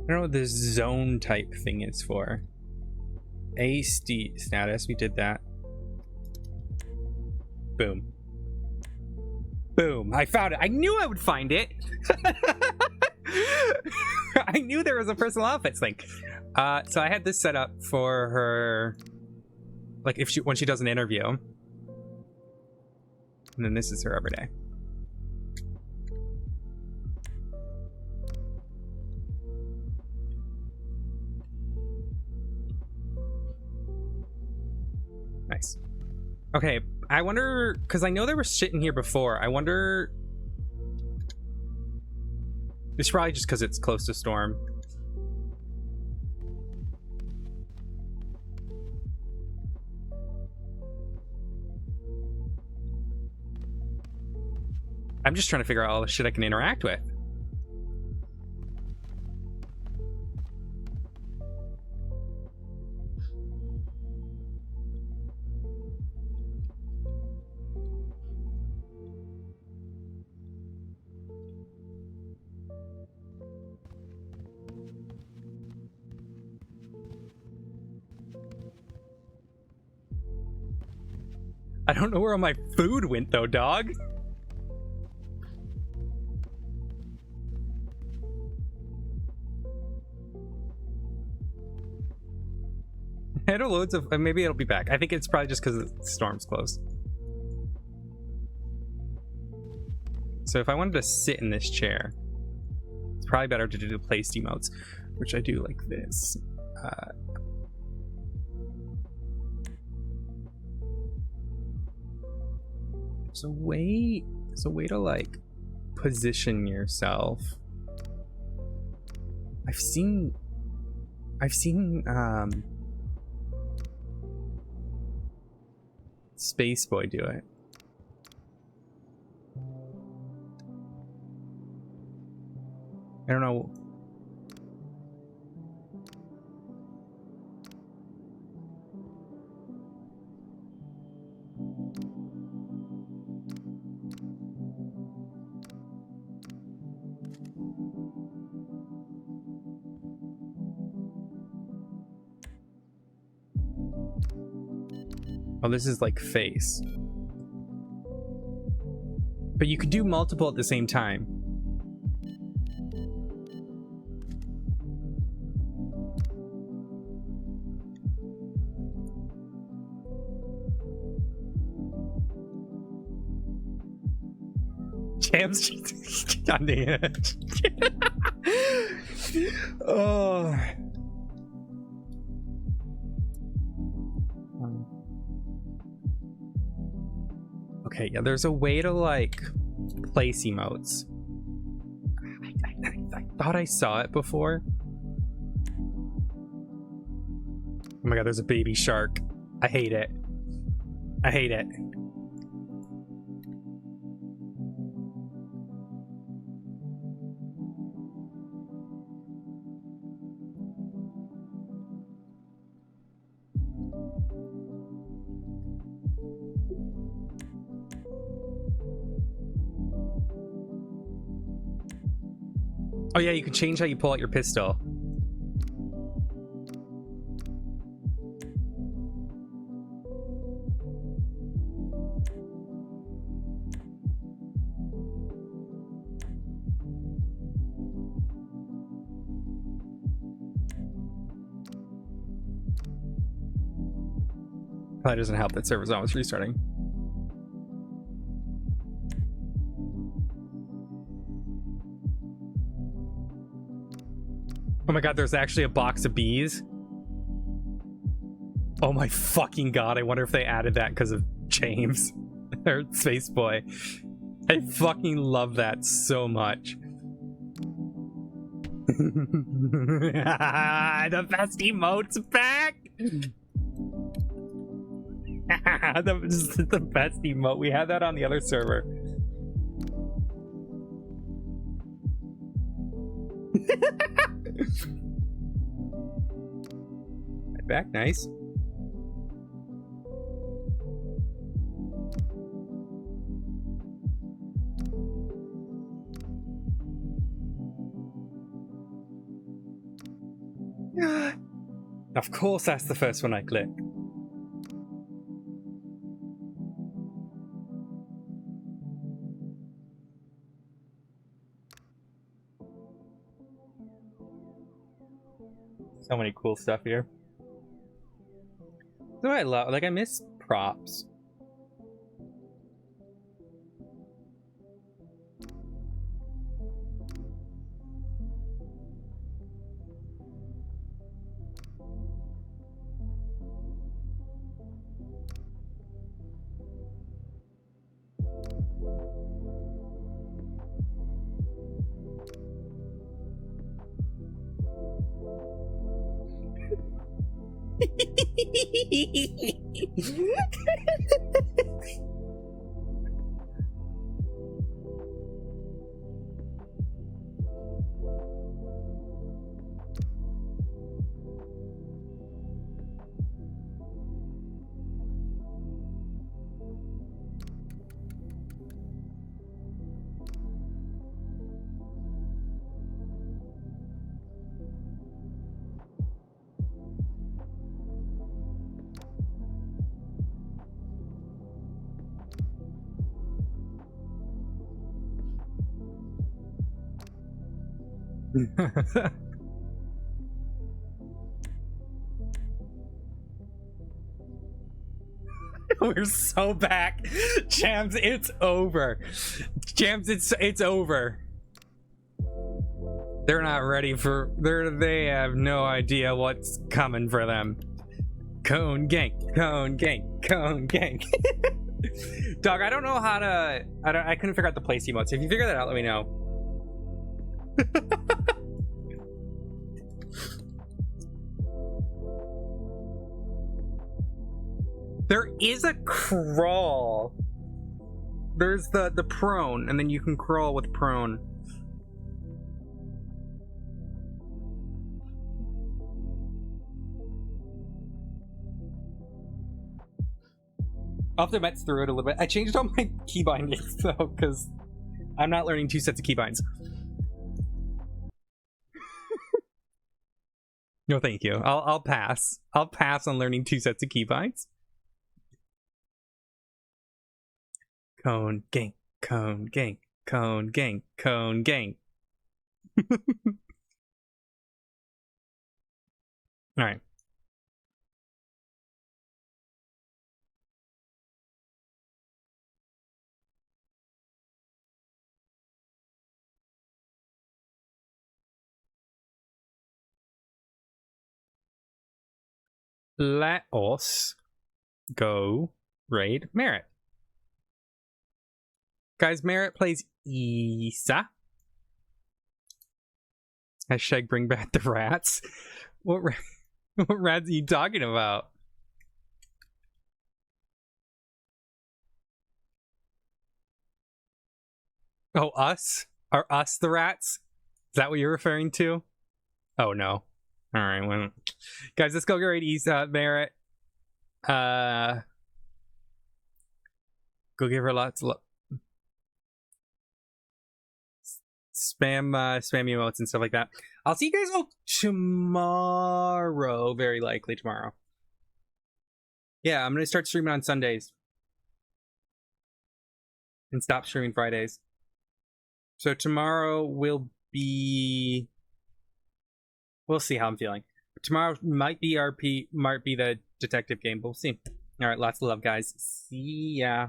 I don't know what this zone type thing is for. A status, we did that. Boom. Boom, I found it. I knew I would find it. I knew there was a personal outfits thing. So I had this set up for her, like if when she does an interview. And then this is her every day. Nice. Okay, I wonder, because I know there was shit in here before. I wonder... It's probably just because it's close to Storm. I'm just trying to figure out all the shit I can interact with. I don't know where all my food went though, dog. I had loads of... maybe it'll be back. I think it's probably just because the storm's closed. So if I wanted to sit in this chair, it's probably better to do the place emotes, which I do like this. There's a way to like position yourself. I've seen Space Boy do it. I don't know. Oh, this is like face. But you could do multiple at the same time. Champs just on the edge. Oh. Okay, yeah, there's a way to like place emotes. I thought I saw it before. Oh my god, there's a baby shark. I hate it. I hate it. Oh yeah, you can change how you pull out your pistol. Probably doesn't help that server's almost restarting. Oh my god, there's actually a box of bees. Oh my fucking god, I wonder if they added that because of James. Or Space Boy. I fucking love that so much. The best emote's back! the best emote. We had that on the other server. Back, nice. Of course, that's the first one I clicked. So many cool stuff here. So I love, like, I miss props. We're so back. Jams, it's over. Jams, it's over. They're not ready for, they have no idea what's coming for them. Cone gank, cone gank, cone gank. Dog, I don't know how to, I couldn't figure out the place emotes. If you figure that out, let me know. There is a crawl. There's the prone, and then you can crawl with prone. I'll have to mess through it a little bit. I changed all my key bindings though, because I'm not learning 2 sets of key binds. No, thank you. I'll pass. I'll pass on learning 2 sets of key binds. Cone gang, cone gang, cone gang, cone gang. All right. Let us go raid Merritt. Guys, Merritt plays Issa. Hashtag bring back the rats. What rats are you talking about? Oh, us? Are us the rats? Is that what you're referring to? Oh, no. All right, well, guys, let's go get raid Issa, Merritt. Go give her lots of love. Spam emotes and stuff like that. I'll see you guys all tomorrow, very likely tomorrow. Yeah, I'm gonna start streaming on Sundays and stop streaming Fridays. So tomorrow will be, we'll see how I'm feeling. Tomorrow might be RP, might be the detective game, but we'll see. All right, lots of love, guys. See ya.